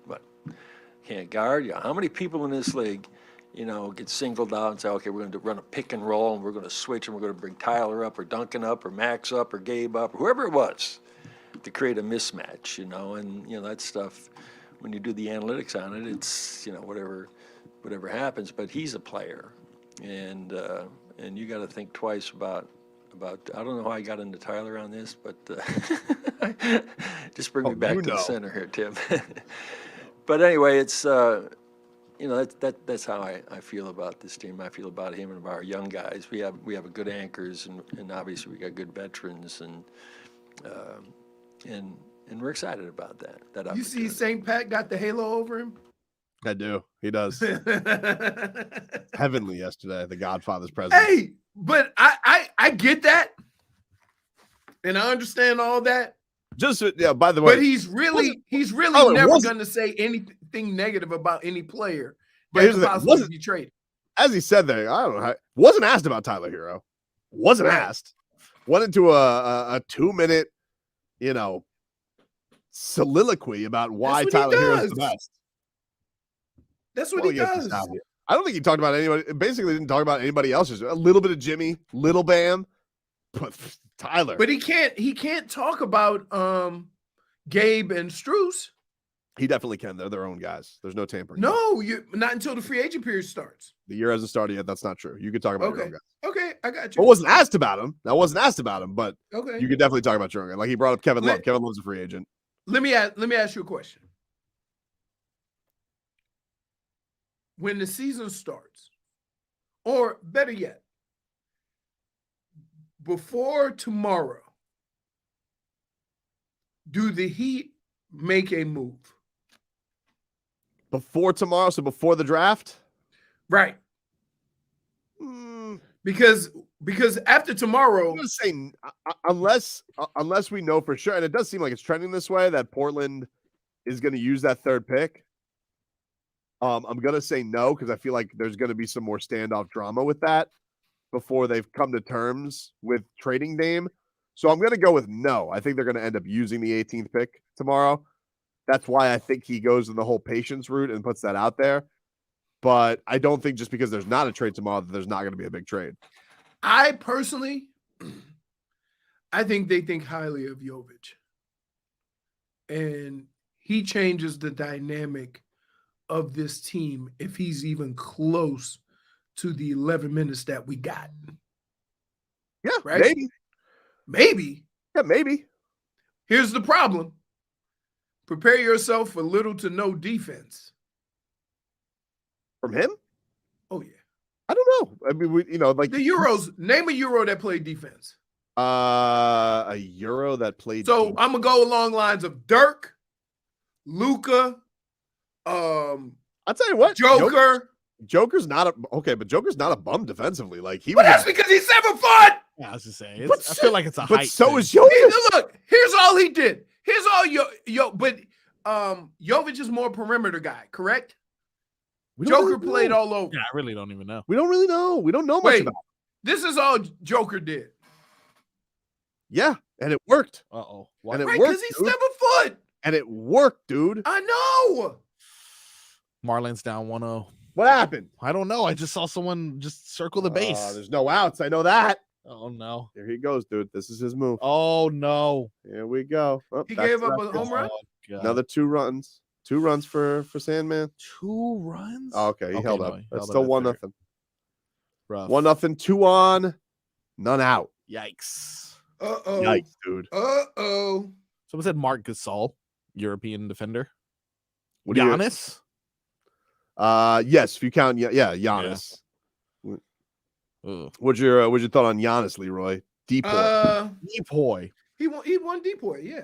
guard. Yeah. How many people in this league, get singled out and say, okay, we're going to run a pick and roll, and we're going to switch, and we're going to bring Tyler up or Duncan up or Max up or Gabe up or whoever it was to create a mismatch, and that stuff, when you do the analytics on it, it's, whatever happens, but he's a player, and you got to think twice about. I don't know how I got into Tyler on this, but just bring me back to the center here, Tim. But anyway, it's that's how I feel about this team. I feel about him and about our young guys. We have a good anchors, and obviously we got good veterans, and we're excited about that. You see, St. Pat got the halo over him. I do. He does. Heavenly yesterday, the Godfather's presence. Hey, but I get that, and I understand all that. Just by the way, but he's really never going to say anything negative about any player that could possibly be traded. As he said there, I don't know how. Wasn't asked about Tyler Herro. Wasn't asked. Went into a 2-minute, soliloquy about why Tyler Herro is the best. That's what he does. I don't think he talked about anybody. Basically, didn't talk about anybody else. Just a little bit of Jimmy, little Bam, but Tyler. But he can't talk about Gabe and Strus. He definitely can. They're their own guys. There's no tampering. No, not until the free agent period starts. The year hasn't started yet. That's not true. You could talk about your own guys. Okay, I got you. I wasn't asked about him. But Okay, you could definitely talk about your own guy. Like he brought up Kevin Love. Kevin Love's a free agent. Let me ask you a question. When the season starts, or better yet, before tomorrow, do the Heat make a move? Before tomorrow, so before the draft? Right. Because after tomorrow, I'm gonna say unless we know for sure, and it does seem like it's trending this way, that Portland is going to use that third pick. I'm gonna say no because I feel like there's going to be some more standoff drama with that before they've come to terms with trading Dame. So I'm going to go with no. I think they're going to end up using the 18th pick tomorrow. That's why I think he goes in the whole patience route and puts that out there. But I don't think just because there's not a trade tomorrow that there's not going to be a big trade. I personally, I think they think highly of Jovic. And he changes the dynamic of this team if he's even close to the 11 minutes that we got. Yeah, right? Maybe. Yeah, maybe. Here's the problem. Prepare yourself for little to no defense. From him? Oh, yeah. I don't know. I mean, like the Euros. Name a Euro that played defense. A Euro that played. So I'm gonna go along lines of Dirk, Luka. I'll tell you what, Joker's not a bum defensively. Like but that's because he's 7 foot. Yeah, I was just saying. I feel like it's a height. But so thing. is Jovic. Look, here's all he did. Here's all but Jovic is more perimeter guy, correct? Joker played all over. Yeah, I really don't even know. We don't really know. We don't know much about it. This is all Joker did. Yeah, and it worked. Uh-oh. And it worked because he's 7 foot. And it worked, dude. I know. Marlins down 1-0. What happened? I don't know. I just saw someone just circle the base. There's no outs. I know that. Oh, no. Here he goes, dude. This is his move. Oh, no. Here we go. Oh, he gave up a home run? Oh, another 2 runs. 2 runs for Sandman. 2 runs? Oh, okay. He held up. That's still 1-0. Rough. 1-0. 2 on. None out. Yikes. Uh-oh. Yikes, dude. Uh-oh. Someone said Marc Gasol, European defender. What Giannis? Yes, if you count, Giannis. Yeah. What's your thought on Giannis, Leroy? Depoy. Depoy. He won Depoy, yeah.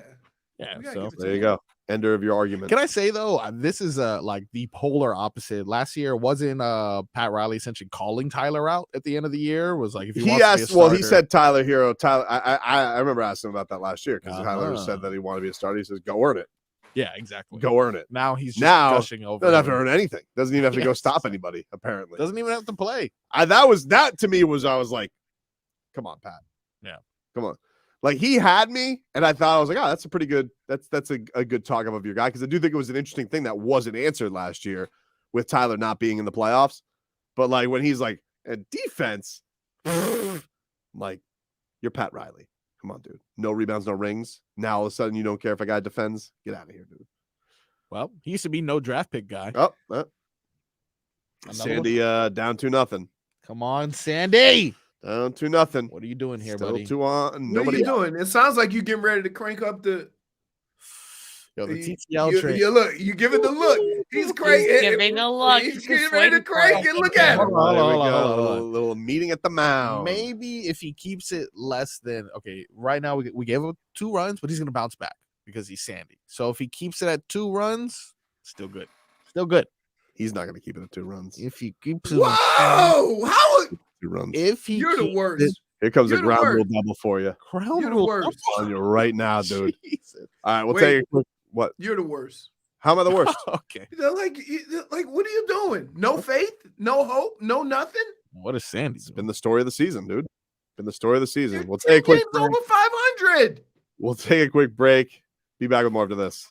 Yeah, so there you go. Ender of your argument. Can I say though, this is like the polar opposite. Last year wasn't Pat Riley essentially calling Tyler out at the end of the year? Was like if he asked, well, he said Tyler Herro. Tyler, I remember asking him about that last year because Tyler said that he wanted to be a starter. He says, "Go earn it." Yeah, exactly. Go earn it. Now he's just gushing over. Doesn't have to earn anything. Doesn't even have to go stop anybody. Apparently, doesn't even have to play. That to me was I was like, come on, Pat. Yeah, come on. Like he had me, and I thought I was like, oh, that's a pretty good. That's a good talk of your guy because I do think it was an interesting thing that wasn't answered last year with Tyler not being in the playoffs. But like when he's like, and defense, I'm like, you're Pat Riley. Come on, dude. No rebounds, no rings. Now all of a sudden you don't care if a guy defends. Get out of here, dude. Well, he used to be no draft pick guy. Oh, Sandy down 2-0. Come on, Sandy. Down 2-0. What are you doing here, Still buddy? 2 on. What are you doing? It sounds like you getting ready to crank up the TTL train. You look, you give it the look. He's cranking. He's giving a look. He's getting ready to crank it. Look at him. There we go. A little meeting at the mound. Maybe if he keeps it less than right now we gave him 2 runs, but he's gonna bounce back because he's Sandy. So if he keeps it at 2 runs, still good. Still good. He's not gonna keep it at 2 runs. If he keeps it, whoa! How? 2 runs. If he, you're the worst. Here comes a ground rule double for you. Ground You're the rule worst. On you right now, dude. Jesus. All right, we'll take a quick. What? You're the worst. How am I the worst? Okay. Like, what are you doing? No faith, no hope, no nothing. What is Sandy? It's been the story of the season, dude. Been the story of the season. We'll take a quick break. Over 500. We'll take a quick break. Be back with more after this.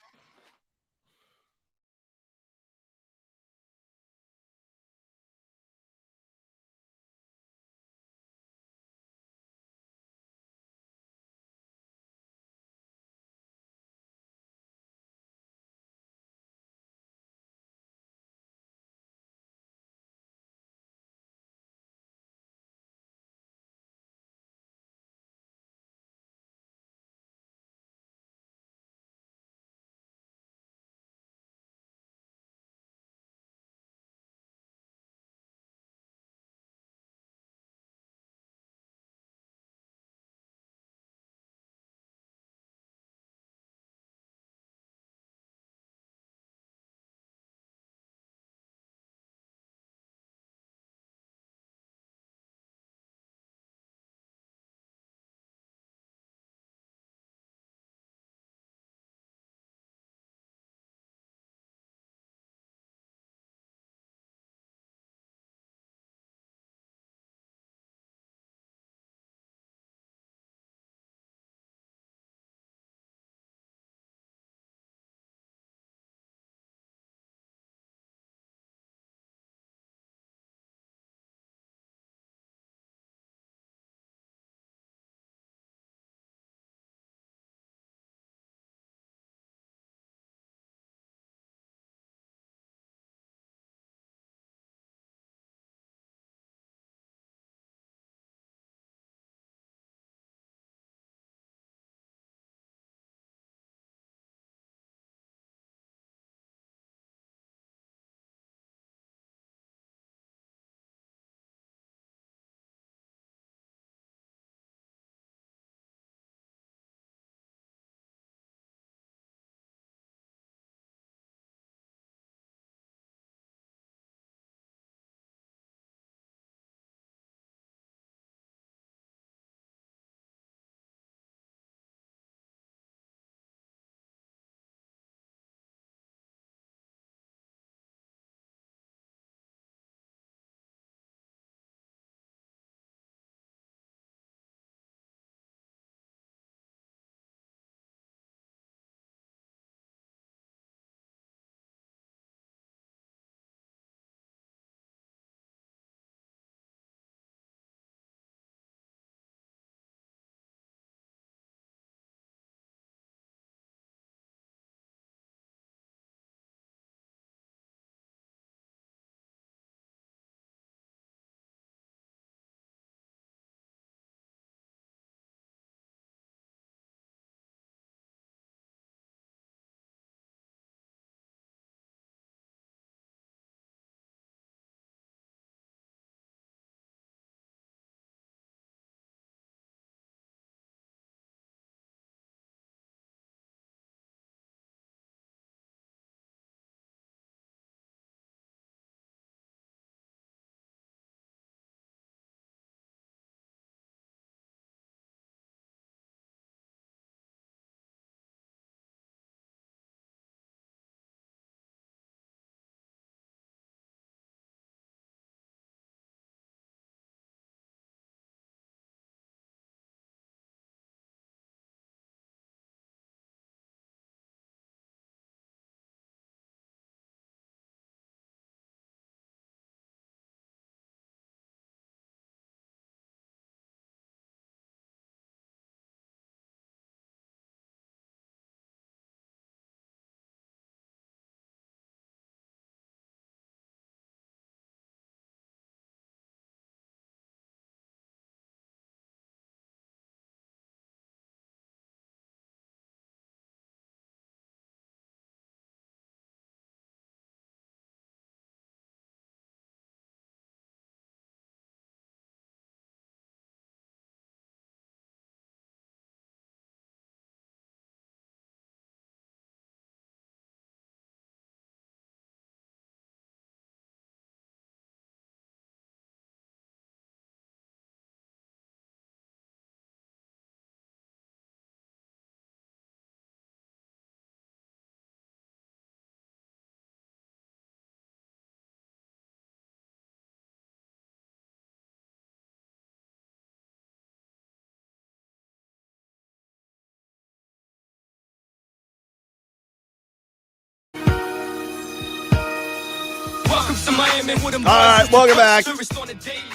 All right, welcome back.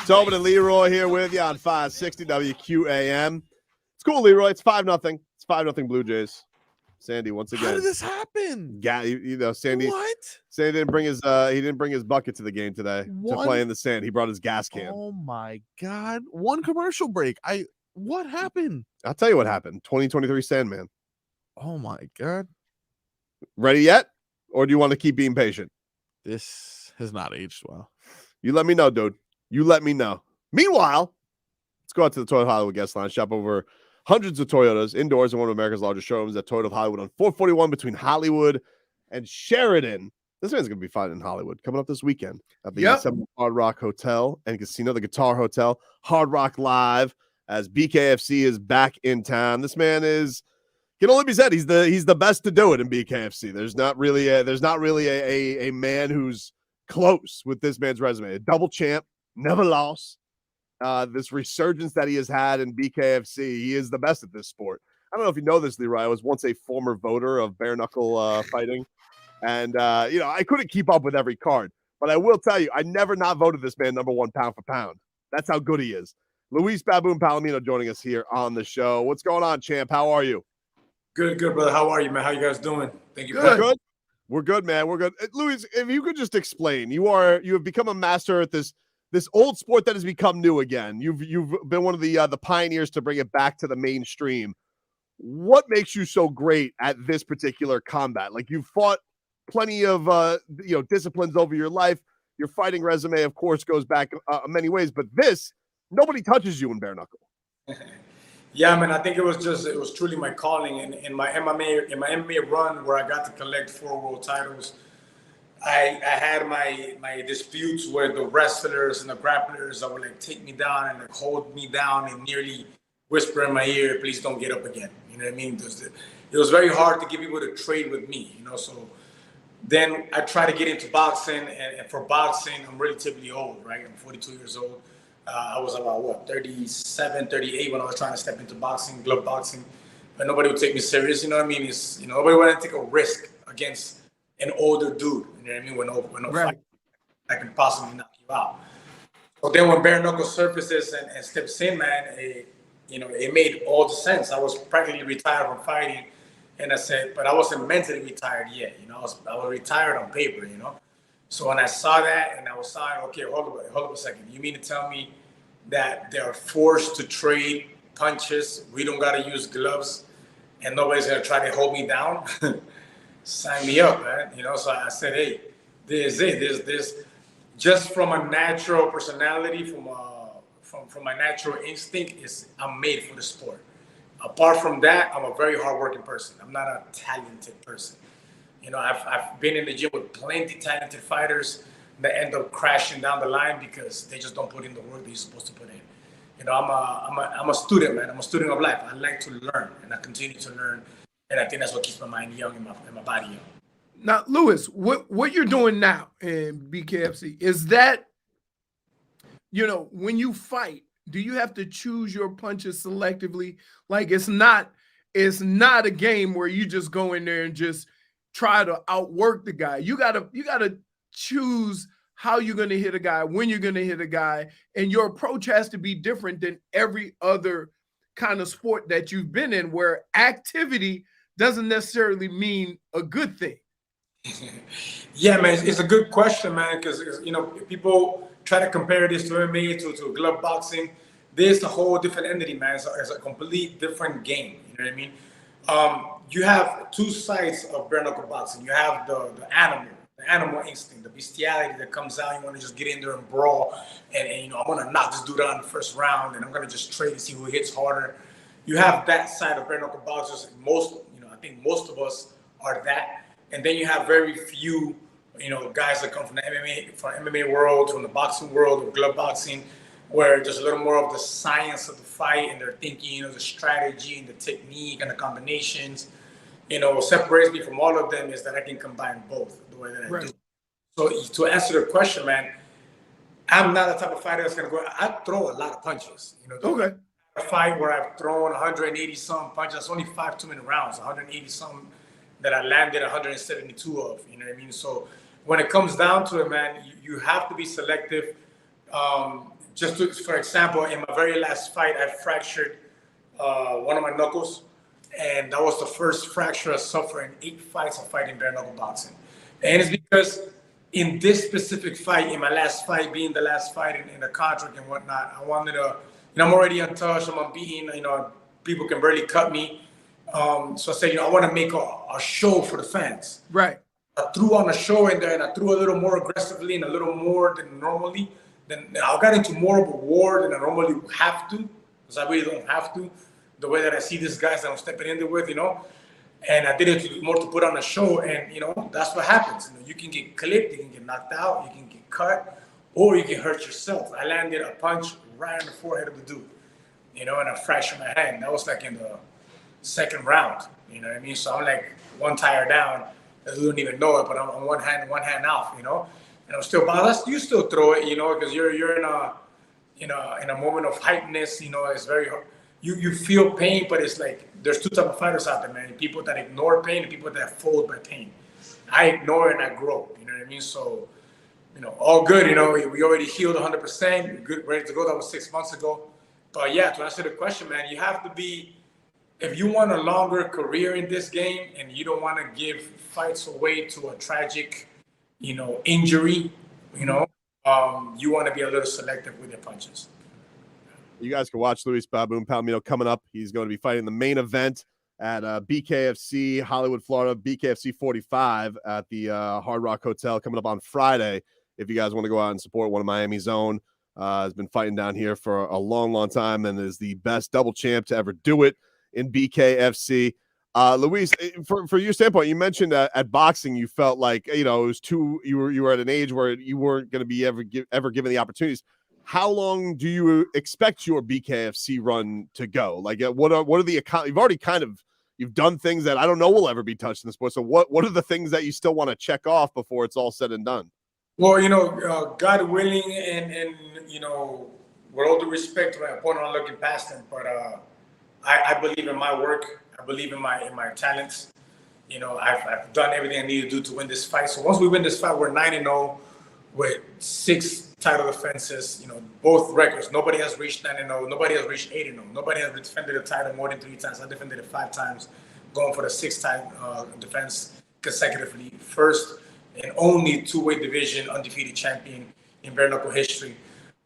Tobin and Leroy here with you on 560 WQAM. It's cool, Leroy. It's 5-0. It's 5-0 Blue Jays. Sandy, once again. How did this happen? Yeah, you know, Sandy. What? Sandy didn't bring his bucket to the game today to play in the sand. He brought his gas can. Oh my God! One commercial break. What happened? I'll tell you what happened. 2023 Sandman. Oh my God! Ready yet? Or do you want to keep being patient? This has not aged well. You let me know, dude. You let me know. Meanwhile, let's go out to the Toyota Hollywood guest line. Shop over hundreds of Toyotas indoors in one of America's largest showrooms at Toyota of Hollywood on 441 between Hollywood and Sheridan. This man's going to be fun in Hollywood coming up this weekend at the Hard Rock Hotel and Casino, the Guitar Hotel, Hard Rock Live, as BKFC is back in town. This man can only be said he's the best to do it in BKFC. There's not really a man who's close with this man's resume. A double champ, never lost. This resurgence that he has had in BKFC, he is the best at this sport. I don't know if you know this, Leroy. I was once a former voter of bare knuckle fighting, and I couldn't keep up with every card. But I will tell you, I never not voted this man number one pound for pound. That's how good he is. Luis Baboon Palomino joining us here on the show. What's going on, champ? How are you? Good, brother. How are you, man? How you guys doing? Thank you. Good. We're good, man. We're good. Luis, if you could just explain, you have become a master at this old sport that has become new again. You've been one of the pioneers to bring it back to the mainstream. What makes you so great at this particular combat? Like, you've fought plenty of disciplines over your life. Your fighting resume, of course, goes back many ways, but this, nobody touches you in bare knuckle. Yeah, man, I think it was truly my calling. In my MMA run, where I got to collect 4 world titles, I had my disputes with the wrestlers and the grapplers that would like take me down and like hold me down and nearly whisper in my ear, "Please don't get up again." You know what I mean? It was very hard to get people to trade with me, So then I tried to get into boxing, and for boxing, I'm relatively old, right? I'm 42 years old. I was about 37, 38 when I was trying to step into boxing, glove boxing, but nobody would take me serious. You know what I mean? Nobody wanted to take a risk against an older dude. You know what I mean? When no fight that can possibly knock you out. So then when bare knuckle surfaces and steps in, man, it made all the sense. I was practically retired from fighting, and I said, but I wasn't mentally retired yet. I was retired on paper. So when I saw that, and I was saying, okay, hold up a second. You mean to tell me that they're forced to trade punches? We don't got to use gloves, and nobody's gonna try to hold me down? Sign me up, man. So I said, hey, this just from a natural personality, from my natural instinct, I'm made for the sport. Apart from that, I'm a very hardworking person. I'm not a talented person. I've been in the gym with plenty talented fighters that end up crashing down the line because they just don't put in the work that you're supposed to put in. I'm a student, man. I'm a student of life. I like to learn, and I continue to learn, and I think that's what keeps my mind young and my body young. Now, Luis, what you're doing now in BKFC, is that, when you fight, do you have to choose your punches selectively? Like, it's not a game where you just go in there and just try to outwork the guy. You gotta choose how you're gonna hit a guy, when you're gonna hit a guy, and your approach has to be different than every other kind of sport that you've been in, where activity doesn't necessarily mean a good thing. Yeah, man, it's a good question, man, because people try to compare this to MMA to glove boxing. This is a whole different entity, man. It's a complete different game. You know what I mean? You have two sides of bare knuckle boxing. You have the animal instinct, the bestiality that comes out. You want to just get in there and brawl, and I want to knock this dude out in the first round, and I'm going to just trade and see who hits harder. You have that side of bare knuckle boxers. I think most of us are that. And then you have very few, guys that come from the MMA world, from the boxing world, of glove boxing, where there's a little more of the science of the fight, and they're thinking, the strategy and the technique and the combinations. What separates me from all of them is that I can combine both the way that I do. So to answer the question, man, I'm not the type of fighter that's going to go. I throw a lot of punches. Okay. A fight where I've thrown 180-some punches. That's only 5 2-minute rounds, 180-some that I landed 172 of. You know what I mean? So when it comes down to it, man, you have to be selective. For example, in my very last fight, I fractured one of my knuckles, and that was the first fracture I suffered in 8 fights of fighting bare knuckle boxing. And it's because in this specific fight, in my last fight, being the last fight in the contract and whatnot, I wanted to, I'm already untouched, I'm unbeaten, people can barely cut me. So I said, I want to make a show for the fans. Right. I threw on a show in there, and I threw a little more aggressively and a little more than normally. Then I got into more of a war than I normally have to, because I really don't have to. The way that I see these guys that I'm stepping in there with, and I did it more to put on a show, and that's what happens. You can get clipped, you can get knocked out, you can get cut, or you can hurt yourself. I landed a punch right on the forehead of the dude, and I fractured my hand. That was like in the second round, you know what I mean? So I'm like one tire down. I don't even know it, but I'm on one hand off, and I'm still, but you still throw it, because you're in a moment of hypeness, it's very hard. You feel pain, but it's like there's two types of fighters out there, man. People that ignore pain and people that fold by pain. I ignore it and I grow, you know what I mean? So, all good, we already healed 100%, good, ready to go. That was 6 months ago. But yeah, to answer the question, man, you have to be, if you want a longer career in this game and you don't want to give fights away to a tragic, injury, you want to be a little selective with your punches. You guys can watch Luis Baboon Palomino coming up. He's going to be fighting the main event at BKFC, Hollywood, Florida, BKFC 45 at the Hard Rock Hotel coming up on Friday. If you guys want to go out and support one of Miami's own, has been fighting down here for a long, long time and is the best double champ to ever do it in BKFC. Luis, for your standpoint, you mentioned at boxing, you felt like, it was you were at an age where you weren't going to be ever given the opportunities. How long do you expect your BKFC run to go? Like, what are the you've already you've done things that I don't know will ever be touched in the sport. So what are the things that you still want to check off before it's all said and done? Well, God willing, and with all due respect to my opponent, I'm looking past him, but I believe in my work. I believe in my talents. I've done everything I need to do to win this fight. So once we win this fight, we're 9-0 with 6 title defenses. Both records. Nobody has reached 9-0. Nobody has reached 8-0. Nobody has defended a title more than 3 times. I defended it 5 times, going for the 6th time defense consecutively. First and only two-weight division undefeated champion in bare knuckle history.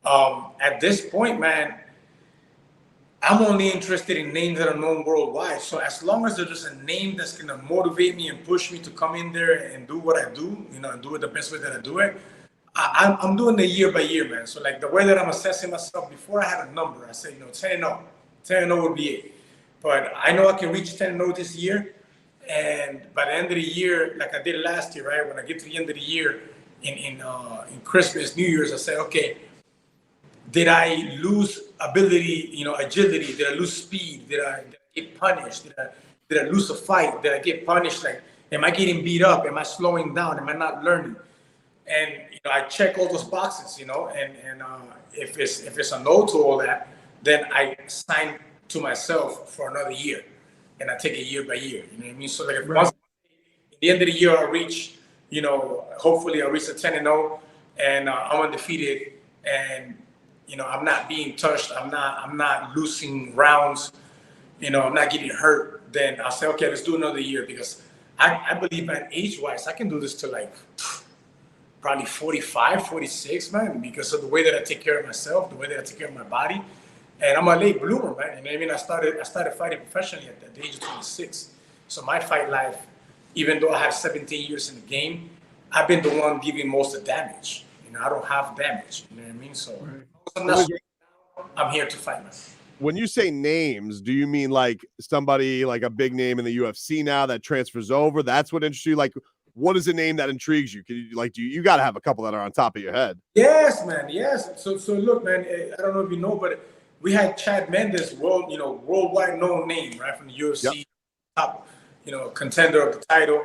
At this point, man, I'm only interested in names that are known worldwide. So as long as there's just a name that's going to motivate me and push me to come in there and do what I do, and do it the best way that I do it, I'm doing it year by year, man. So like the way that I'm assessing myself, before I had a number, I said, 10-0. 10-0 would be it. But I know I can reach 10-0 this year. And by the end of the year, like I did last year, right? When I get to the end of the year in Christmas, New Year's, I say, okay, did I lose ability, agility? Did I lose speed? Did I get punished? Did I lose a fight? Did I get punished? Like, am I getting beat up? Am I slowing down? Am I not learning? And I check all those boxes, and if it's a no to all that, then I sign to myself for another year, and I take it year by year. You know what I mean? So like, if once at the end of the year I reach, hopefully I reach a 10-0, and I'm undefeated, and I'm not being touched. I'm not losing rounds. I'm not getting hurt. Then I'll say, okay, let's do another year, because I believe, man, age-wise, I can do this to like probably 45, 46, man, because of the way that I take care of myself, the way that I take care of my body. And I'm a late bloomer, man. You know what I mean? I started fighting professionally at the age of 26. So my fight life, even though I have 17 years in the game, I've been the one giving most of the damage. I don't have damage. You know what I mean? So I'm here to fight, man. When you say names, do you mean like somebody like a big name in the UFC now that transfers over? That's what interests you? Like, what is a name that intrigues you? Can you you got to have a couple that are on top of your head? Yes, man. Yes. So look, man, I don't know if you know, but we had Chad Mendes, worldwide known name, right, from the UFC, top, contender of the title.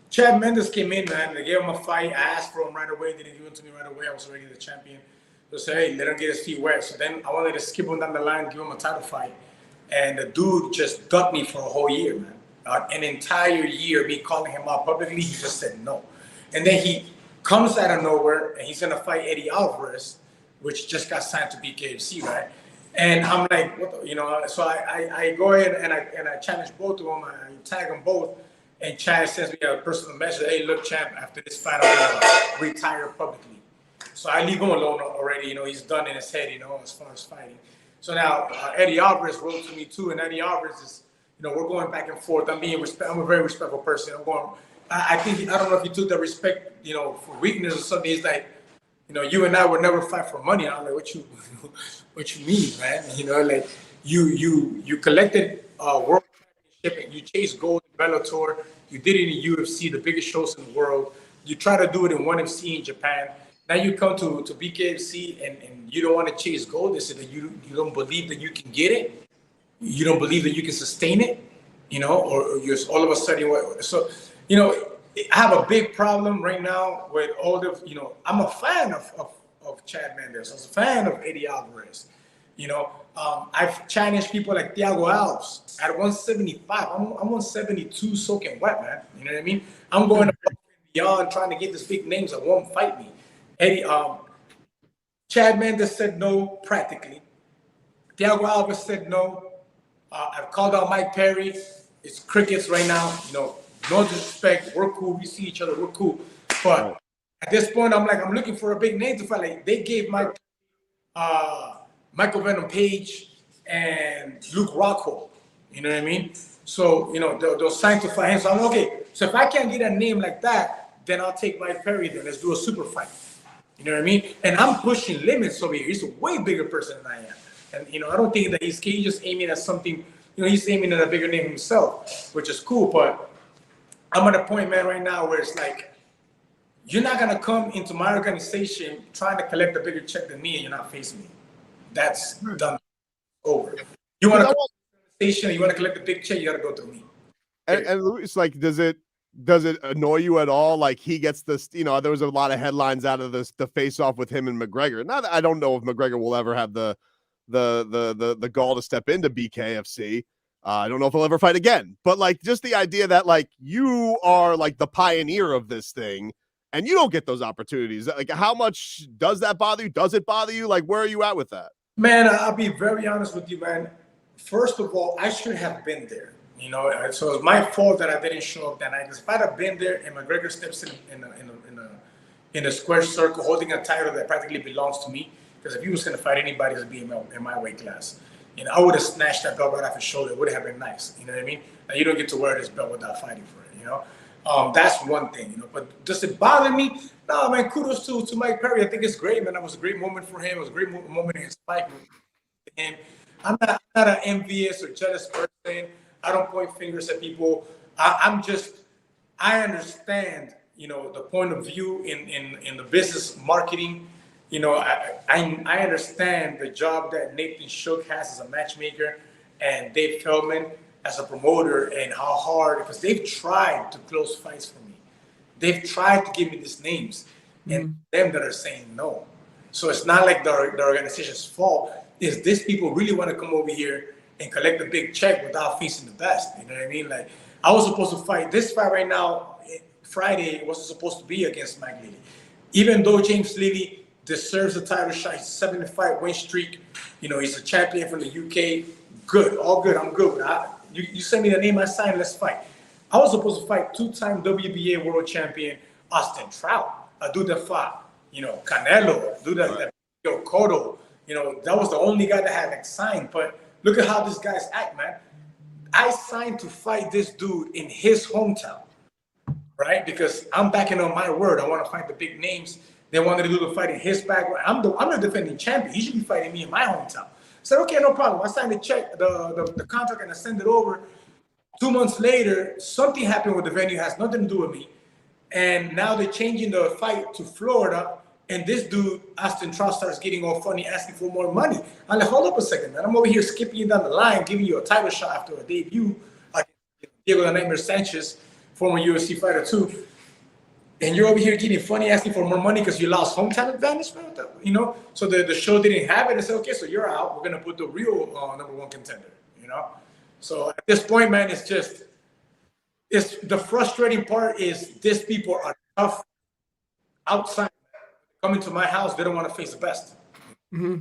Chad Mendes came in, man. They gave him a fight. I asked for him right away. They didn't give it to me right away. I was already the champion. So say, hey, let him get his feet wet. So then I wanted to skip him down the line, give him a title fight. And the dude just ducked me for a whole year, man. An entire year, me calling him out publicly, he just said no. And then he comes out of nowhere, and he's gonna fight Eddie Alvarez, which just got signed to BKFC, right? And I'm like, what the, you know, so I go ahead and I challenge both of them. I tag them both, and Chad sends me a personal message. Hey, look, champ, after this fight, I'm gonna retire publicly. So I leave him alone already. You know, he's done in his head. You know, as far as fighting. So now Eddie Alvarez wrote to me too, and Eddie Alvarez is, you know, we're going back and forth. I'm a very respectful person. I think, I don't know if he took the respect, you know, for weakness or something. He's like, you know, you and I would never fight for money. I'm like, what you mean, man? You know, like you collected world championship and you chased gold in Bellator. You did it in UFC, the biggest shows in the world. You try to do it in ONE FC in Japan. Now you come to BKFC and you don't want to chase gold. They said that you don't believe that you can get it. You don't believe that you can sustain it, you know, or you're all of a sudden. So, you know, I have a big problem right now with all the, you know, I'm a fan of Chad Mendes. I was a fan of Eddie Alvarez. You know, I've challenged people like Thiago Alves at 175. I'm 172 soaking wet, man. You know what I mean? I'm going beyond trying to get these big names that won't fight me. Eddie, Chad Mendes said no practically. Thiago Alves said no. I've called out Mike Perry. It's crickets right now. You know, no disrespect. We're cool. We see each other. We're cool. But at this point, I'm looking for a big name to fight. Like they gave Michael Venom Page and Luke Rockhold. You know what I mean? So, you know, they'll sign to fight him. So I'm okay. So if I can't get a name like that, then I'll take Mike Perry. Then let's do a super fight. You know what I mean? And I'm pushing limits over here. He's a way bigger person than I am. And, you know, I don't think that he's just aiming at something, you know, he's aiming at a bigger name himself, which is cool. But I'm at a point, man, right now where it's like, you're not going to come into my organization trying to collect a bigger check than me and you're not facing me. That's done. Over. You want to come to the organization, you want to collect a big check, you got to go through me. And Luis, like, does it annoy you at all? Like he gets this, you know, there was a lot of headlines out of this, the face off with him and McGregor. Now I don't know if McGregor will ever have the gall to step into BKFC. I don't know if he'll ever fight again, but like just the idea that like you are like the pioneer of this thing and you don't get those opportunities. Like how much does that bother you? Does it bother you? Like where are you at with that? Man, I'll be very honest with you, man. First of all, I should have been there. You know, so it's my fault that I didn't show up that night. Because if I'd have been there and McGregor steps in a square circle holding a title that practically belongs to me, because if he was going to fight anybody, it would be in my weight class. You know, I would have snatched that belt right off his shoulder. It would have been nice. You know what I mean? Now, you don't get to wear this belt without fighting for it, you know? That's one thing, you know. But does it bother me? No, man, kudos to Mike Perry. I think it's great, man. That was a great moment for him. It was a great moment in his fight. And I'm not an envious or jealous person. I don't point fingers at people. I understand, you know, the point of view in the business marketing. You know, I understand the job that Nathan Shook has as a matchmaker and Dave Feldman as a promoter and how hard, because they've tried to close fights for me. They've tried to give me these names and them that are saying no. So it's not like the organization's fault. It's these people really want to come over here and collect a big check without facing the best. You know what I mean? Like I was supposed to fight this fight right now. Friday wasn't supposed to be against Mike Lilley. Even though James Lilley deserves a title shot, he's a 7-5 win streak. You know, he's a champion from the UK. Good, all good. I'm good. You send me the name, I sign, let's fight. I was supposed to fight 2-time WBA world champion Austin Trout. A dude that fought, you know, Canelo, a dude that Cotto. You know, that was the only guy that had like signed. But look at how these guys act, man. I signed to fight this dude in his hometown, right? Because I'm backing on my word. I want to fight the big names. They wanted to do the fight in his background. I'm the defending champion. He should be fighting me in my hometown. I said, okay, no problem. I signed the check, the contract, and I sent it over. 2 months later, something happened with the venue. It has nothing to do with me. And now they're changing the fight to Florida. And this dude, Austin Trout, starts getting all funny, asking for more money. I'm like, hold up a second, man. I'm over here skipping you down the line, giving you a title shot after a debut against Diego the Nightmare Sanchez, former UFC fighter too. And you're over here getting funny, asking for more money because you lost hometown advantage, man. You know? So the show didn't have it. I said, okay, so you're out. We're going to put the real #1 contender, you know? So at this point, man, it's the frustrating part is these people are tough. outside. Coming to my house, they don't want to face the best. Mm-hmm.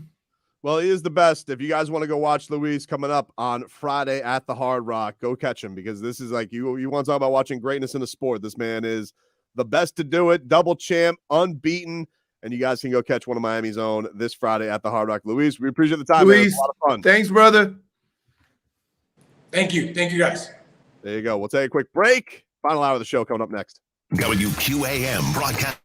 Well, he is the best. If you guys want to go watch Luis coming up on Friday at the Hard Rock, go catch him, because this is like, you want to talk about watching greatness in a sport. This man is the best to do it. Double champ, unbeaten. And you guys can go catch one of Miami's own this Friday at the Hard Rock. Luis, we appreciate the time, man. It was a lot of fun. Thanks, brother. Thank you. Thank you, guys. There you go. We'll take a quick break. Final hour of the show coming up next. WQAM broadcast.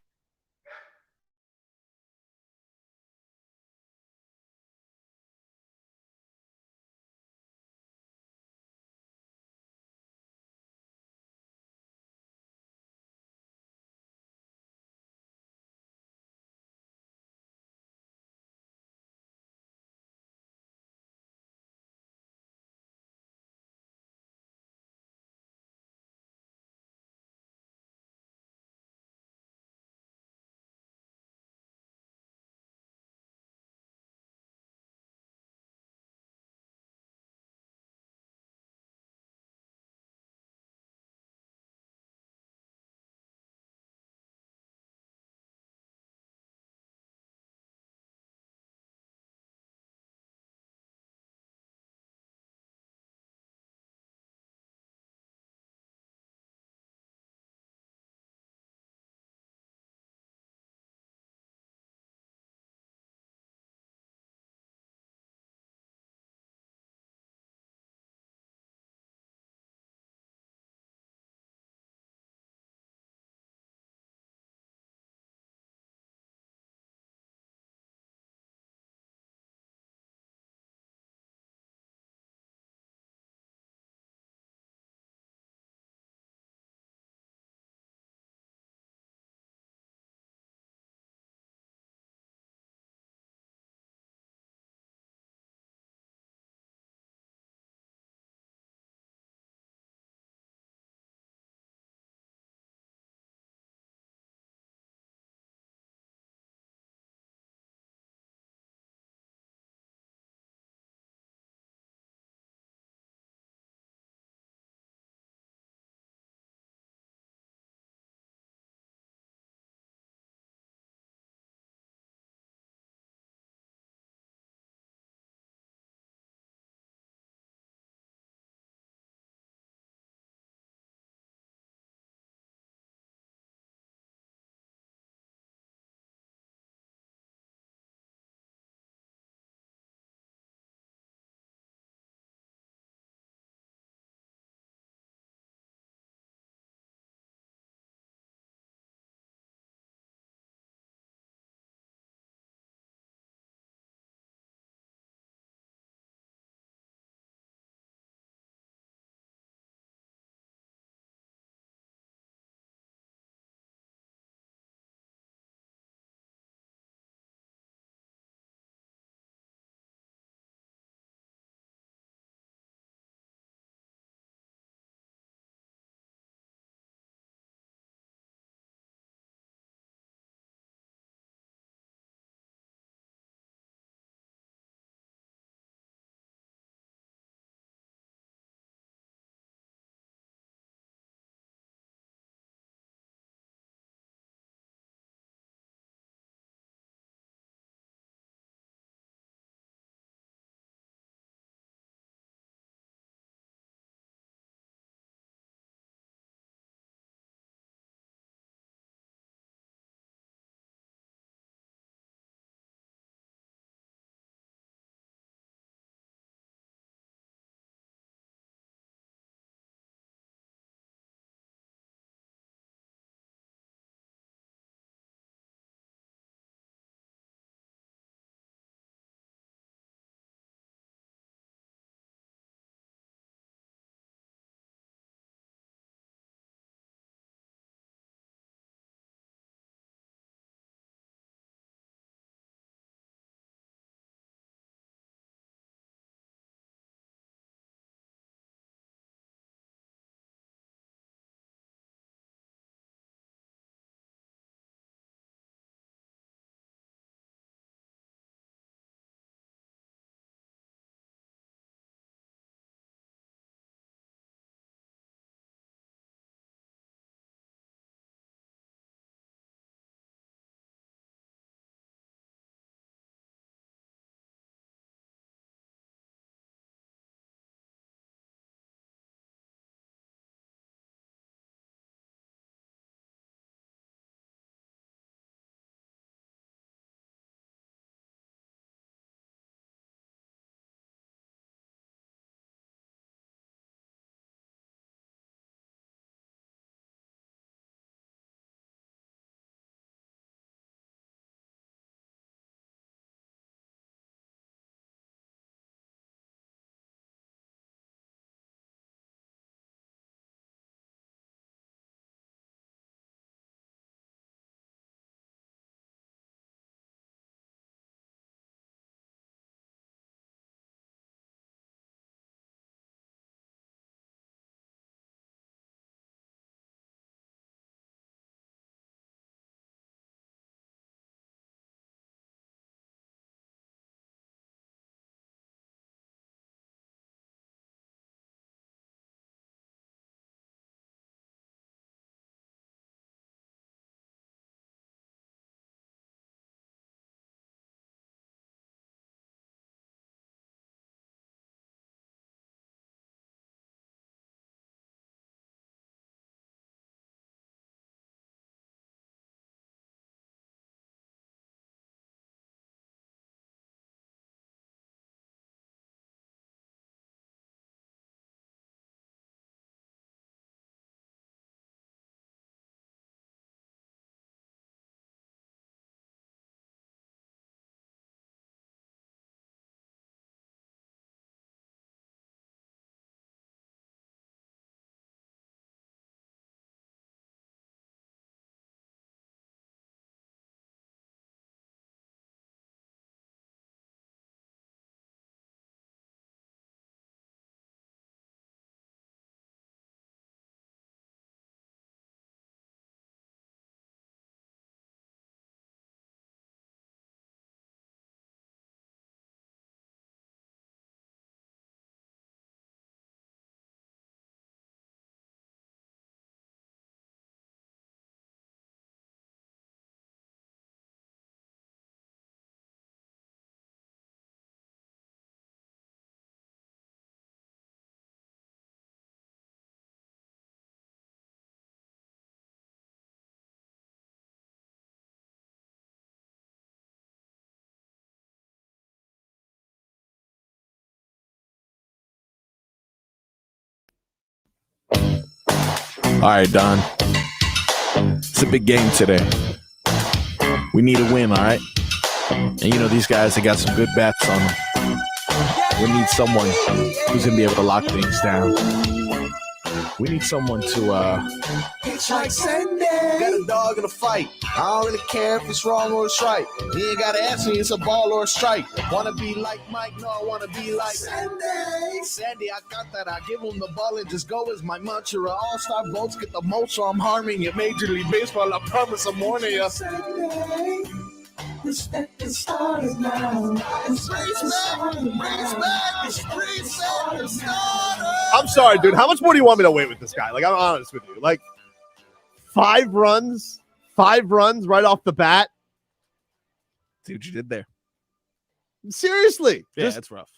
right, Don. It's a big game today. We need a win, all right? And you know these guys, they got some good bets on them. We need someone who's going to be able to lock things down. We need someone to, It's like Sunday. Got a dog in a fight. I don't really care if it's wrong or it's right. You ain't got to answer me, it's a ball or a strike. Want to be like Mike? No, I want to be like Sandy Alcantara. Give him the ball and just go as my mantra. All-star votes get the most, so I'm harming it. Major League Baseball, I promise I'm warning you. Respect the stars now. I'm sorry, dude. How much more do you want me to wait with this guy? Like, I'm honest with you. Like, 5 runs right off the bat. see what you did there. Seriously. Yeah, that's rough.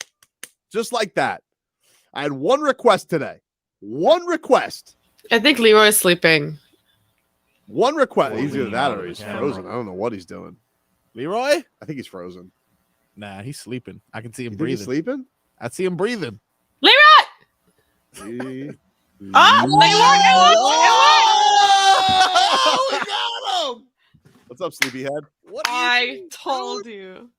Just like that. I had one request today. One request. I think Leroy is sleeping. One request. He's either that or he's frozen. I don't know what he's doing. Leroy? I think he's frozen. Nah, he's sleeping. I can see him You think breathing. he's sleeping? I see him breathing. Leroy! He- Oh, Oh, we got him! What's up, sleepyhead? What I told you.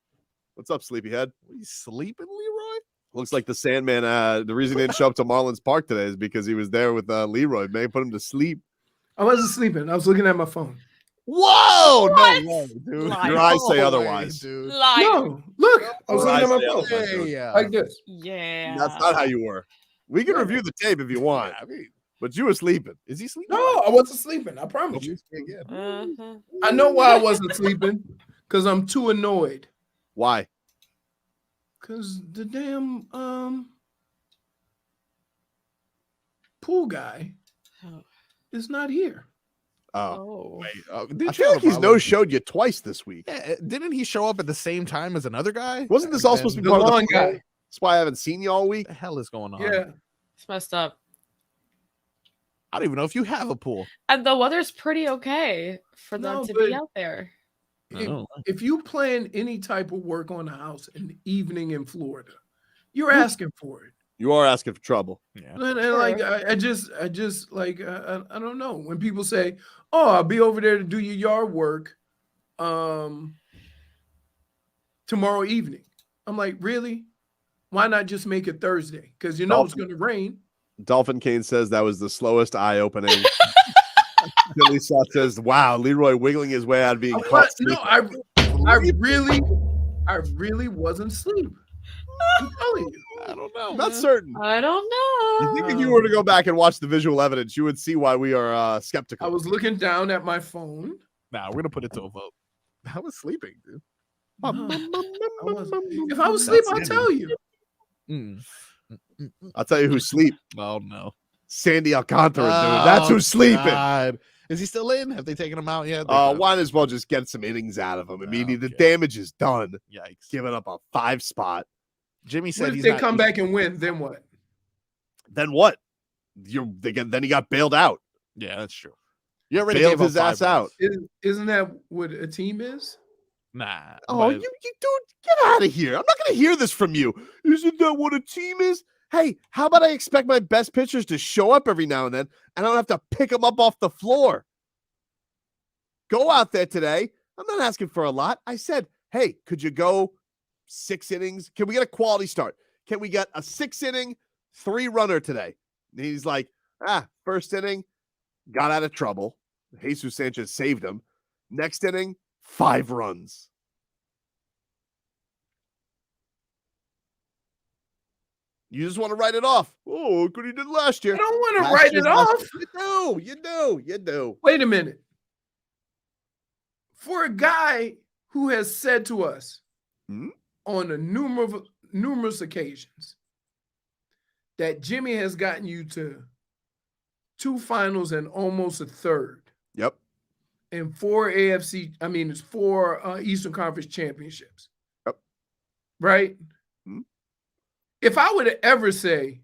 What's up, sleepyhead? Are you sleeping, Leroy? Looks like the Sandman. The reason he didn't show up to Marlins Park today is because he was there with Leroy. Man, put him to sleep. I wasn't sleeping. I was looking at my phone. Whoa! What? No way, dude. Liar. Your eyes say No otherwise. way, dude. Liar. No, look. I was Your looking at my eyes say phone. otherwise, dude. Yeah. Like this. Yeah. That's not how you were. We can review the tape if you want, I mean, but you were sleeping. is he sleeping? No, I wasn't sleeping. I promise you. Uh-huh. I know why I wasn't sleeping. Because I'm too annoyed. Why? Because the damn pool guy Oh. is not here. Oh, Oh. Wait, I didn't feel you like have a he's problem? no-showed you twice this week. Yeah, didn't he show up at the same time as another guy? Wasn't this all supposed to be The part of the long plan? guy. That's why I haven't seen you all week. What the hell is going on? Yeah. It's messed up. I don't even know if you have a pool. And the weather's pretty okay for them No, to but- be out there. If you plan any type of work on a house in the evening in Florida, you're asking for it. You are asking for trouble. Yeah. And like I just like I don't know when people say, "Oh, I'll be over there to do your yard work tomorrow evening." I'm like, "Really? Why not just make it Thursday? Because you know it's going to rain." Dolphin Kane says that was the slowest eye-opening. Billy Sott says, "Wow, Leroy wiggling his way out of being caught." No, I really wasn't asleep. I'm telling you. I don't know. I'm not certain. I don't know. I think if you were to go back and watch the visual evidence, you would see why we are skeptical. I was looking down at my phone. Nah, we're gonna put it to a vote. I was sleeping, dude. If I was asleep, I'll tell you. I'll tell you who's sleep. Oh no, Sandy Alcantara, dude. That's who's sleeping. God. Is he still in? Have they taken him out yet? Might as well just get some innings out of him. I mean, the damage is done. Yikes. Giving up a 5 spot. Jimmy What said if he's they not. come back and win? Then what? Then what? Then he got bailed out. Yeah, that's true. You already Bailed gave up his ass 5 out. runs. Isn't that what a team is? Nah. Oh, but- you dude, get out of here. I'm not going to hear this from you. Isn't that what a team is? Hey, how about I expect my best pitchers to show up every now and then, and I don't have to pick them up off the floor? Go out there today. I'm not asking for a lot. I said, hey, could you go 6 innings? Can we get a quality start? Can we get a 6-inning, 3-runner today? And he's like, first inning, got out of trouble. Jesus Sanchez saved him. Next inning, 5 runs. You just want to write it off. Oh, look what he did last year. I don't want to write it off. You do. Wait a minute. For a guy who has said to us on a numerous occasions that Jimmy has gotten you to 2 finals and almost a third. Yep. And 4 it's 4 Eastern Conference championships. Yep. Right? If I were to ever say,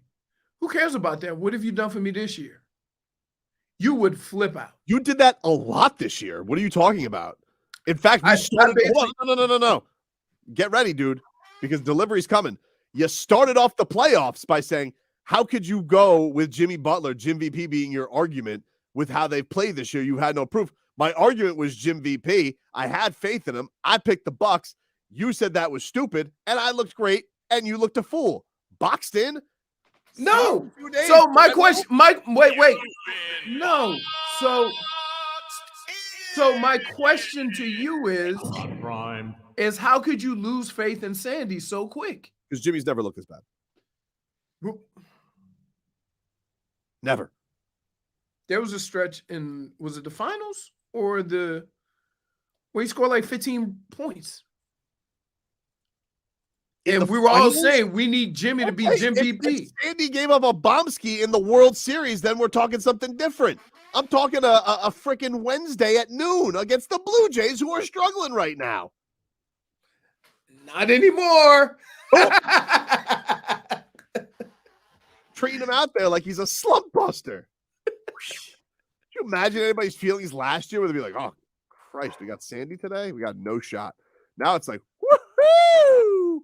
who cares about that? What have you done for me this year? You would flip out. You did that a lot this year. What are you talking about? In fact, you started. No. Get ready, dude, because delivery's coming. You started off the playoffs by saying, how could you go with Jimmy Butler, Jim VP being your argument, with how they played this year. You had no proof. My argument was Jim VP. I had faith in him. I picked the Bucks. You said that was stupid, and I looked great, and you looked a fool. Boxed in? No. So my question, wait. No. So my question to you is how could you lose faith in Sandy so quick? Because Jimmy's never looked this bad. Never. There was a stretch was it the finals or where he scored like 15 points? And we were all saying we need Jimmy to be Jim VP. If Sandy gave up a Bombski in the World Series, then we're talking something different. I'm talking a freaking Wednesday at noon against the Blue Jays, who are struggling right now. Not anymore. Treating him out there like he's a slump buster. Can you imagine anybody's feelings last year where they'd be like, oh, Christ, we got Sandy today? We got no shot. Now it's like, woohoo!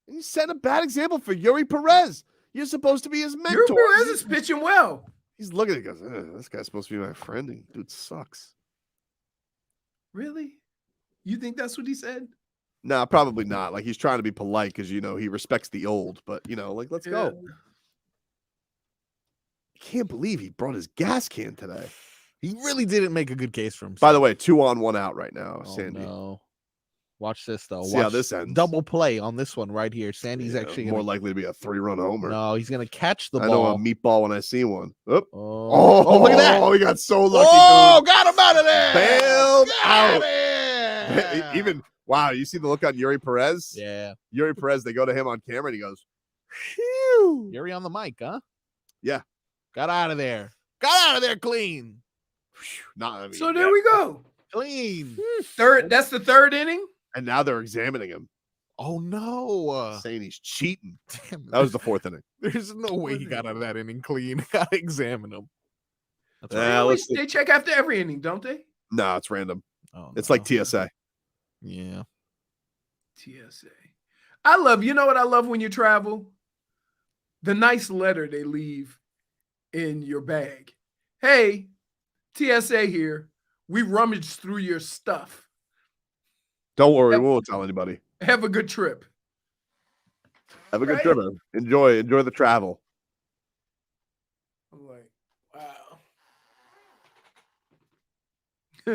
And you set a bad example for Yuri Perez. You're supposed to be his mentor. Yuri Perez is pitching well. He's looking at it and goes, this guy's supposed to be my friend. And dude sucks. Really? You think that's what he said? No, probably not. Like, he's trying to be polite because, he respects the old. But, let's go. I can't believe he brought his gas can today. He really didn't make a good case for himself. By the way, 2 on 1 out right now, Sandy. No. Watch this, though. See how this ends. Double play on this one right here. Sandy's actually more likely to be a 3-run homer. No, he's going to catch the ball. I know a meatball when I see one. Oop. Oh, look at that. Oh, we got so lucky. Oh, got him out of there. Bailed out. Even, wow, you see the look on Yuri Perez? Yeah. Yuri Perez, they go to him on camera, and he goes, phew. Yuri on the mic, huh? Yeah. Got out of there. Got out of there clean. So there we go. Clean. That's the third inning? And now they're examining him. Oh, no. Saying he's cheating. Damn, that was the 4th inning. There's no way he got out of that inning clean. Got to examine him. That's right. They check after every inning, don't they? No, it's random. Oh, it's like TSA. Yeah. TSA. I love, you know what I love when you travel? The nice letter they leave in your bag. Hey, TSA here. We rummaged through your stuff. Don't worry, we won't tell anybody. Have a good trip. Have a good trip, man. Enjoy the travel. I'm like, wow.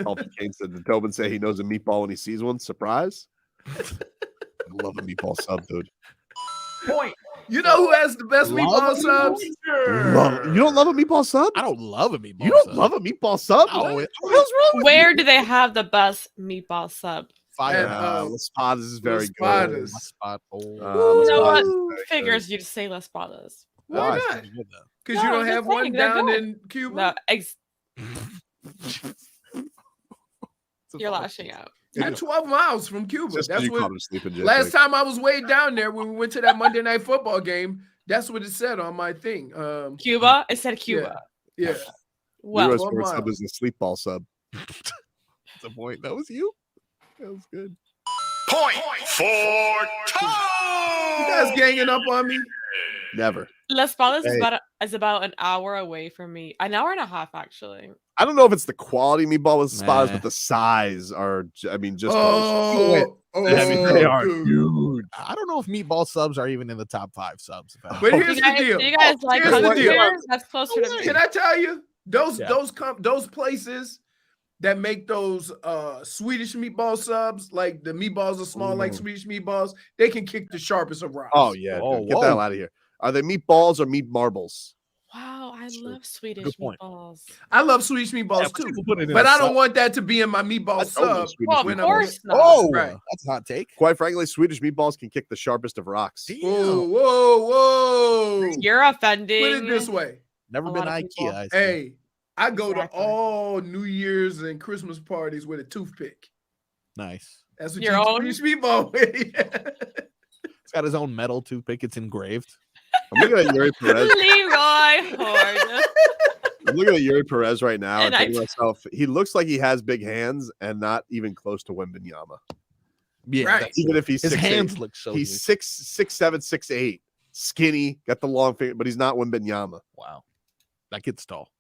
Alfie Kane said, did Tobin say he knows a meatball when he sees one? Surprise? I love a meatball sub, dude. Point. You know who has the best meatball subs? You don't love a meatball sub? I don't love a meatball sub. You don't love a meatball sub? Oh, Where do they have the best meatball sub? Las Padas is very good. You know what? Figures you to say Las Padas. Why not? Because you don't have one down in Cuba? No, you're lashing out. You're 12 miles from Cuba. Just That's you what. caught him sleeping, Jay, Last like. time I was way down there when we went to that Monday Night Football game, that's what it said on my thing. Cuba? It said Cuba. Yeah. Well, Euro Sports sub is a sleep ball sub. That's a point. That was you. That was good. Point for Toe. You guys ganging up on me? Never. Las Padas is about an hour away from me. An hour and a half, actually. I don't know if it's the quality meatball with Spadas, but the size are, I mean, just they are huge. I don't know if meatball subs are even in the top 5 subs. But here's the deal. You guys like here's the deal. That's closer to me. Can I tell you, those places that make those Swedish meatball subs, like the meatballs are small like Swedish meatballs, they can kick the sharpest of rocks. Oh yeah, dude, get the hell out of here. Are they meatballs or meat marbles? Wow, I love Swedish meatballs. I love Swedish meatballs too, but I don't want that to be in my meatball sub. Well, of course not. Oh, right. That's a hot take. Quite frankly, Swedish meatballs can kick the sharpest of rocks. Whoa. You're offending. Put it this way. Never been IKEA. Hey, I go to all New Year's and Christmas parties with a toothpick. Nice. That's what your own Swedish meatball with. It's got his own metal toothpick. It's engraved. I'm looking at Yuri Perez. Leroy Horde. I'm looking at Yuri Perez right now and And thinking to myself, he looks like he has big hands and not even close to Wembanyama. Yeah, right. Even if he's his 6'8". hands look so. He's 6'7", 6'8". skinny, got the long finger, but he's not Wembanyama. Wow. That kid's tall.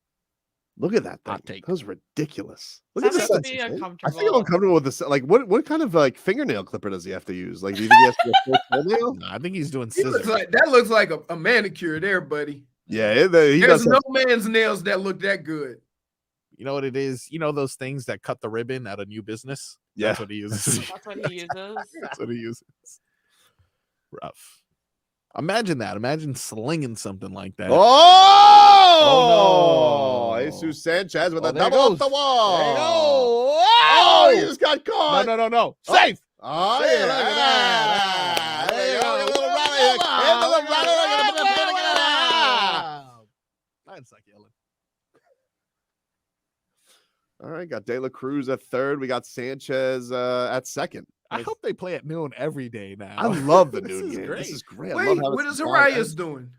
Look at that thing. Hot take. That was ridiculous. Look That at makes this. me I uncomfortable. feel uncomfortable with this. Like, what kind of like fingernail clipper does he have to use? Like, do you think he has to do a full toenail? No, I think he's doing He scissors. that looks like a manicure there, buddy. Yeah, he There's does. no man's nails that look that good. You know what it is? You know those things that cut the ribbon at a new business? Yeah. That's what he uses. That's what he uses. That's what he uses. Rough. Imagine that. Imagine slinging something like that. Oh, no. Jesus Sanchez with a there it double off goes. the wall. There you go. Oh, he just got caught. No. Safe. Oh, yeah. Look at that. There you go. A little rally. Here's a little rally. That's like yelling. All right, got De La Cruz at third. We got Sanchez at second. I hope they play at noon every day now. I love the This noon is game. great. This is great. I Wait, love having what is some Arias fun. doing?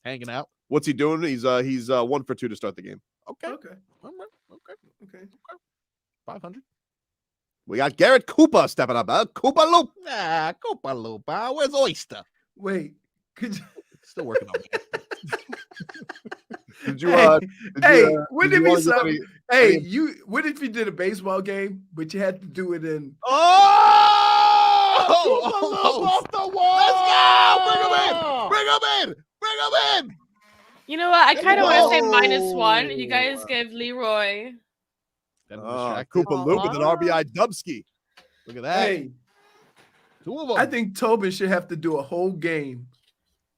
Hanging out. What's he doing? He's 1 for 2 to start the game. Okay. Okay. All right. Okay. 500. We got Garrett Cooper stepping up. Cooper Loop. Nah, Copa Lupa. Where's Oyster? Wait, could you? Still working on it. Did you? Wouldn't it be something? What if you did a baseball game, but you had to do it in? Off the wall. Let's go. Bring him in. You know what? I kind of want to say -1. You guys give Leroy. Cooper Loop with an RBI dubski. Look at that. Hey, 2 of them. I think Tobin should have to do a whole game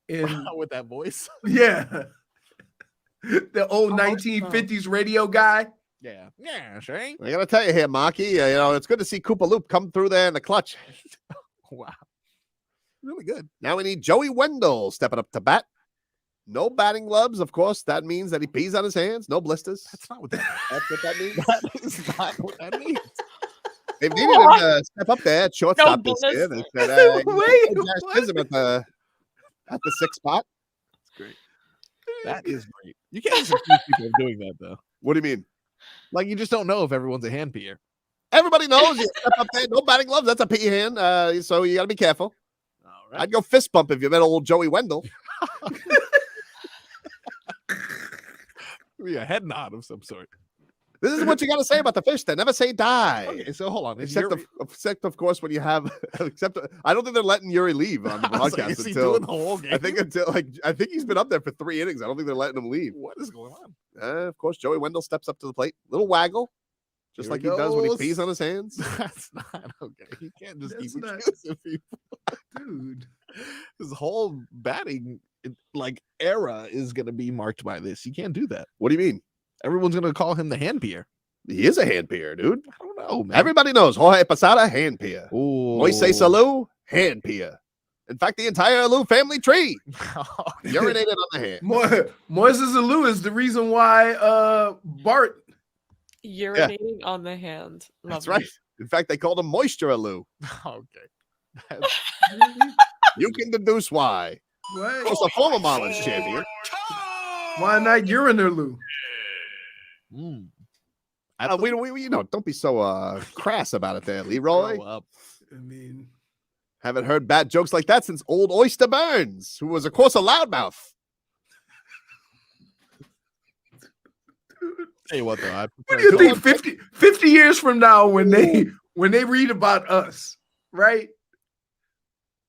in with that voice. yeah, the old 1950s radio guy. Yeah, sure. I gotta tell you here, Maki. It's good to see Cooper Loop come through there in the clutch. Wow, really good. Now we need Joey Wendell stepping up to bat. No batting gloves, of course. That means that he pees on his hands. No blisters. That's not what that. That's what that means. That is not what that means. They've needed him to step up there at shortstop this year. They said, Josh Chisholm at the 6th spot. That's great. That is great. You can't just accuse people of doing that though. What do you mean? Like you just don't know if everyone's a hand peer. Everybody knows you step up there. No batting gloves. That's a pee hand. So you got to be careful. All right. I'd go fist bump if you met old Joey Wendell. Be a head nod of some sort. This is what you got to say about the fish. They never say die. Okay, so hold on. Except of course, when you have, I don't think they're letting Yuri leave on the broadcast is he until doing the whole game? I think he's been up there for 3 innings. I don't think they're letting him leave. What is going on? Of course, Joey Wendell steps up to the plate, little waggle, just Here like he he does when he goes. pees on his hands. That's not okay. You can't just That's keep not- accusing people. Dude. His whole batting era is going to be marked by this. You can't do that. What do you mean? Everyone's going to call him the hand peer. He is a hand peer, dude. I don't know, man. Everybody knows Jorge Posada, hand peer. Ooh. Moises Alou, hand peer. In fact, the entire Alou family tree urinated on the hand. Moises Alou is the reason why Bart Urinating on the hand. That's Lovely. right. In fact, they called him Moisture Alou. Okay. You can deduce why. what? Also, former Marlins champion. Why not Urinaloo? Mm. Don't be so crass about it there, Leroy. Grow up. I mean, Haven't heard bad jokes like that since old Oyster Burns, who was, of course, a loudmouth. Tell you what, though. what do you think 50 years from now when they read about us, right?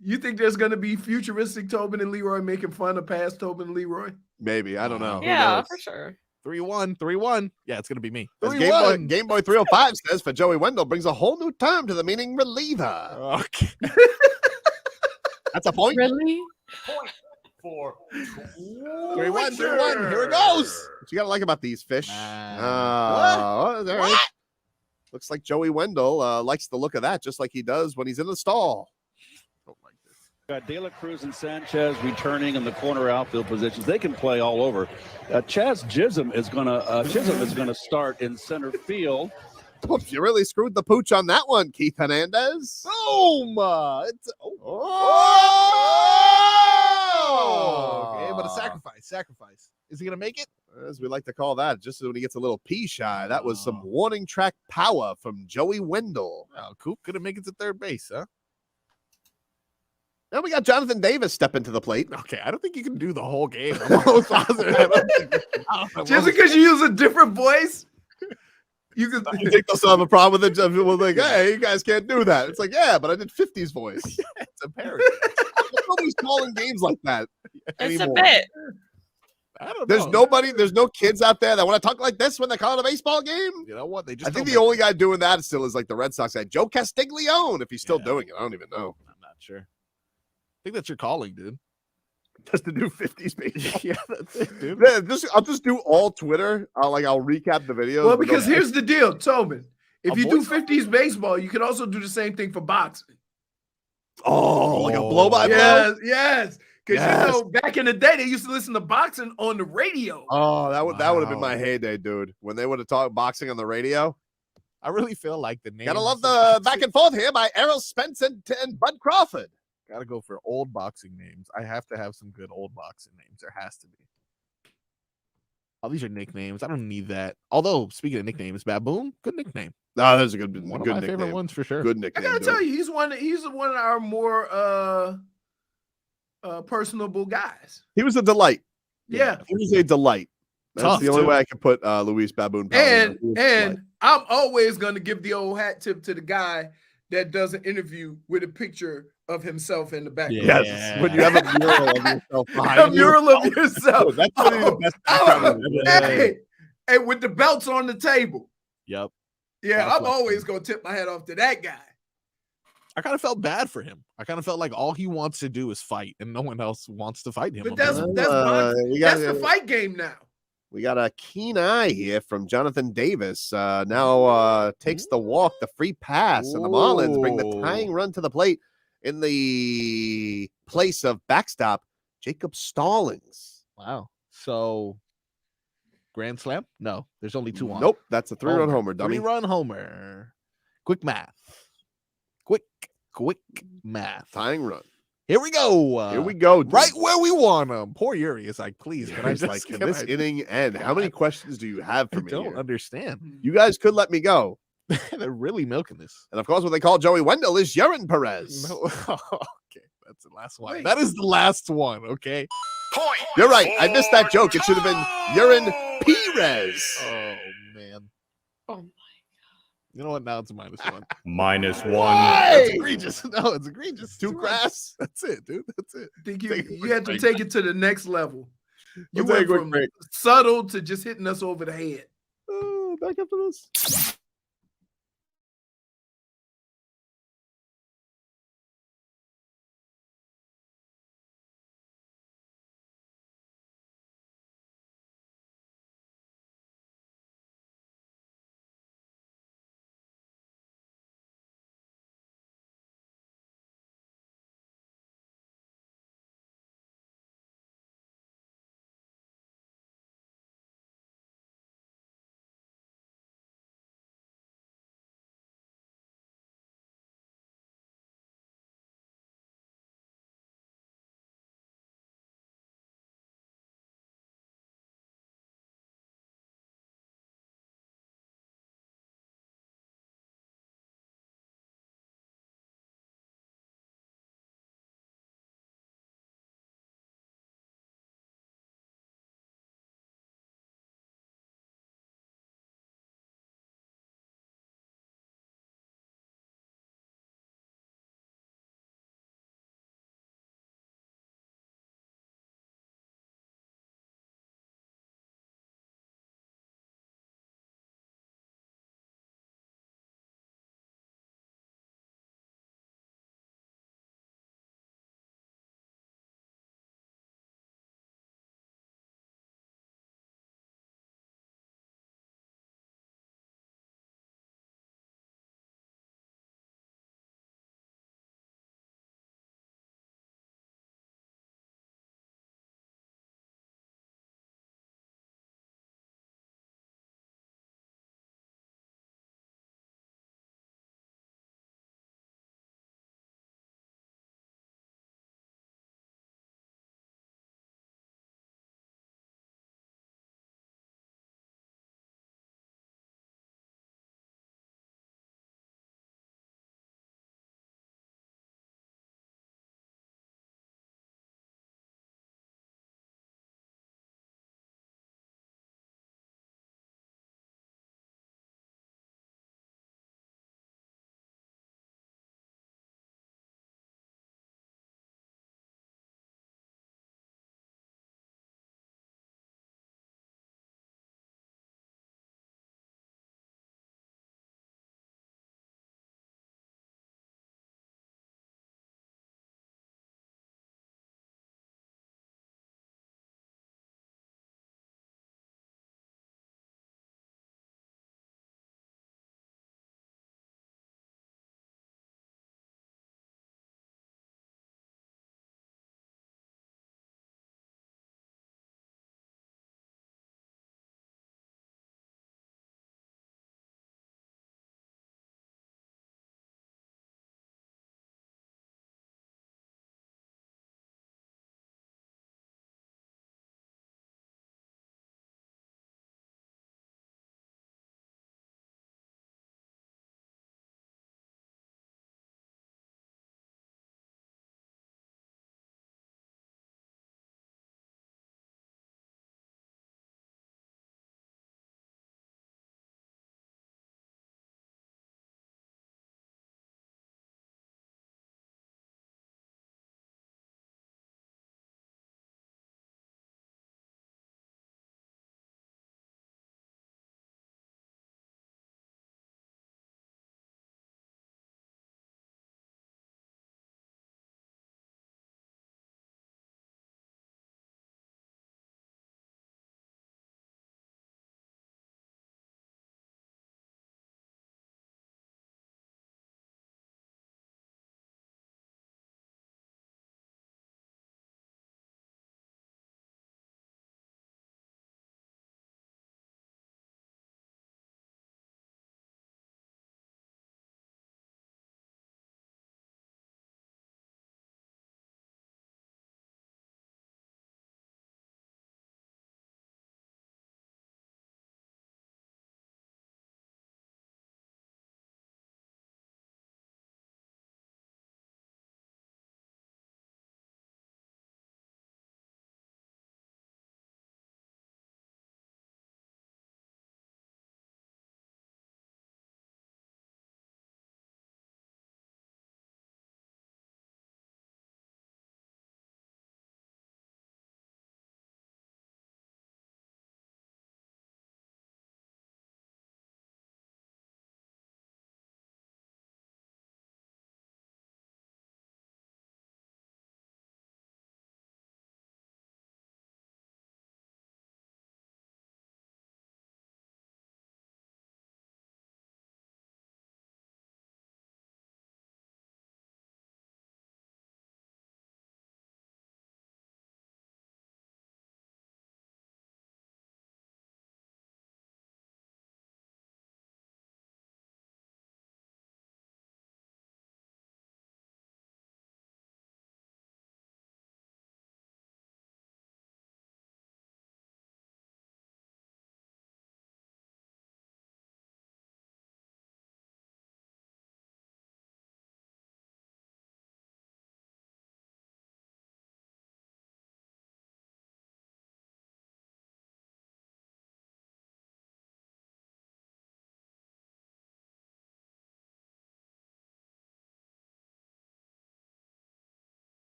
You think there's going to be futuristic Tobin and Leroy making fun of past Tobin and Leroy? Maybe. I don't know. Who Yeah, knows? for sure. 3-1. Yeah, it's going to be me. As 3-1. Game Boy 305 says for Joey Wendell brings a whole new term to the meaning reliever. Okay. That's a point. Really? For 3-1. Here it goes. What you got to like about these fish? What? What? Looks like Joey Wendell likes the look of that, just like he does when he's in the stall. Got De La Cruz and Sanchez returning in the corner outfield positions. They can play all over. Chisholm is gonna start in center field. Oops, you really screwed the pooch on that one, Keith Hernandez. Boom! Okay, but a sacrifice. Is he going to make it? As we like to call that, just when he gets a little pea shy. That was some warning track power from Joey Wendell. Oh, Coop couldn't make it to third base, huh? Now we got Jonathan Davis step into the plate. Okay, I don't think you can do the whole game. I'm almost positive. I don't think Just because you use a different voice, you can. You think they'll still have a problem with it? Well, like, hey, you guys can't do that. It's like, yeah, but I did 50's voice. It's a parody. Nobody's calling games like that anymore. It's a bit. I don't There's know. nobody, there's no kids out there that want to talk like this when they call it a baseball game. You know what? They just I think don't the make only guy doing that still is like the Red Sox guy, Joe Castiglione, if he's still Yeah. doing it. I don't even know. I'm not sure. I think that's your calling, dude. Just to do 50s baseball. Yeah, that's it, dude. Yeah, I'll just do all Twitter. I'll recap the videos. Well, because here's the deal, Tobin. If A you do voice 50s baseball, you can also do the same thing for boxing. like a blow by blow. Yes. Because you know, back in the day, they used to listen to boxing on the radio. Oh, that would have been my heyday, dude. When they would have talked boxing on the radio. I really feel like the name. Gotta love the back and forth here by Errol Spence and Bud Crawford. Gotta go for old boxing names. I have to have some good old boxing names. There has to be. Oh, these are nicknames. I don't need that. Although, speaking of nicknames, Baboon, good nickname. No, that's a good One good of my nickname. favorite ones for sure. Good I nickname. gotta dude. tell you, he's one of our more personable guys. He was a delight. Yeah. He was a delight. That's Tough, the only too. way I could put Luis Baboon. Palomino. He was a And delight. I'm always gonna give the old hat tip to the guy that does an interview with a picture of himself in the background. Yes, when you have a mural of yourself behind A you. mural of yourself. Dude, that's really the best background I've ever seen. Hey, with the belts on the table. Yep. Yeah, That's I'm what- always gonna tip my hat off to that guy. I kind of felt bad for him. I kind of felt like all he wants to do is fight, and no one else wants to fight him. But that's apparently. that's the fight game now. We got a keen eye here from Jonathan Davis. Now takes the walk, the free pass, and the Marlins bring the tying run to the plate in the place of backstop Jacob Stallings. Wow. So, grand slam? No, there's only two on. Nope, that's a three-run homer, dummy. Three-run homer. Quick math. Quick math. Tying run. Here we go. Here we go. Dude. Right where we want him. Poor Yuri is like, please, can I He's just like, can can this I- inning end? How many questions do you have for I me? don't here? understand. You guys could let me go. They're really milking this. And of course, what they call Joey Wendell is Yerin Perez. No. Okay, that's the last one. That is the last one. Okay. You're right. I missed that joke. It should have been Yerin Perez. Oh man. Oh my. You know what? Now it's a -1. -1. It's egregious. No, it's egregious. Too crass. That's it, dude. That's it. I think Take a you quick had to break. take it to the next level. You We'll take went a quick from break. subtle to just hitting us over the head. Back up to this.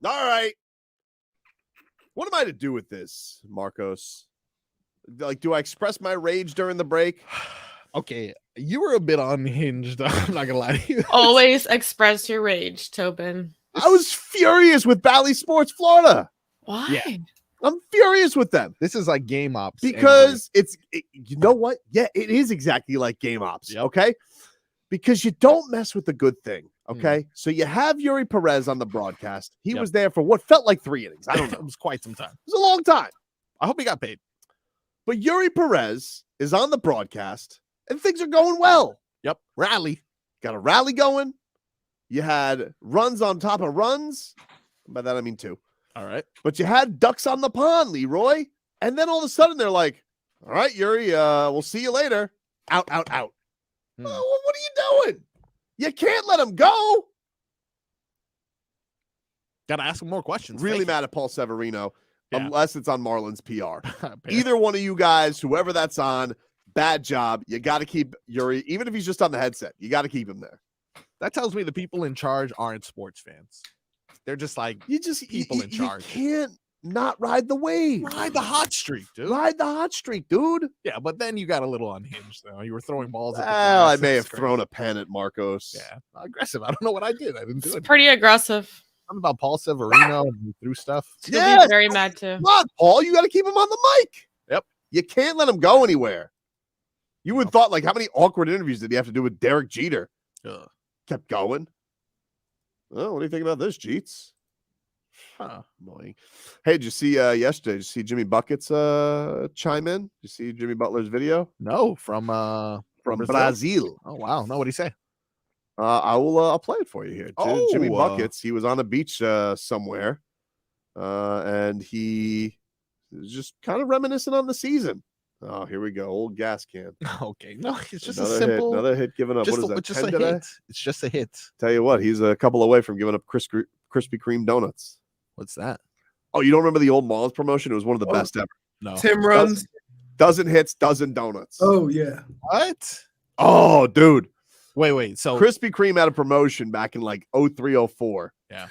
All right. What am I to do with this, Marcos? Like, do I express my rage during the break? Okay, you were a bit unhinged. I'm not gonna lie to you. Always express your rage, Tobin. I was furious with Bally Sports Florida. Why? Yeah. I'm furious with them. This is like game ops. Because you know what? Yeah, it is exactly like game ops. Yep. Okay. Because you don't mess with the good thing. Okay. So you have Yuri Perez on the broadcast. He was there for what felt like 3 innings. I don't know. It was quite some time. It was a long time. I hope he got paid. But Yuri Perez is on the broadcast and things are going well. Yep. Rally. Got a rally going. You had runs on top of runs. By that, I mean 2. All right. But you had ducks on the pond, Leroy. And then all of a sudden they're like, all right, Yuri, we'll see you later. Out. What are you doing? You can't let him go. Got to ask him more questions. Really Thank mad at Paul Severino, Yeah. unless it's on Marlins PR. Either one of you guys, whoever that's on, bad job. You got to keep Yuri, even if he's just on the headset, you got to keep him there. That tells me the people in charge aren't sports fans. They're just like people in charge. You can't not ride the wave. Ride the hot streak, dude. Ride the hot streak, dude. Yeah, but then you got a little unhinged, though. You were throwing balls at the Well, I grass. may It's have crazy. thrown a pen at Marcos. Yeah, aggressive. I don't know what I did. I didn't do It's it. pretty aggressive. Something about Paul Severino and he threw stuff. He'll Yes. be very mad too. Come on, Paul. You got to keep him on the mic. Yep. You can't let him go anywhere. You would thought, like, how many awkward interviews did he have to do with Derek Jeter? Ugh. Kept going. Oh, what do you think about this, Jeets? Huh. Annoying. Hey, did you see yesterday? Did you see Jimmy Buckets chime in? Did you see Jimmy Butler's video? No, from Brazil. Oh wow. No, what'd he say? I'll play it for you here. Jimmy Oh, Buckets. He was on a beach somewhere, and he was just kind of reminiscing on the season. Oh, here we go. Old gas can. Okay, no, it's just Another a simple. hit, another hit given up. Just What is that? just 10 a today? hit. It's just a hit. Tell you what, he's a couple away from giving up Krispy Kreme donuts. What's that? Oh, you don't remember the old Marlins promotion? It was one of the best ever. No. 10 runs. Dozen hits, dozen donuts. Oh, yeah. What? Oh, dude. Wait. So Krispy Kreme had a promotion back in like 03, 04. Yeah.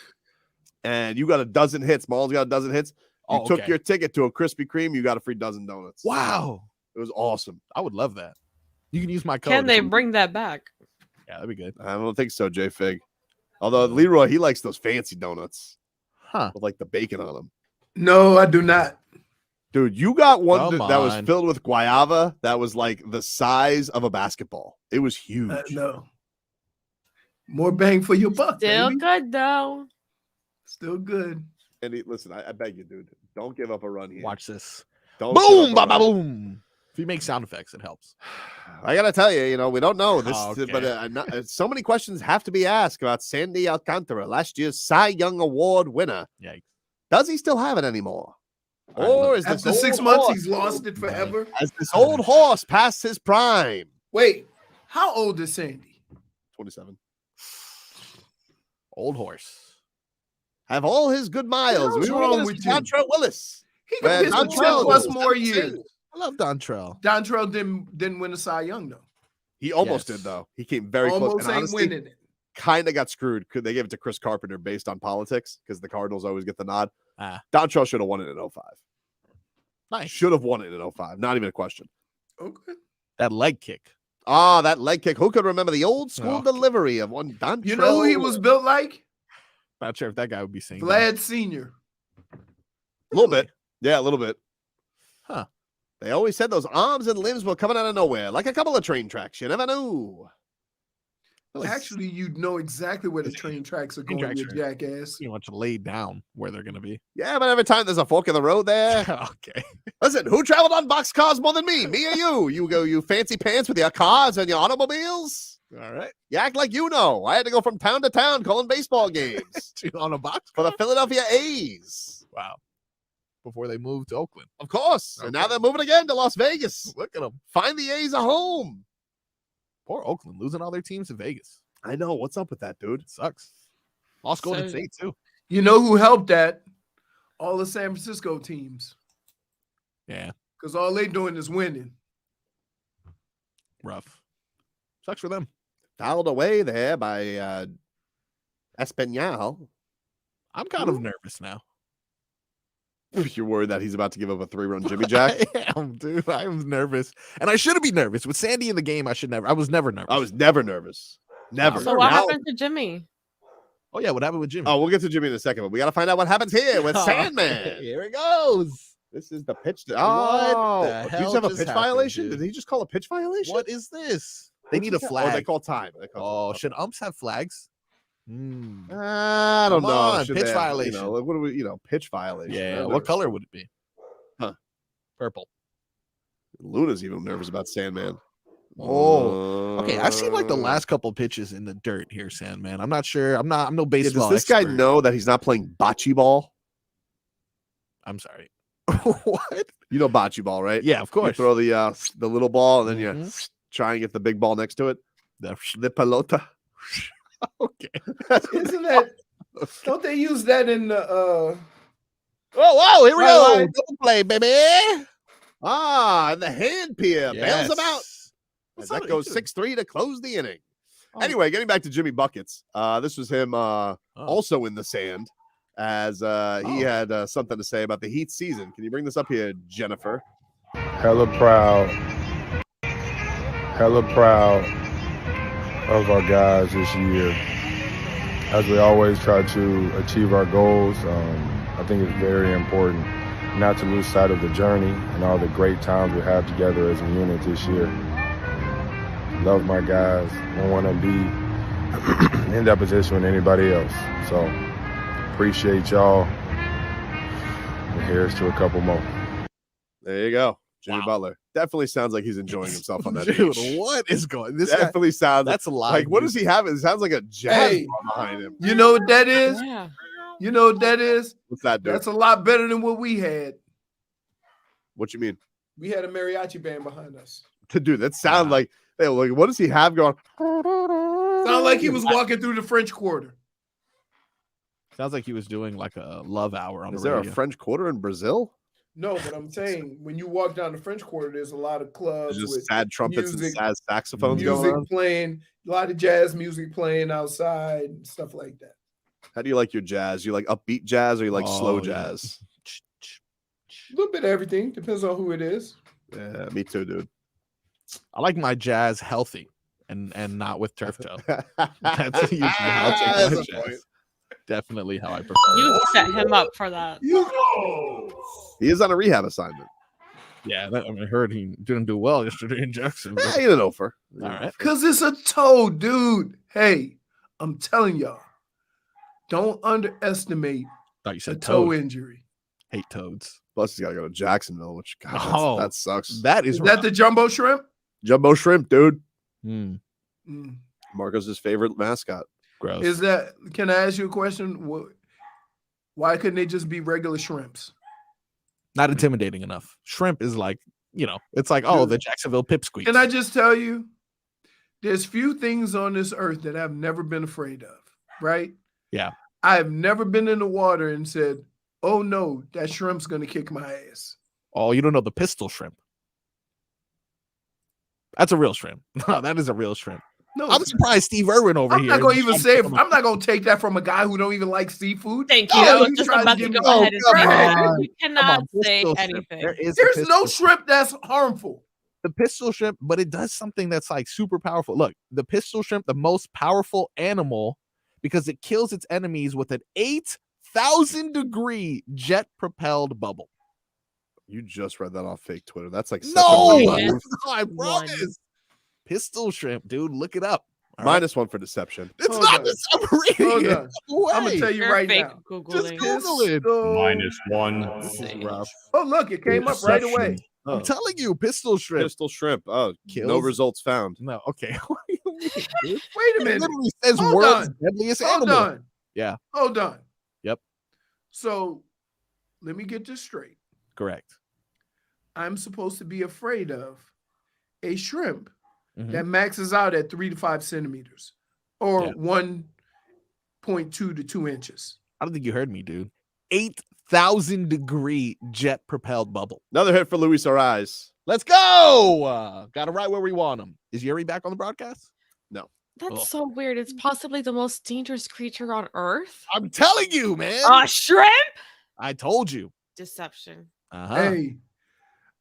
And you got a dozen hits. Marlins got a dozen hits. You Oh, took okay. your ticket to a Krispy Kreme, you got a free dozen donuts. wow. It was awesome. I would love that. You can use my code. Can they bring that back? Yeah, that'd be good. I don't think so, J Fig. Although Leroy, he likes those fancy donuts Huh. with like the bacon on them. No, I do not. Dude, you got one Come that was on. filled with guayaba that was like the size of a basketball. It was huge. No. More bang for your buck. Still baby. good though. Still good. And listen, I beg you, dude, don't give up a run here. Watch this. Don't Boom, give ba up a ba run. boom. If you make sound effects, it helps. I gotta tell you, we don't know this, Okay. but so many questions have to be asked about Sandy Alcantara, last year's Cy Young Award winner. Yikes. Does he still have it anymore? Or is this After 6 old months, horse- he's lost it forever. Has this old horse past his prime? Wait, how old is Sandy? 27. Old horse. Have all his good miles. What's We were wrong going with to you? Dontrell Willis. He Man, can pitch for Dontrell 10 plus was more 17. years. I love Dontrell. Dontrell didn't win a Cy Young, though. He almost Yes. did, though. He came very close. Almost And ain't honestly, winning it. kind of got screwed. Could they gave it to Chris Carpenter based on politics because the Cardinals always get the nod. Ah. Dontrell should have won it in 05. Nice. Should have won it in 05. Not even a question. Okay. That leg kick. Ah, that leg kick. Who could remember the old school Oh. delivery of one Dontrell? You know who he was built like? Not sure if that guy would be saying that. Vlad Sr. A little bit. Yeah, a little bit. Huh. They always said those arms and limbs were coming out of nowhere, like a couple of train tracks. You never knew. Actually, you know exactly where the train tracks are Train going, you tracks are- jackass. Pretty much laid down where they're going to be. Yeah, but every time there's a fork in the road there. Okay. Listen, who traveled on boxcars more than me? Me or you? You fancy pants with your cars and your automobiles? All right. You act like you know. I had to go from town to town calling baseball games On a box. for the Philadelphia A's. Wow. Before they moved to Oakland. Of course. And now they're moving again to Las Vegas. Look at them. Find the A's a home. Poor Oakland losing all their teams to Vegas. I know. What's up with that, dude? It sucks. Lost Golden So- State too. You know who helped that? All the San Francisco teams. Yeah. Because all they doing is winning. Rough. Sucks for them. Fouled away there by Espanol. I'm kind of nervous now. You're worried that he's about to give up a 3-run Jimmy Jack? I am, dude. I am nervous. And I shouldn't be nervous. With Sandy in the game, I was never nervous. I was never nervous. Never. So what happened to Jimmy? Oh, yeah. What happened with Jimmy? Oh, we'll get to Jimmy in a second, but we got to find out what happens here with Sandman. Here it goes. This is the pitch. What Oh, the did hell you have a just pitch happened, violation? dude? Did he just call a pitch violation? What is this? They need a flag. Oh, they call time. Should umps have flags? I don't Come know. on, Should pitch they have, violation. You know, like, what do we? Pitch violation. Yeah. What color would it be? Huh? Purple. Luna's even nervous about Sandman. Oh, okay. I've seen like the last couple pitches in the dirt here, Sandman. I'm not sure. I'm no baseball. Does this guy expert. know that he's not playing bocce ball? I'm sorry. What? You know bocce ball, right? Yeah, of course. You throw the little ball and then you try and get the big ball next to it. The pelota. Okay. Isn't that? Don't they use that in the? Whoa! Here we go. Right. Double play, baby. And the hand pier bails him out. What's That up? goes 6-3 to close the inning. Anyway, getting back to Jimmy Buckets. This was him also in the sand, as he had something to say about the Heat season. Can you bring this up here, Jennifer? Hella proud of our guys this year. As we always try to achieve our goals, I think it's very important not to lose sight of the journey and all the great times we have together as a unit this year. Love my guys. Don't want to be in that position with anybody else. So appreciate y'all. And here's to a couple more. There you go. Jimmy Butler. Definitely sounds like he's enjoying himself on that Dude, beach. what is going? This Definitely sounds that's a lot. like, what does he have? It sounds like a jazz Hey, bar behind him. You know what that is? Yeah. You know what that is? What's that, dude? That's a lot better than what we had. What you mean? We had a mariachi band behind us. Dude, that sounds like, hey, like, what does he have going? Sound like he was walking through the French Quarter. Sounds like he was doing like a love hour on Is the there radio. a French Quarter in Brazil? No, but I'm saying when you walk down the French Quarter, there's a lot of clubs There's just with sad trumpets music, and sad saxophones going music on. playing, a lot of jazz music playing outside and stuff like that. How do you like your jazz? You like upbeat jazz or you like slow Oh, yeah. jazz? A little bit of everything, depends on who it is. Yeah, me too, dude. I like my jazz healthy and not with turf toe. That's usually how I take my jazz. Definitely how I prefer. You set him up for that. He is on a rehab assignment. Yeah, I heard he didn't do well yesterday in Jackson. Yeah, he didn't offer. All right. Because it's a toe, dude. Hey, I'm telling y'all, don't underestimate Thought you a said toe toad. injury. Hate toads. Plus, he's got to go to Jacksonville, which that sucks. That Is that the jumbo shrimp? Jumbo shrimp, dude. Mm, Marco's favorite mascot. gross. Is that? Can I ask you a question? Why couldn't they just be regular shrimps? Not intimidating enough. Shrimp is like, it's like, oh, the Jacksonville pipsqueaks. Can I just tell you, there's few things on this earth that I've never been afraid of, right? Yeah. I have never been in the water and said, oh no, that shrimp's going to kick my ass. Oh, you don't know the pistol shrimp. That's a real shrimp. No, that is a real shrimp. No, I'm surprised Steve Irwin over I'm here. not going to even say, I'm not going to take that from a guy who don't even like seafood. Thank you. Oh, I was you just tried to about to give go me- ahead and come say that. on. You cannot say Pistol shrimp. anything. There's no shrimp that's harmful. The pistol shrimp, but it does something that's like super powerful. Look, the pistol shrimp, the most powerful animal because it kills its enemies with an 8,000-degree jet-propelled bubble. You just read that off fake Twitter. That's like No, -1. I promise. Pistol shrimp, dude. Look it up. All right? -1 for deception. It's Hold not on. the submarine. Hold on. No I'm going to tell you You're right fake now. Googling. Just Google it. -1. This is rough. Oh, look, it came up right away. I'm telling you, pistol shrimp. Pistol shrimp. Oh, no Kills- results found. No, okay. What do you mean, dude? Wait a It minute. literally says Hold world's on. deadliest Hold animal. on. Yeah. Hold on. Yep. So let me get this straight. Correct. I'm supposed to be afraid of a shrimp Mhm. that maxes out at 3 to 5 centimeters or Yeah. 1.2 to 2 inches. I don't think you heard me, dude. 8,000-degree jet-propelled bubble. Another hit for Luis Ariz. Let's go. Got it right where we want him. Is Yuri back on the broadcast? No. That's so weird. It's possibly the most dangerous creature on Earth. I'm telling you, man. A shrimp? I told you. Deception. Hey,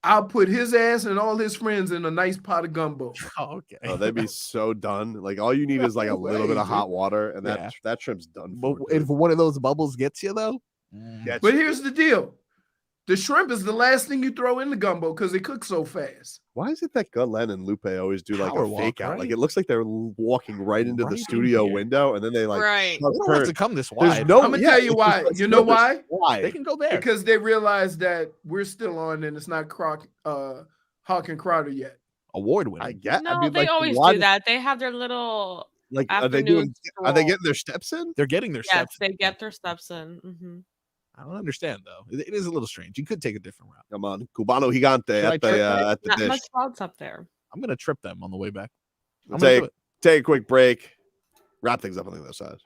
I'll put his ass and all his friends in a nice pot of gumbo. Oh, okay. Oh, they'd be so done. Like all you need is like a little bit of hot water, and that shrimp's done. But if one of those bubbles gets you, though, But here's the deal. The shrimp is the last thing you throw in the gumbo because it cooks so fast. Why is it that Glenn and Lupe always do like Power a fake walk, out? right? Like it looks like they're walking right into the Right in studio here. window, and then they like Right. shove they don't have curtain. to come this There's wide. no. I'm gonna yeah, tell you it's why. just- You know why? Why? They can go there. Because they realize that we're still on and it's not Hawk and Crowder yet. Award winner. I get. No, I mean, they like, always why do that. They have their little Like, are they afternoon doing? Are they stroll. getting their steps in? They're getting their Yes, steps. they get their steps in. Mm-hmm. I don't understand though. It is a little strange. You could take a different route. Come on, Cubano Gigante I at trip the Not dish. much clouds up there. I'm gonna trip them on the way back. I'm We'll gonna do it. take a quick break. Wrap things up on the other side.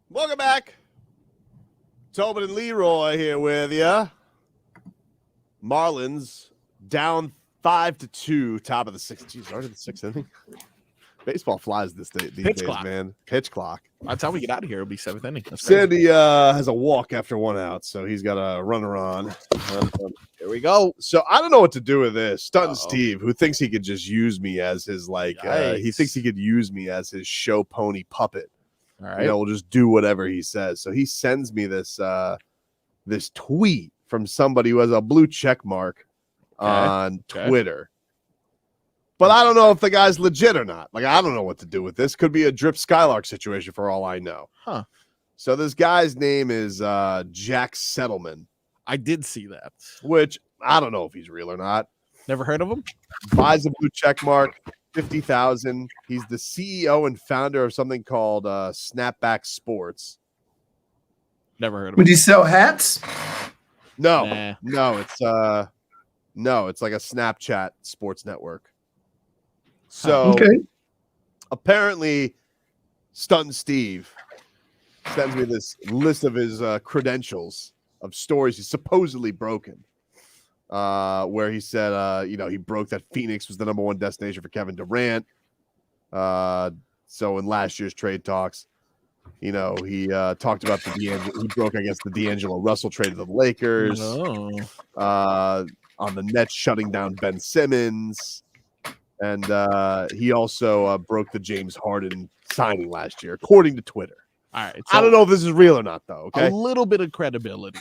Welcome back. Tobin and Leroy here with you. Marlins down 5-2, top of the sixth. Jeez, already the sixth inning. Baseball flies these days, clock. man. Pitch clock. By the time we get out of here, it'll be seventh inning. Sandy has a walk after one out, so he's got a runner on. Here we go. So I don't know what to do with this. Stunting Steve, who thinks he could just use me as his he thinks he could use me as his show pony puppet. All right. You know, we'll just do whatever he says. So he sends me this this tweet from somebody who has a blue check mark on Twitter. But I don't know if the guy's legit or not. Like, I don't know what to do with this. Could be a Drip Skylark situation for all I know. Huh. So this guy's name is Jack Settleman. I did see that. Which I don't know if he's real or not. Never heard of him? Buys a blue check mark, 50,000. He's the CEO and founder of something called Snapback Sports. Never heard of him. Would he sell hats? No, Nah. no, it's like a Snapchat sports network. So apparently, Stunt Steve sends me this list of his credentials of stories he's supposedly broken. Where he said, he broke that Phoenix was the #1 destination for Kevin Durant. So in last year's trade talks, he talked about he broke against the D'Angelo Russell trade to the Lakers. On the Nets shutting down Ben Simmons. And he also broke the James Harden signing last year, according to Twitter. All right. I don't know if this is real or not, though. Okay, a little bit of credibility.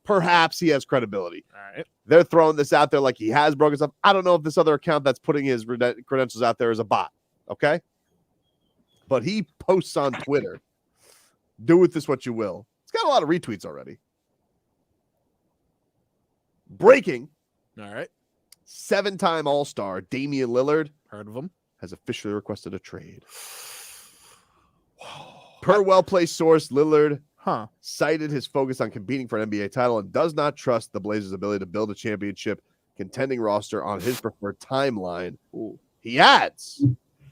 Perhaps he has credibility. All right. They're throwing this out there like he has broken stuff. I don't know if this other account that's putting his credentials out there is a bot. Okay, but he posts on Twitter. Do with this what you will. It's got a lot of retweets already. Breaking. All right. 7-time All-Star Damian Lillard, heard of him, has officially requested a trade. Per well-placed source, Lillard cited his focus on competing for an NBA title and does not trust the Blazers' ability to build a championship contending roster on his preferred timeline. Ooh. He adds.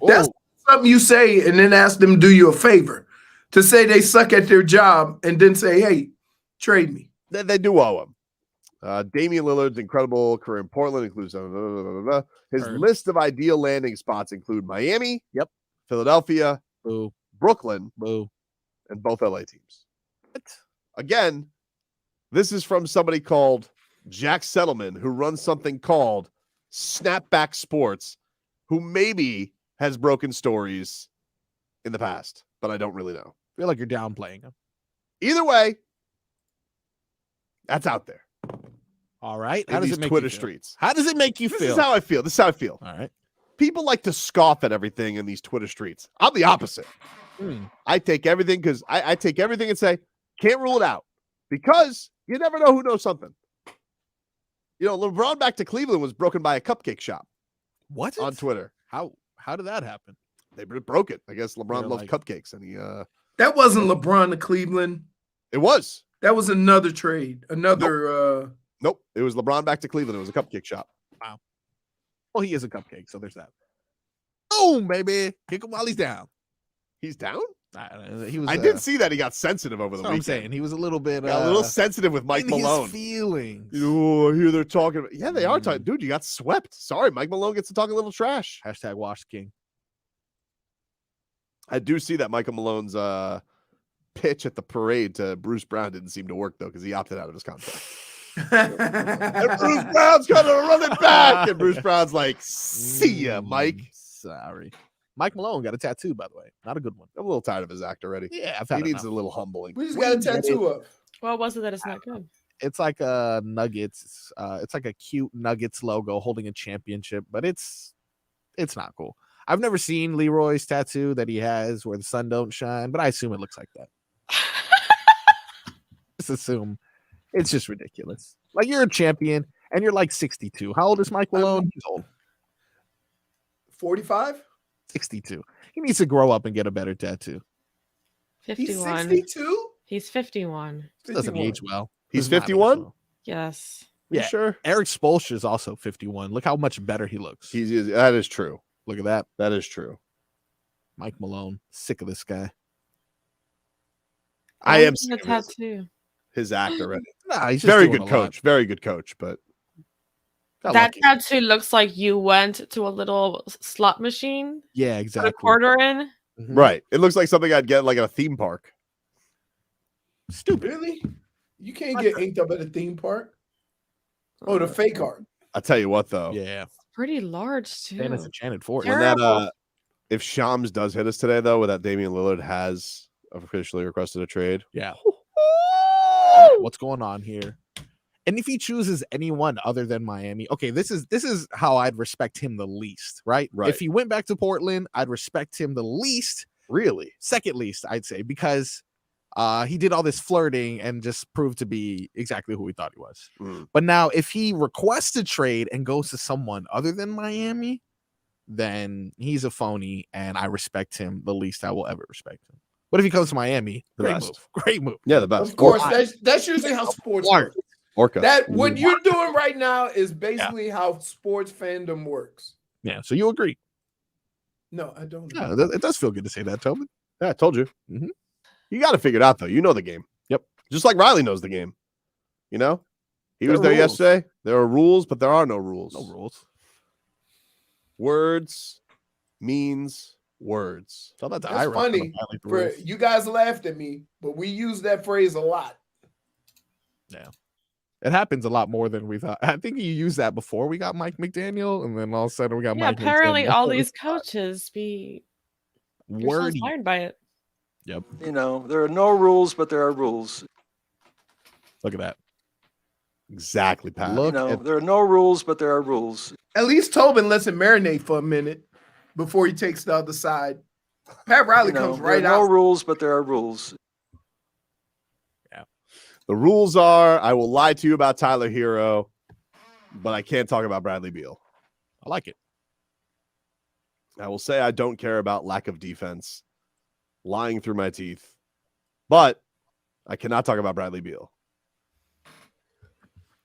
That's something you say and then ask them to do you a favor. To say they suck at their job and then say, hey, trade me. They do owe him. Damian Lillard's incredible career in Portland includes his list of ideal landing spots include Miami, Philadelphia, Brooklyn, and both LA teams. Again, this is from somebody called Jack Settleman, who runs something called Snapback Sports, who maybe has broken stories in the past, but I don't really know. I feel like you're downplaying him. Either way, that's out there. All right. How does it make Twitter you feel? streets? How does it make you This feel? is how I feel. This is how I feel. All right. People like to scoff at everything in these Twitter streets. I'm the opposite. I take everything because I take everything and say, can't rule it out. Because you never know who knows something. You know, LeBron back to Cleveland was broken by a cupcake shop. What? On Twitter. How did that happen? They broke it. I guess LeBron They're loves like- cupcakes. And he That wasn't LeBron to Cleveland. It was. That was another trade. Another Nope. It was LeBron back to Cleveland. It was a cupcake shop. Wow. Well, he is a cupcake, so there's that. Boom, baby. Kick him while he's down. He's down? He was. I did see that he got sensitive over the That's what I'm weekend. saying. He was a little bit Got a little sensitive with Mike in his Malone. feelings. Oh, I hear they're talking about. Yeah, they are talking. Dude, you got swept. Sorry, Mike Malone gets to talk a little trash. Hashtag Wash King. I do see that Michael Malone's pitch at the parade to Bruce Brown didn't seem to work, though, because he opted out of his contract. And Bruce Brown's going to run it back. And Bruce Brown's like, see ya, Mike. Sorry. Mike Malone got a tattoo, by the way. Not a good one. I'm a little tired of his act already. Yeah, he needs a little humbling. We just got a tattoo up. What was it that it's not good? It's like a Nuggets. It's like a cute Nuggets logo holding a championship, but it's not cool. I've never seen Leroy's tattoo that he has where the sun don't shine, but I assume it looks like that. Just assume. It's just ridiculous. Like, you're a champion and you're like 62. How old is Mike Malone? He's old. 45? 62. He needs to grow up and get a better tattoo. 51. He's 62? He's 51. Doesn't age well. He's Does not age 51? well. Yes. You Yeah. sure? Eric Spoelstra is also 51. Look how much better he looks. That is true. Look at that. That is true. Mike Malone. Sick of this guy. I am a seeing tattoo. his act already. Nah, he's just Very doing good a lot. coach. Very good coach, but That tattoo looks like you went to a little slot machine. Yeah, Put a exactly. quarter in. Right. It looks like something I'd get like at a theme park. Stupid. Really? You can't get inked up at a theme park. Oh, the fake art. I'll tell you what, though. Yeah. Pretty large too. And it's enchanted forest. When that if Shams does hit us today, though, with that Damian Lillard has officially requested a trade. Yeah. What's going on here? And if he chooses anyone other than Miami, okay, this is how I'd respect him the least, right? Right. If he went back to Portland, I'd respect him the least. Really? Second least, I'd say, because he did all this flirting and just proved to be exactly who we thought he was. But now, if he requests a trade and goes to someone other than Miami, then he's a phony, and I respect him the least I will ever respect him. But if he comes to Miami, great move. Great move. Yeah, the best. Of course, that's usually how sports works. Orca. That what you're doing right now is basically how sports fandom works. Yeah, so you agree? No, I don't. Yeah, it does feel good to say that, Tobin. Yeah, I told you. You got to figure it out, though. You know the game. Yep. Just like Riley knows the game. You know? He was there yesterday. There are rules, but there are no rules. No rules. Words means words. Tell that to That's Ira. funny. For you guys laughed at me, but we use that phrase a lot. Yeah. It happens a lot more than we thought. I think you used that before we got Mike McDaniel, and then all of a sudden we got Mike apparently McDaniel. all these coaches be wordy. inspired by it. Yep. You know, there are no rules, but there are rules. Look at that. Exactly, Pat. You know, there are no rules, but there are rules. At least Tobin lets it marinate for a minute before he takes the other side. Pat Riley comes right there are out. no rules, but there are rules. The rules are I will lie to you about Tyler Herro, but I can't talk about Bradley Beal. I like it. I will say I don't care about lack of defense, lying through my teeth, but I cannot talk about Bradley Beal.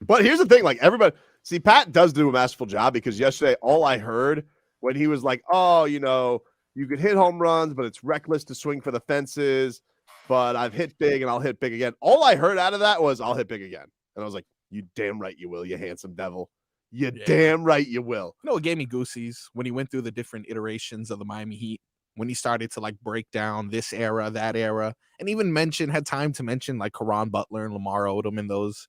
But here's the thing, like everybody, see, Pat does do a masterful job because yesterday all I heard when he was like, oh, you know, you could hit home runs, but it's reckless to swing for the fences. But I've hit big and I'll hit big again. All I heard out of that was I'll hit big again. And I was like, you damn right you will, you handsome devil. You damn right you will. You know what gave me goosies? When he went through the different iterations of the Miami Heat, when he started to like break down this era, that era, and even had time to mention like Karan Butler and Lamar Odom in those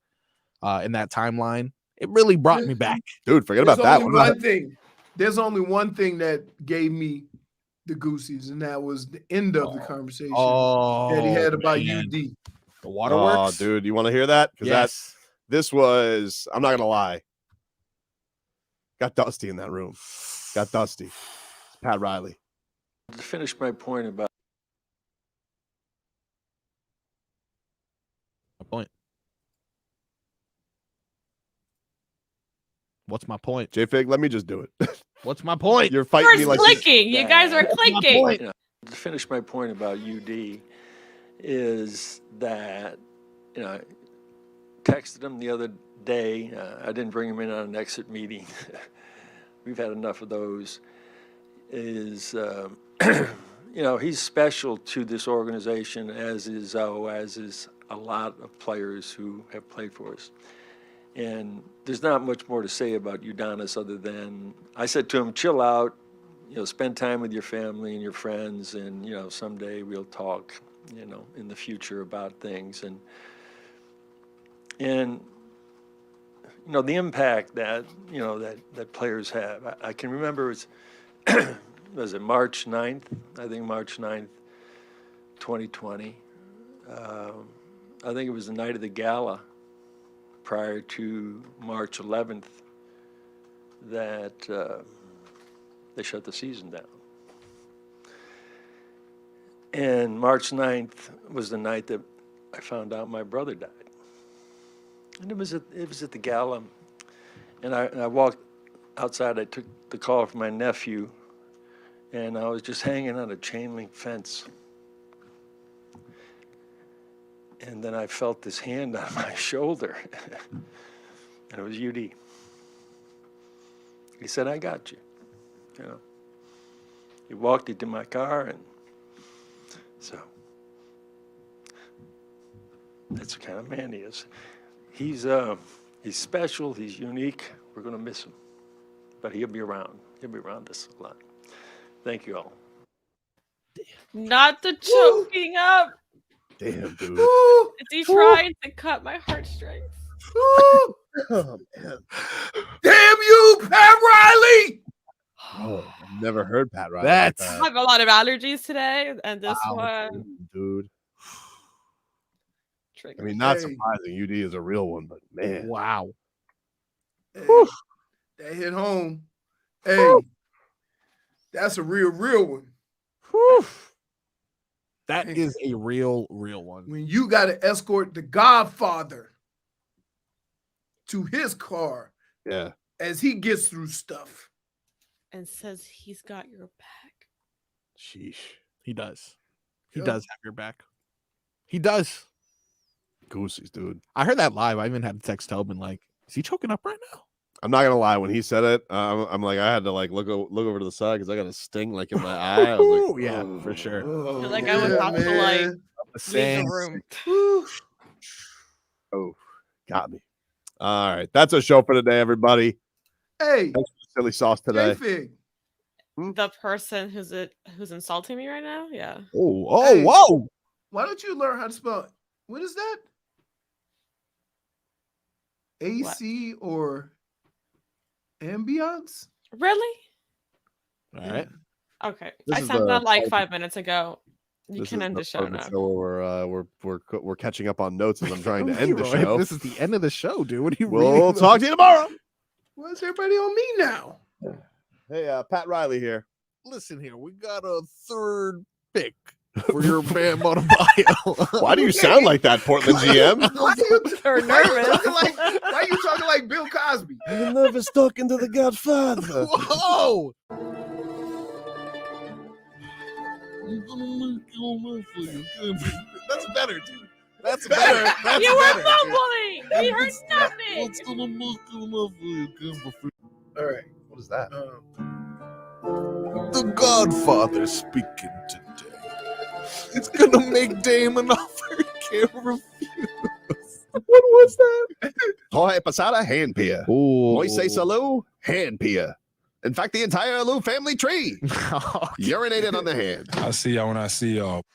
in that timeline. It really brought me back. Dude, forget about that one. There's only one thing that gave me the goosies, and that was the end of the conversation that he had about UD. The waterworks. Oh, dude, you want to hear that? Because this was, I'm not going to lie, got dusty in that room. Got dusty. It's Pat Riley. To finish my point about my point. What's my point? J-Fig, let me just do it. What's my point? You're fighting me like clicking. You guys are clicking. You know, to finish my point about UD is that, you know, I texted him the other day. I didn't bring him in on an exit meeting. We've had enough of those. Is you know, he's special to this organization, as is a lot of players who have played for us. And there's not much more to say about Udonis other than I said to him, chill out, you know, spend time with your family and your friends, and, you know, someday we'll talk, you know, in the future about things. And you know, the impact that, you know, that players have. I can remember it's, was it March 9th? I think March 9th, 2020. I think it was the night of the gala prior to March 11th that they shut the season down. And March 9th was the night that I found out my brother died. And it was at the gala, and I walked outside. I took the call from my nephew, and I was just hanging on a chain link fence. And then I felt this hand on my shoulder, and it was UD. He said, I got you. You know, he walked into my car, and so That's the kind of man he is. He's special. He's unique. We're going to miss him. But he'll be around. He'll be around us a lot. Thank you all. Not the choking up. Damn, dude. Is he trying to cut my heartstrings? Oh, man. Damn you, Pat Riley! Oh, I've never heard Pat Riley. I have a lot of allergies today, and this one. Dude. Trigger. I mean, not surprising. UD is a real one, but man. Wow. Hey, that hit home. Hey, that's a real one. Whew. That is a real one. When you got to escort the Godfather to his car, as he gets through stuff, and says he's got your back. Sheesh. He does. He does have your back. He does. Goosies, dude. I heard that live. I even had to text Tobin like, is he choking up right now? I'm not gonna lie. When he said it, I'm like, I had to like look over to the side because I got a sting like in my eye. I was like, yeah, for sure. I feel like I would have to like leave the room. Oh, got me. All right, that's a show for today, everybody. Hey, thanks for the silly sauce today. J-Fig. The person who's insulting me right now, yeah. Hey, Whoa! Why don't you learn how to spell? What is that? AC or ambiance? Really? All right. Okay. This I is sent the that like part- 5 minutes ago. You can end the show now. We're catching up on notes as I'm trying to end the Leroy, show. This is the end of the show, dude. What are you We'll reading? talk to you tomorrow. Why is everybody on me now? Hey, Pat Riley here. Listen here, we got a third pick for your Bam Adebayo. Why do you sound like that, Portland GM? They're nervous. Why you talking like Bill Cosby? I'm nervous talking to the Godfather. Whoa! That's better, dude. That's better. That's You better. were mumbling. We heard nothing. All right. What is that? The Godfather speaking today. It's gonna make Dame an offer he can't refuse. What was that? Jorge Posada, hand pia. Ooh. Moises Alou, hand pia. In fact, the entire Alou family tree urinated on the hand. I'll see y'all when I see y'all.